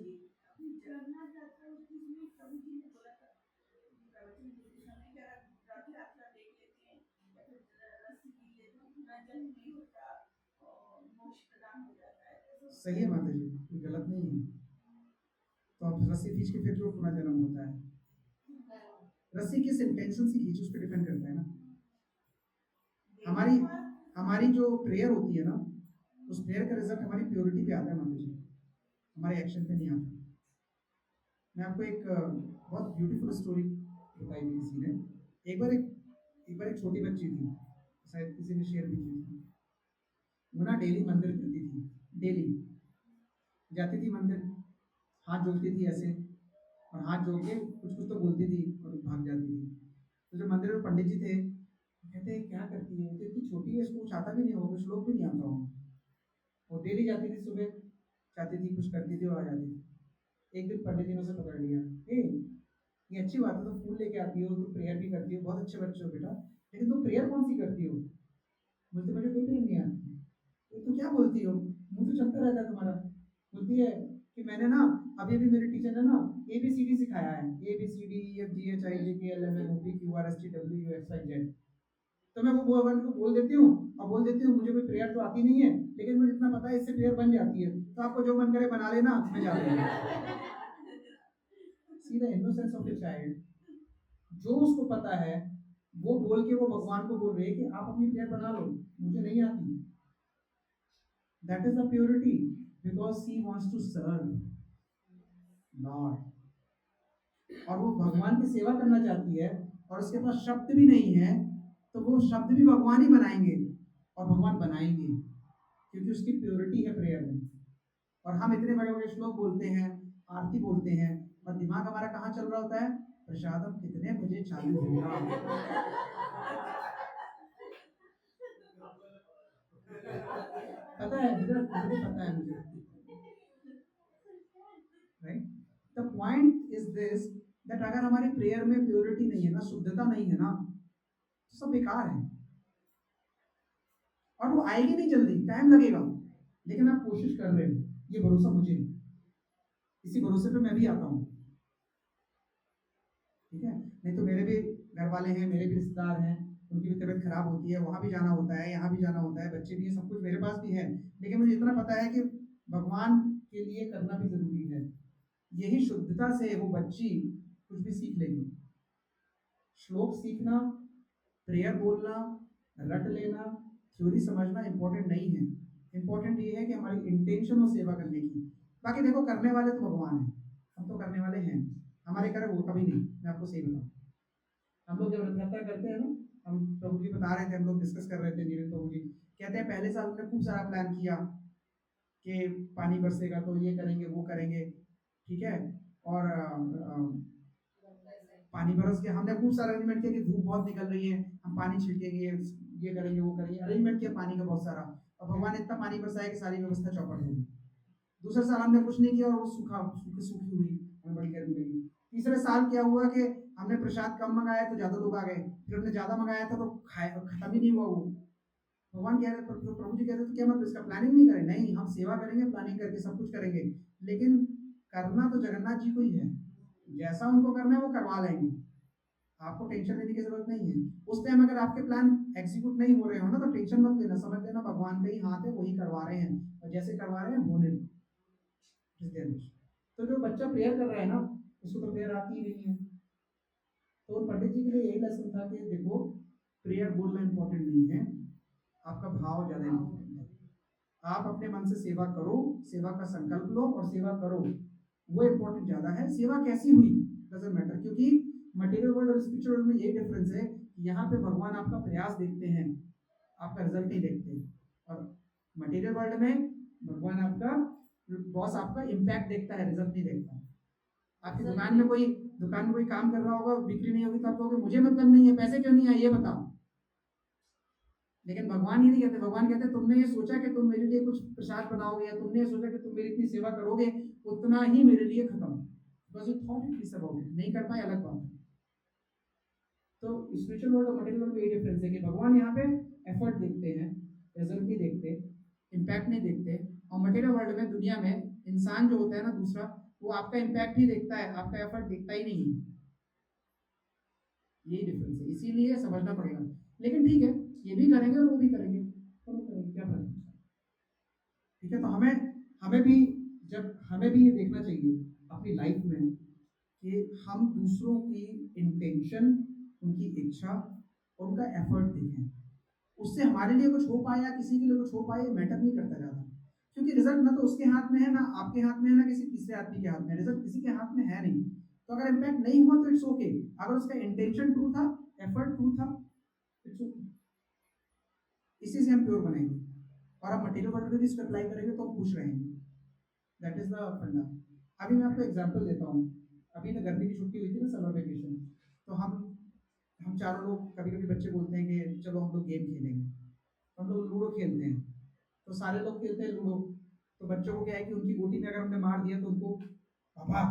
सही है माता जी, कोई गलत नहीं है। तो आप रस्सी खींच के फिर क्यों पुनः जन्म होता है? रस्सी किस इंटेंशन से खींची उस पर डिपेंड करता है ना। हमारी हमारी जो प्रेयर होती है ना, उस प्रेयर का रिजल्ट हमारी प्योरिटी पे आता है माता जी, हमारे एक्शन पे नहीं आता। मैं आपको एक बहुत ब्यूटीफुल स्टोरी बताई थी किसी ने। एक बार एक छोटी बच्ची थी, शायद किसी ने शेयर भी की थी। वो ना डेली मंदिर जाती थी, डेली जाती थी मंदिर, हाथ जोड़ती थी ऐसे, और हाथ जोड़ के कुछ कुछ तो बोलती थी और भाग जाती थी। तो जो मंदिर में पंडित जी थे, कहते हैं क्या करती है, तो इतनी छोटी है, इसको कुछ आता भी नहीं होगा, कुछ श्लोक भी नहीं आता होगा। वो डेली जाती थी, सुबह जाती थी, कुछ करती थी और आ जाती थी। एक दिन पंडित जी ने उसे पकड़ लिया, ये अच्छी बात है, तो फूल लेके आती हो, तो प्रेयर भी करती हो, बहुत अच्छे बच्चे हो बेटा, लेकिन तुम प्रेयर कौन सी करती हो? बोलते मुझे कोई प्रेयर नहीं आती। तो क्या बोलती हो, मुंह तो चलता रहता है तुम्हारा। बोलती है कि मैंने ना, अभी भी मेरे टीचर ने ना ABCD सिखाया है, ABCDEFGHIJKLMNOPQRSTWUXYZ। तो मैं वो वर्ड को बोल देती हूँ, और बोल देती हूँ मुझे कोई प्रेयर तो आती नहीं है, लेकिन मुझे इतना पता है इससे प्रेयर बन जाती है, तो आपको जो मन करे बना लेना, मैं जाती हूँ। See the innocence of a child. जो उसको पता है वो बोल के वो भगवान को बोल रही है कि आप अपनी प्रेयर बना लो, मुझे नहीं आती। That is the purity, because she wants to serve lord, और वो भगवान की सेवा करना चाहती है, और उसके पास शब्द भी नहीं है, तो वो शब्द भी भगवान ही बनाएंगे और भगवान बनाएंगे, क्योंकि उसकी प्योरिटी है प्रेयर में। और हम इतने बड़े बड़े श्लोक बोलते हैं, आरती बोलते हैं, और दिमाग हमारा कहाँ चल रहा होता है? प्रसादम कितने बजे चालू होगा। पता है मुझे पता है मुझे, right? The point is this, that अगर हमारी प्रेयर में प्योरिटी नहीं है ना, शुद्धता नहीं है ना, तो सब बेकार है, और वो आएगी नहीं जल्दी, टाइम लगेगा, लेकिन आप कोशिश कर रहे हो, ये भरोसा मुझे, इसी भरोसे पे मैं भी आता हूँ, ठीक है? नहीं तो मेरे भी घर वाले हैं, मेरे भी रिश्तेदार हैं, उनकी भी तबीयत खराब होती है, वहां भी जाना होता है, यहाँ भी जाना होता है, बच्चे भी हैं, सब कुछ मेरे पास भी है, लेकिन मुझे इतना पता है कि भगवान के लिए करना भी जरूरी है। यही शुद्धता से वो बच्ची कुछ भी सीख लेगी। श्लोक सीखना, प्रेयर बोलना, रट लेना, थ्योरी समझना इंपॉर्टेंट नहीं है। इंपॉर्टेंट ये है कि हमारी इंटेंशन हो सेवा करने की। बाकी देखो, करने वाले तो भगवान है, हम तो करने वाले हैं, हमारे करे वो कभी नहीं। मैं आपको सही बताऊं, हम लोग जब रथ यात्रा करते हैं ना, हम प्रभु जी बता रहे थे, हम लोग डिस्कस कर रहे थे, नीरज प्रभु जी कहते हैं पहले साल हमने खूब सारा प्लान किया कि पानी बरसेगा तो ये करेंगे वो करेंगे, ठीक है, और पानी बरस गया, हमने खूब सारा अरेंजमेंट किया कि धूप बहुत निकल रही है, हम पानी छिड़केंगे, ये करेंगे वो करेंगे, अरेंजमेंट किया पानी का बहुत सारा, और भगवान इतना पानी बरसाया कि सारी व्यवस्था चौपट हो गई। दूसरे साल हमने कुछ नहीं किया और वो सूखी हुई, हमें बड़ी गर्मी लगी। तीसरे साल क्या हुआ कि हमने प्रसाद कम मंगाया तो ज्यादा लोग आ गए, फिर हमने ज्यादा मंगाया था तो खत्म ही नहीं हुआ वो। भगवान कह रहे, प्रभु जी कह रहे तो क्या मतलब इसका प्लानिंग नहीं करें? नहीं, हम सेवा करेंगे, प्लानिंग करके सब कुछ करेंगे, लेकिन करना तो जगन्नाथ जी को ही है, जैसा उनको करना है वो करवा लेंगे, आपको टेंशन लेने की जरूरत नहीं है। उस टाइम अगर आपके प्लान एग्जीक्यूट नहीं हो रहे हो ना, तो टेंशन मत लेना, समझ लेना भगवान का ही हाथ है, वही करवा रहे हैं, और जैसे करवा रहे हैं होने दो। तो जो बच्चा प्रेयर कर रहा है ना, उसको तो प्रेयर आती ही नहीं है। तो पंडित जी के लिए यही लेसन था कि देखो, प्रेयर बोलना इंपॉर्टेंट नहीं है, आपका भाव ज्यादा इंपॉर्टेंट है। आप अपने मन से सेवा करो, सेवा का संकल्प लो और सेवा करो, वो इंपॉर्टेंट ज्यादा है। सेवा कैसी हुई डजंट मैटर, क्योंकि मटेरियल वर्ल्ड और स्पिरिचुअल वर्ल्ड में यही डिफरेंस है कि यहाँ पे भगवान आपका प्रयास देखते हैं, आपका रिजल्ट नहीं देखते। और मटेरियल वर्ल्ड में भगवान आपका बॉस आपका इम्पैक्ट देखता है, रिजल्ट नहीं देखता। आपकी दुकान में कोई काम कर रहा होगा, बिक्री नहीं होगी तो आप कहोगे मुझे मतलब नहीं है, पैसे क्यों नहीं आए ये बताओ। लेकिन भगवान ये नहीं कहते, भगवान कहते तुमने ये सोचा कि तुम मेरे लिए कुछ प्रसाद बनाओगे, या तुमने ये सोचा कि तुम मेरी इतनी सेवा करोगे, उतना ही मेरे लिए खत्म। बस you thought it is about it, नहीं कर पाए अलग बात है। तो स्पिरिचुअल वर्ल्ड और मटेरियल वर्ल्ड में ये डिफरेंस है कि भगवान यहाँ पे एफर्ट देखते हैं, रिजल्ट नहीं देखते, इम्पैक्ट नहीं देखते। और मटेरियल वर्ल्ड में, दुनिया में इंसान जो होता है ना दूसरा, वो आपका इम्पैक्ट ही देखता है, आपका एफर्ट देखता ही नहीं है। यही डिफरेंस है, इसीलिए समझना पड़ेगा। लेकिन ठीक है, ये भी करेंगे और वो भी करेंगे, दोनों करेंगे, क्या फर्क है। ठीक है, तो हमें भी ये देखना चाहिए अपनी लाइफ में कि हम दूसरों की इंटेंशन, उनकी इच्छा और उनका एफर्ट देखें। उससे हमारे लिए कुछ हो पाए या किसी के लिए कुछ हो पाए, मैटर नहीं करता ज़्यादा, क्योंकि रिजल्ट ना तो उसके हाथ में है, ना आपके हाथ में है, ना किसी तीसरे आदमी के हाथ में। रिजल्ट किसी के हाथ में है नहीं। तो अगर इम्पैक्ट नहीं हुआ तो इट्स ओके, अगर उसका इंटेंशन ट्रू था, एफर्ट ट्रू था, इट्स ओके। इसी से हम प्योर बनेंगे और हम मटेरियल वर्ल्ड में भी इसको अप्लाई करेंगे तो हम खुश रहेंगे। दैट इज द फंडा। अभी मैं आपको एग्जांपल देता हूँ। अभी ना गर्मी की छुट्टी हुई थी ना, समर वेकेशन, तो हम चारों लोग, कभी कभी बच्चे बोलते हैं कि चलो हम लोग गेम खेलेंगे, तो हम लोग लूडो खेलते हैं। तो सारे लोग खेलते हैं लूडो। तो बच्चों को क्या है कि उनकी गोटी में अगर हमने मार दिया तो उनको पापा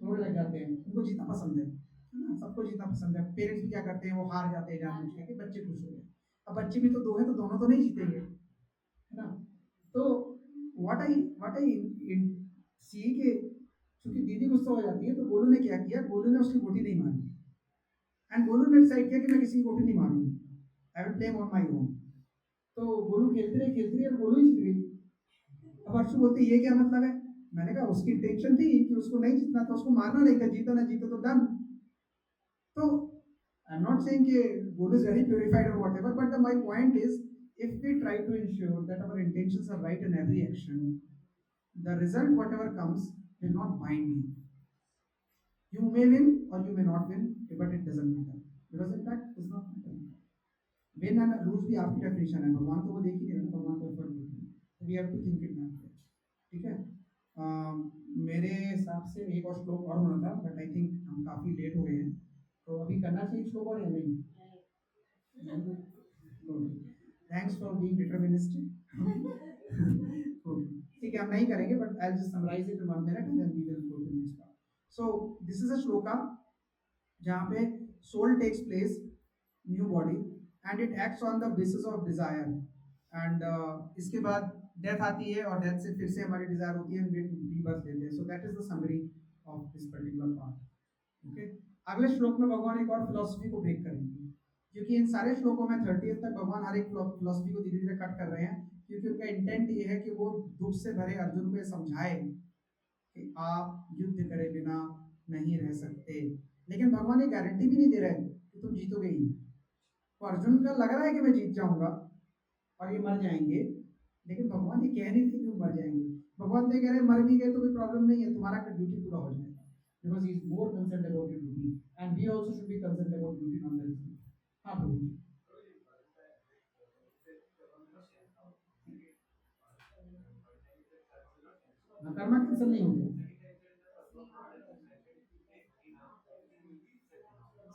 रोने लग जाते हैं, उनको जीतना पसंद है ना, सबको जीतना पसंद है। पेरेंट्स भी क्या करते हैं, वो हार जाते हैं जानबूझ के कि बच्चे खुश हो गए। अब बच्चे भी तो दो है, तो दोनों तो नहीं जीतेंगे, है ना। तो व्हाट आई सी के, क्योंकि दीदी गुस्सा हो जाती है, तो गोलू ने क्या किया, गोलू ने उसकी गोटी नहीं मारी, एंड गोलू ने डिसाइड किया कि मैं किसी की गोटी नहीं मारूंगी, I will play on my own. तो गोलू खेलती रही और गोलू ही जीत गई। अब अर्शु बोलते ये क्या मतलब है। मैंने कहा उसकी इंटेंशन थी कि उसको नहीं जीतना था, उसको मारना नहीं था, जीता ना जीता तो डन। तो आई एम नॉट सेइंग कि गोलू इज वेरी प्यूरिफाइड और whatever, but my point is if we try to ensure that our intentions are right in every action, the result whatever comes will not bind you. You may win or you may not win, but it doesn't matter, because in fact does not matter. Win and lose भी आपकी definition है, भगवान तो वो देख ही नहीं रहा, भगवान तो एफर्ट देख रहे हैं। We have to think it that way. ठीक है, मेरे हिसाब से एक और श्लोक और होना था, बट आई थिंक हम काफ़ी लेट हो गए हैं, तो अभी करना चाहिए श्लोक और या नहीं। Thanks for being deterministic. ठीक है, हम नहीं करेंगे, but I will just summarise it in 1 minute and then we will go to next part. So this is a shloka जहाँ पे soul takes place new body and it acts on the basis of desire, and इसके बाद death आती है और death से फिर से हमारी डिजायर होती है, रीबर्थ लेते हैं। सो that is the summary of this particular part. Okay, अगले श्लोक में भगवान एक और फिलोसफी को ब्रेक करेंगे, क्योंकि इन सारे श्लोकों में 30 तक भगवान हर एक फिलोसफी को धीरे धीरे कट कर रहे हैं, क्योंकि उनका इंटेंट ये है कि वो दुख से भरे अर्जुन को ये समझाए कि आप युद्ध करे बिना नहीं रह सकते। लेकिन भगवान ये गारंटी भी नहीं दे रहे कि तुम जीतोगे ही। तो अर्जुन का लग रहा है कि मैं जीत जाऊंगा और ये मर जाएंगे, लेकिन भगवान ये कह नहीं थे कि वो मर जाएंगे। भगवान तो कह रहे हैं मर भी गए तो कोई प्रॉब्लम नहीं है, तुम्हारा ड्यूटी पूरा हो जाएगा, because he is more concerned about your duty and we also should be concerned about duty not that. हाँ प्रभु जी। कर्मा कैंसिल नहीं होते,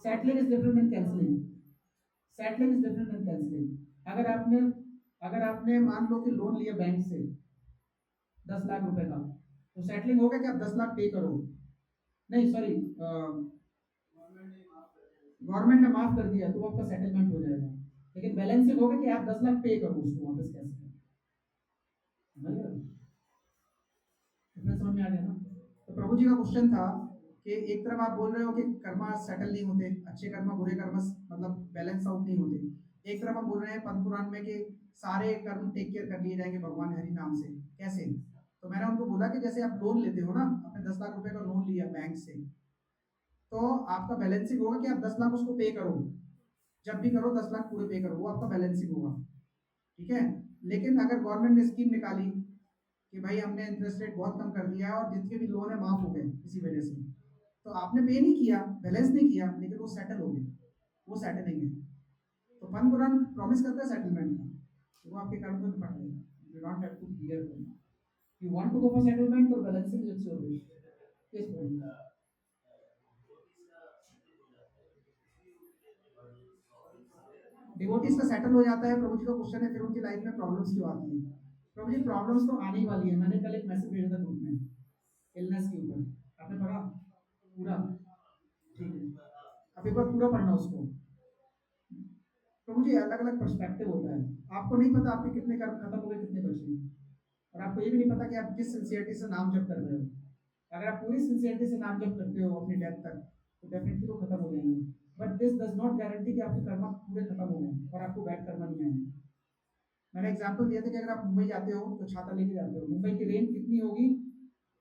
settling is different than cancelling. Settling is different than cancelling. अगर आपने मान लो कि लोन लिया bank से 10 लाख रुपए का, तो सेटलिंग होगा कि आप 10 लाख पे करो, नहीं सॉरी, गवर्नमेंट ने माफ कर दिया तो आपका सेटलमेंट हो जाएगा। लेकिन बैलेंसिंग होगा कि आप 10 लाख पे करो उसको वापस कैसे करें। समझ में आ गया ना। तो प्रभु जी का क्वेश्चन था कि एक तरफ आप बोल रहे हो कि कर्मा सेटल नहीं होते, अच्छे कर्म बुरे कर्म मतलब बैलेंस आउट नहीं होते। एक तरफ हम बोल रहे हैं पद्म पुराण में कि सारे कर्म टेक केयर कर लिए जाएंगे भगवान हरि नाम से। कैसे? तो मैंने उनको बोला कि जैसे आप लोन लेते हो ना, आपने 10 लाख रुपए का लोन लिया बैंक से, तो आपका बैलेंसिंग होगा कि आप 10 लाख उसको पे करो, जब भी करो 10 लाख पूरे पे करो, वो आपका बैलेंसिंग होगा। ठीक है, लेकिन अगर गवर्नमेंट ने स्कीम निकाली कि भाई हमने इंटरेस्ट रेट बहुत कम कर दिया है और जितने भी लोन है माफ हो गए इसी वजह से, तो आपने पे नहीं किया, बैलेंस नहीं किया, लेकिन वो सेटल हो गए, वो सेटलिंग है। तो फन कुरान प्रॉमिस करता है सेटलमेंट का, तो वो आपके कर्म को निपट लेगा। You don't have to clear for, you want to go for settlement और balancing, it's your wish. Yes point. Devotees का सेटल हो जाता है, प्रभु जी का क्वेश्चन है फिर उनकी लाइफ में प्रॉब्लम्स क्यों आती है? प्रभु जी प्रॉब्लम्स तो आने ही वाली है, मैंने कल एक मैसेज भेजा था ग्रुप में इलनेस के ऊपर, आपने पढ़ा पूरा? ठीक है, अब एक बार पूरा पढ़ना उसको। प्रभु जी अलग अलग पर्सपेक्टिव होता है, आपको नहीं पता आपके कितने कर्म खत्म हो गए कितने बचे, और आपको ये भी नहीं पता कि आप किस सिंसियरिटी से नाम जप कर रहे हो। अगर आप पूरी सिंसियरिटी से नाम जप करते हो अपनी डेथ तक तो डेफिनेटली वो खत्म हो जाएंगे, but this does not guarantee कि आपके कर्म पूरे खत्म हो गए और आपको बैड कर्म नहीं आएंगे। मैंने एग्जाम्पल दिया था कि अगर आप मुंबई जाते हो तो छाता लेके जाते हो, मुंबई की रेन कितनी होगी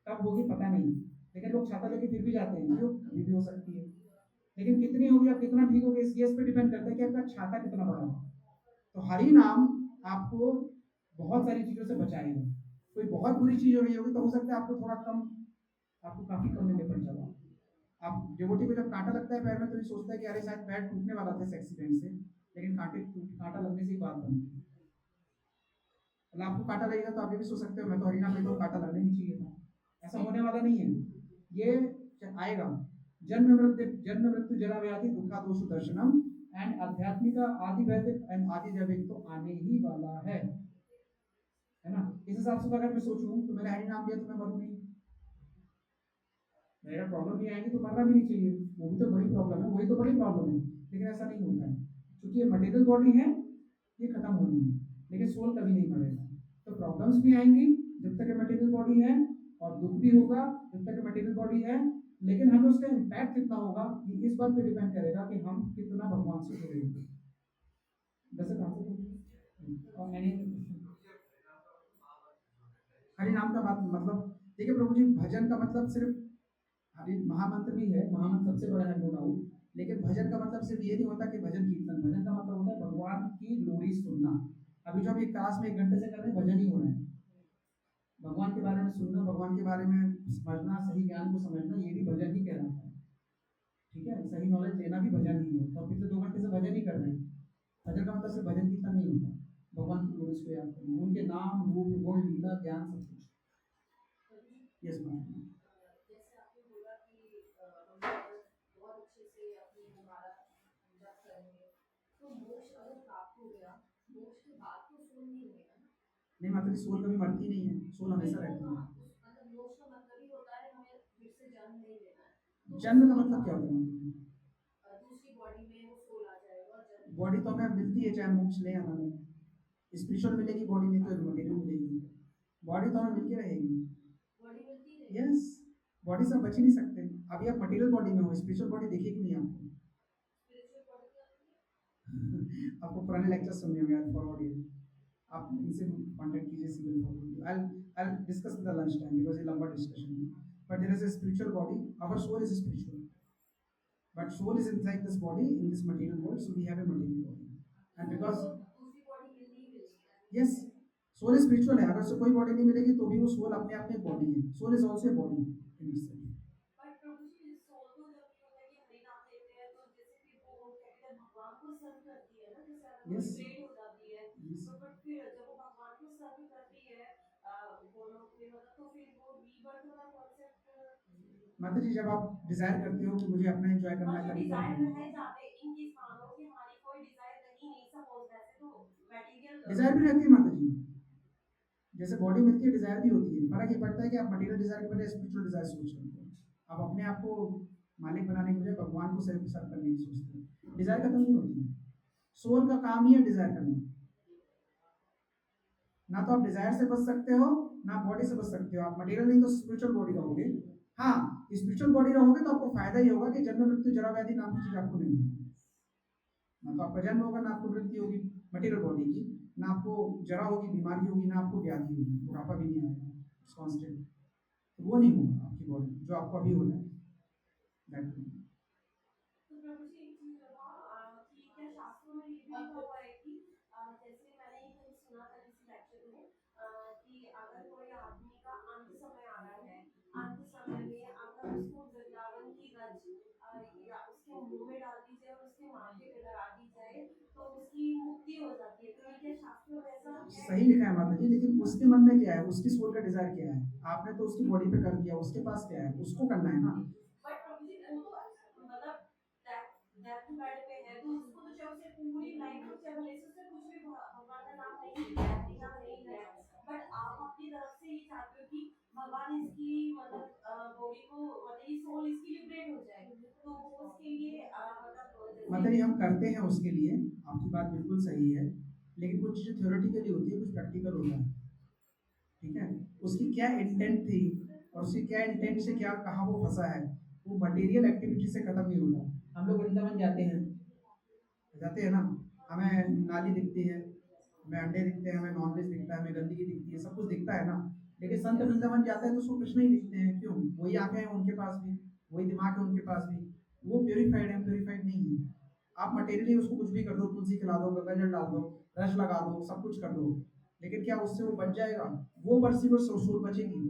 कब होगी पता नहीं, लेकिन लोग छाता लेके फिर भी जाते हैं, क्यों? कभी भी हो सकती है, लेकिन कितनी होगी, आप कितना भीगोगे इस पे डिपेंड करता है कि आपका छाता कितना बड़ा है। तो हरि नाम आपको बहुत सारी चीजों से बचाएगा। कोई बहुत बुरी चीज हो रही होगी तो हो सकता है आपको थोड़ा कम, आपको काफी कम में पड़ जाओ। आप डिवोटी को जब कांटा लगता है पैर में तो ये सोचता है कि अरे शायद पैर टूटने वाला था इस एक्सीडेंट से, लेकिन कांटा लगने से ही बात बनती है। मतलब आपको कांटा लगेगा तो आप ये भी सोच सकते हो मैं तो हरिनाम लेता हूँ, कांटा लगना ही नहीं चाहिए था, ऐसा होने वाला नहीं है। ये आएगा, जन्म मृत्यु जरा व्याधि दुखा दोष दर्शनम एंड आध्यात्मिक आदि वैदिक एंड आदि जैविक तो आने ही वाला है ना। इस हिसाब से तो अगर मैं सोचूं तो मैंने हरि नाम लिया तो मैं मरूं नहीं, मेरा प्रॉब्लम नहीं आएगी तो मरना भी नहीं चाहिए, वो भी तो बड़ी प्रॉब्लम है, वही तो बड़ी प्रॉब्लम है, लेकिन ऐसा नहीं होता है क्योंकि ये मटेरियल बॉडी है, ये खत्म होनी है, लेकिन सोल कभी नहीं मरेगा। तो प्रॉब्लम्स भी आएंगी जब तक मटेरियल बॉडी है, और दुख भी होगा जब तक मटेरियल बॉडी है, लेकिन हमें उसका इम्पैक्ट कितना होगा ये इस बात पे डिपेंड करेगा कि हम कितना भगवान से जुड़े हुए हैं। वैसे और एनी हरि नाम का बात मतलब देखिए प्रभु जी, भजन का मतलब सिर्फ हरि महामंत्र भी है, महामंत्र सबसे बड़ा है नो डाउट, लेकिन भजन का मतलब सिर्फ ये नहीं होता कि भजन कीर्तन, भजन का मतलब होता है भगवान की ग्लोरी सुनना। अभी जो हम एक क्लास में 1 घंटे से कर रहे हैं भजन ही हो रहा है, भगवान के बारे में सुनना, भगवान के बारे में समझना, सही ज्ञान को समझना, ये भी भजन ही कहलाता है। ठीक है, सही नॉलेज लेना भी भजन ही है। तो आप पिछले 2 घंटे से भजन ही कर रहे हैं, भजन का मतलब सिर्फ भजन कीर्तन नहीं होता, भगवान की ग्लोरीज को याद करना, उनके नाम रूप गुण लीला ज्ञान सब कुछ। Yes ma'am. जैसे आपने बोला कि हम बहुत अच्छे से अपनी हमारा जप करेंगे, तो मोक्ष अगर प्राप्त हो गया, मोक्ष के बाद तो सोल नहीं रहेगा ना? नहीं माता जी, सोल कभी मरती नहीं है, सोल हमेशा रहती है। मतलब मोक्ष का मतलब ही होता है हमें फिर से जन्म नहीं लेना है, तो जन्म का मतलब क्या होता है? दूसरी बॉडी में वो सोल आ जाएगा और जन्म बॉडी तो हमें मिलती है चाहे मोक्ष ले या ना ले, स्पिरिचुअल मिलेगी बॉडी, नहीं तो मटेरियल मिलेगी, बॉडी तो हमें मिलके रहेगी। बॉडी मिलती रहेगी। यस, बॉडी से बच ही नहीं सकते। अभी आप मटेरियल बॉडी में हो, स्पिरिचुअल बॉडी दिखेगी नहीं आपको। स्पिरिचुअल बॉडी क्या होती है? आपको पुराने लेक्चर सुनने होंगे, आप फॉरवर्ड ये आप इनसे कांटेक्ट कीजिए, civil forward. I discuss in the lunch time because ये लंबा डिस्कशन है, but there is a spiritual body, our soul is spiritual, but soul is inside this body in this material world, so we have a material body, and because दूसरी body मिलनी ही मिलनी है। yes, soul is spiritual है, अगर से कोई body नहीं मिलेगी तो भी वो सोल अपने आप में बॉडी है, soul is also a body in itself। But Prabhu ji soul तो जब ये होता है कि हरि नाम लेते हैं तो जैसे कि वो कहते हैं भगवान को सर्व करती है ना, जैसे अगर Yes. ट्रेन हो जाती है, Yes. तो बट फिर जब वो भगवान को सर्व करती है वो लोग में मतलब, तो फिर वो रीबर्थ वाला कॉन्सेप्ट। माता जी, जब आप डिजायर करते हो कि मुझे अपना एंजॉय करना है, कभी डिजायर है जहाँ पे इन केस मान लो कि हमारी कोई डिजायर नहीं नहीं, सपोज वैसे तो मटेरियल डिजायर भी रहती है माता जी, जैसे बॉडी मिलती है डिजायर भी होती है। फर्क ये पड़ता है कि आप मटेरियल डिजायर के बजाय स्पिरिचुअल डिजायर सोच रहे हो, आप अपने आप को मालिक बनाने के बजाय भगवान को सर्व करने की सोचते हो, डिजायर खत्म नहीं होती। सोल का काम ही है डिजायर करना, ना तो आप डिजायर से बच सकते हो ना बॉडी से बच सकते हो। आप मटेरियल नहीं तो स्पिरिचुअल बॉडी रहोगे। हाँ, स्पिरिचुअल बॉडी रहोगे तो आपको फायदा ही होगा कि जन्म मृत्यु जरा व्याधि नाम की चीज आपको नहीं होगी, ना तो आपका जन्म होगा ना आपको मृत्यु होगी मटेरियल बॉडी की, ना आपको जरा होगी बीमारी होगी, ना आपको व्याधि होगी, बुढ़ापा भी नहीं आएगा कांस्टेंट, तो वो नहीं होगा आपकी बॉडी जो आपको अभी हो रहा है। तो प्रभु जी एक चीज बताओ कि क्या शास्त्रों में ये भी लिखा हुआ है कि जैसे मैंने ये कहीं सुना था किसी मुंह में डाल दी जाए और उसके माथे पे लगा दी जाए तो उसकी मुक्ति हो जाती है। तो ये क्या शास्त्र में ऐसा है? सही लिखा है माता जी, लेकिन उसके मन में क्या है, उसकी सोल का डिजायर क्या है? आपने तो उसकी बॉडी पे कर दिया, उसके पास क्या है, उसको करना है ना। बट प्रभु जी वो तो मतलब डेथ बेड पे है तो उसको तो चाहे उसे पूरी लाइफ चाहे भले से उसे कुछ भी भगवान का नाम नहीं लिया नहीं है, बट आप अपनी तरफ से ये चाहते हो कि भगवान इसकी मतलब बॉडी को मतलब ये सोल इसकी लिबरेट हो जाए, तो वो उसके लिए मतलब मतलब ये हम करते हैं उसके लिए, आपकी बात बिल्कुल सही है, लेकिन कुछ चीज़ें थ्योरेटिकली होती है, कुछ प्रैक्टिकल होता है। ठीक है, उसकी क्या इंटेंट थी और उसकी क्या इंटेंट से क्या कहाँ वो फंसा है, वो मटेरियल एक्टिविटी से खत्म नहीं होता। हम लोग वृंदावन जाते हैं ना, हमें नाली दिखती है, हमें अंडे दिखते हैं, हमें नॉनवेज दिखता है, हमें गंदगी दिखती है, सब कुछ दिखता है ना। लेकिन संत वृंदावन जाते हैं तो उसको कृष्ण ही दिखते हैं। क्यों? वही आंखें हैं उनके पास भी, वही दिमाग है उनके पास भी, वो प्योरीफाइड है, प्योरीफाइड नहीं है। आप मटेरियली उसको कुछ भी कर दो, तुलसी खिला दो, गंगा जल डाल दो, रस लगा दो, सब कुछ कर दो, लेकिन क्या उससे वो बच जाएगा? वो परसी वो सोल बचेगी।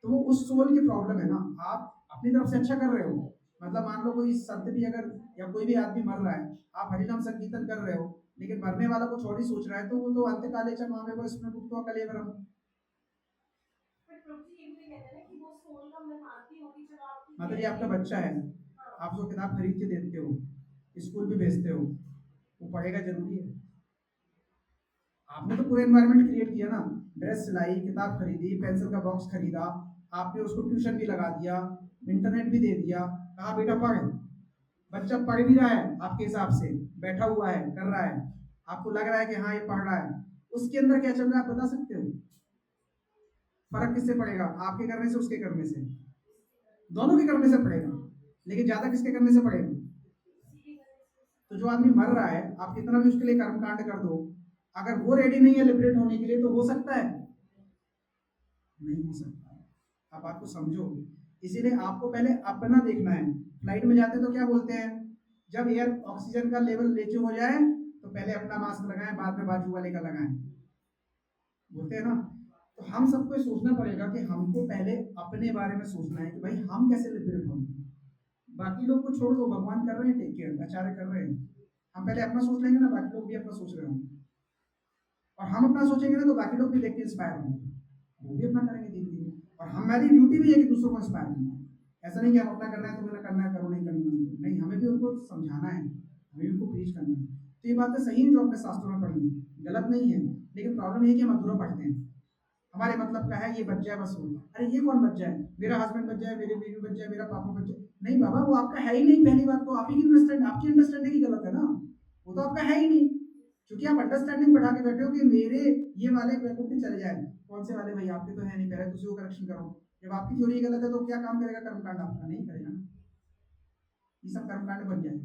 तो वो उस सोल की प्रॉब्लम है ना। आप अपनी तरफ से अच्छा कर रहे हो, मतलब मान लो कोई संत भी अगर या कोई भी आदमी मर रहा है, आप हरिनाम संकीर्तन कर रहे हो, लेकिन मरने वाला कुछ और ही सोच रहा है, तो वो तो अंतकाले च मामे वो इसमें भुक्त्वा कलेवरम। बट प्रभु जी ये भी तो कहते हैं ना कि वो सोल का मैं मानती हूँ कि चलो आपकी मतलब ये आपका बच्चा है, आप उसको किताब खरीद के देते हो, स्कूल भी भेजते हो, वो पढ़ेगा जरूरी है? आपने तो पूरा एनवायरनमेंट क्रिएट किया ना, ड्रेस सिलाई, किताब खरीदी, पेंसिल का बॉक्स खरीदा, आपने उसको ट्यूशन भी लगा दिया, इंटरनेट भी दे दिया, कहा बेटा पढ़। बच्चा पढ़ भी रहा है आपके हिसाब से, बैठा हुआ है, कर रहा है, आपको लग रहा है कि हाँ ये पढ़ रहा है, उसके अंदर क्या चल रहा है आप बता सकते हो? फर्क किससे पड़ेगा? आपके करने से, उसके करने से? दोनों के करने से पड़ेगा, लेकिन ज्यादा किसके करने से पड़ेगा? तो जो आदमी मर रहा है, आप कितना भी उसके लिए कर्मकांड कर दो, अगर वो रेडी नहीं है लिबरेट होने के लिए, तो हो सकता है? नहीं हो सकता। आप बात को समझो। इसीलिए आपको पहले अपना देखना है। फ्लाइट में जाते तो क्या बोलते हैं, जब एयर ऑक्सीजन का लेवल नीचे हो जाए तो पहले अपना मास्क लगाएं, बाद में बाजू वाले का लगाएं, बोलते हैं ना। तो हम सबको सोचना पड़ेगा कि हमको पहले अपने बारे में सोचना है कि भाई हम कैसे लिबरेट होंगे। बाकी लोग को छोड़ दो, भगवान कर रहे हैं, टेक केयर, आचार्य कर रहे हैं, हम पहले अपना सोच लेंगे ना, बाकी लोग भी अपना सोच रहे होंगे, और हम अपना सोचेंगे ना तो बाकी लोग भी देख के इंस्पायर होंगे, वो भी अपना करेंगे धीरे धीरे। और हमारी ड्यूटी भी है कि दूसरों को इंस्पायर करना। ऐसा नहीं कि हम अपना करना है तो मेरा करना है, करो नहीं करना नहीं, हमें भी उनको समझाना है, हमें भी उनको प्रीच करना है। तो ये बातें सही है जो अपने शास्त्रों में पढ़ी है, गलत नहीं है, लेकिन प्रॉब्लम ये है कि हम अधूरा पढ़ते हैं। हमारे मतलब का है ये बच जाए बस हो, अरे ये कौन बच जाए? मेरा हस्बैंड बच जाए, मेरी बीवी बच जाए, मेरा पापा बच जाए? नहीं बाबा, वो आपका है ही नहीं। पहली बात तो आप ही की अंडरस्टैंडिंग ही गलत है ना, वो तो आपका है ही नहीं। क्योंकि आप अंडरस्टैंडिंग बैठा के बैठे हो कि मेरे ये वाले वैकुंठ चले जाए। कौन से वाले भाई? आपके तो है नहीं, पहले दूसरे को करेक्शन करो। जब आपकी थ्योरी गलत है तो क्या काम करेगा कर्मकांड? आपका नहीं करेगा ना, ये सब कर्मकांड बन जाएगा।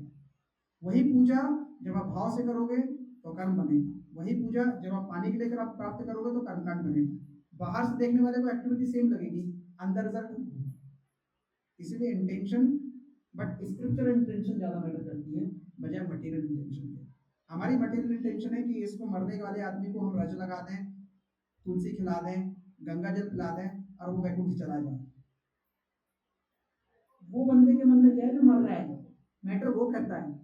वही पूजा जब आप भाव से करोगे तो कर्म बनेगा, वही पूजा जब आप पाने के लिए आप प्राप्त करोगे तो कर्मकांड बनेगा। बाहर से देखने वाले को एक्टिविटी सेम लगेगी, अंदर रिजल्ट। इसीलिए इंटेंशन, बट स्क्रिप्चरल इंटेंशन ज्यादा मैटर करती है बजाय मटेरियल इंटेंशन के। हमारी मटेरियल इंटेंशन है कि इसको मरने वाले आदमी को हम रज लगा दें, तुलसी खिला दें, गंगा जल पिला दें और वो वैकुंठ चला जाए। वो बंदे के मन में क्या है जो मर रहा है, मैटर वो करता है।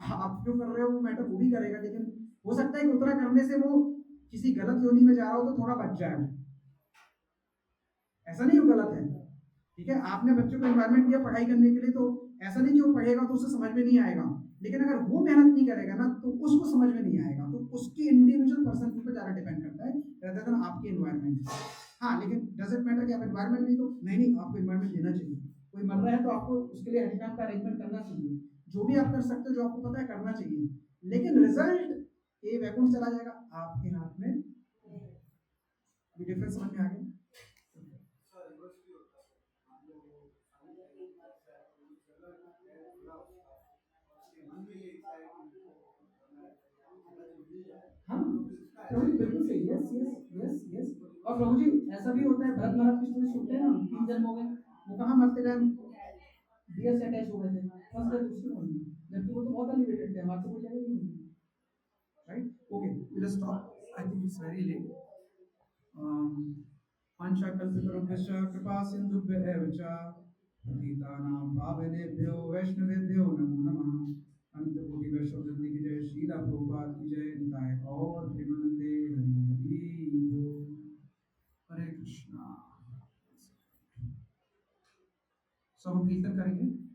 आप जो कर रहे हो वो मैटर वो भी करेगा, लेकिन हो सकता है कि उतना करने से वो किसी गलत योनि में जा रहा हो तो थोड़ा बच जाए, ऐसा नहीं वो गलत है। ठीक है, आपने बच्चों को एनवायरमेंट दिया पढ़ाई करने के लिए, तो ऐसा नहीं कि वो पढ़ेगा तो उसे समझ में नहीं आएगा, लेकिन अगर वो मेहनत नहीं करेगा ना तो उसको समझ में नहीं आएगा। तो उसके इंडिविजुअल पर्सन के ऊपर ज्यादा डिपेंड करता है rather than आपके एनवायरमेंट। हाँ, लेकिन डजंट मैटर कि आप एनवायरमेंट नहीं, तो नहीं आपको एनवायरमेंट देना चाहिए। कोई मर रहा है तो आपको उसके लिए हरिनाम का अरेंजमेंट करना चाहिए, जो भी आप कर सकते हो, जो आपको पता है करना चाहिए, लेकिन रिजल्ट ये वैकुंठ चला जाएगा आपके हाथ में। अभी डिफरेंस समझ में आ गया? हाँ, प्रभु जी बिल्कुल सही, यस यस यस यस। और प्रभु जी ऐसा भी होता है, भरत महाराज की स्टोरी सुनते हैं ना, 3 जन्म हो गए, वो कहाँ मरते टाइम डियर से अटैच हो गए थे, फंस गए दूसरे फोन में, जबकि वो तो बहुत एलिवेटेड थे, हमारे तो कोई लेवल ही नहीं। Right, okay, will stop, I think it's very late. पंचकल्पितरुभ्यश्च कृपा सिन्धुभ्य एव च पतितानां पावनेभ्यो वैष्णवेभ्यो नमो नमः। अनंत कोटि वैष्णव वृंद की जय, शीला प्रभुपाद की जय, निताय और प्रेमानंदे हरि हरि बोल। हरे कृष्णा। सब हम कीर्तन करेंगे।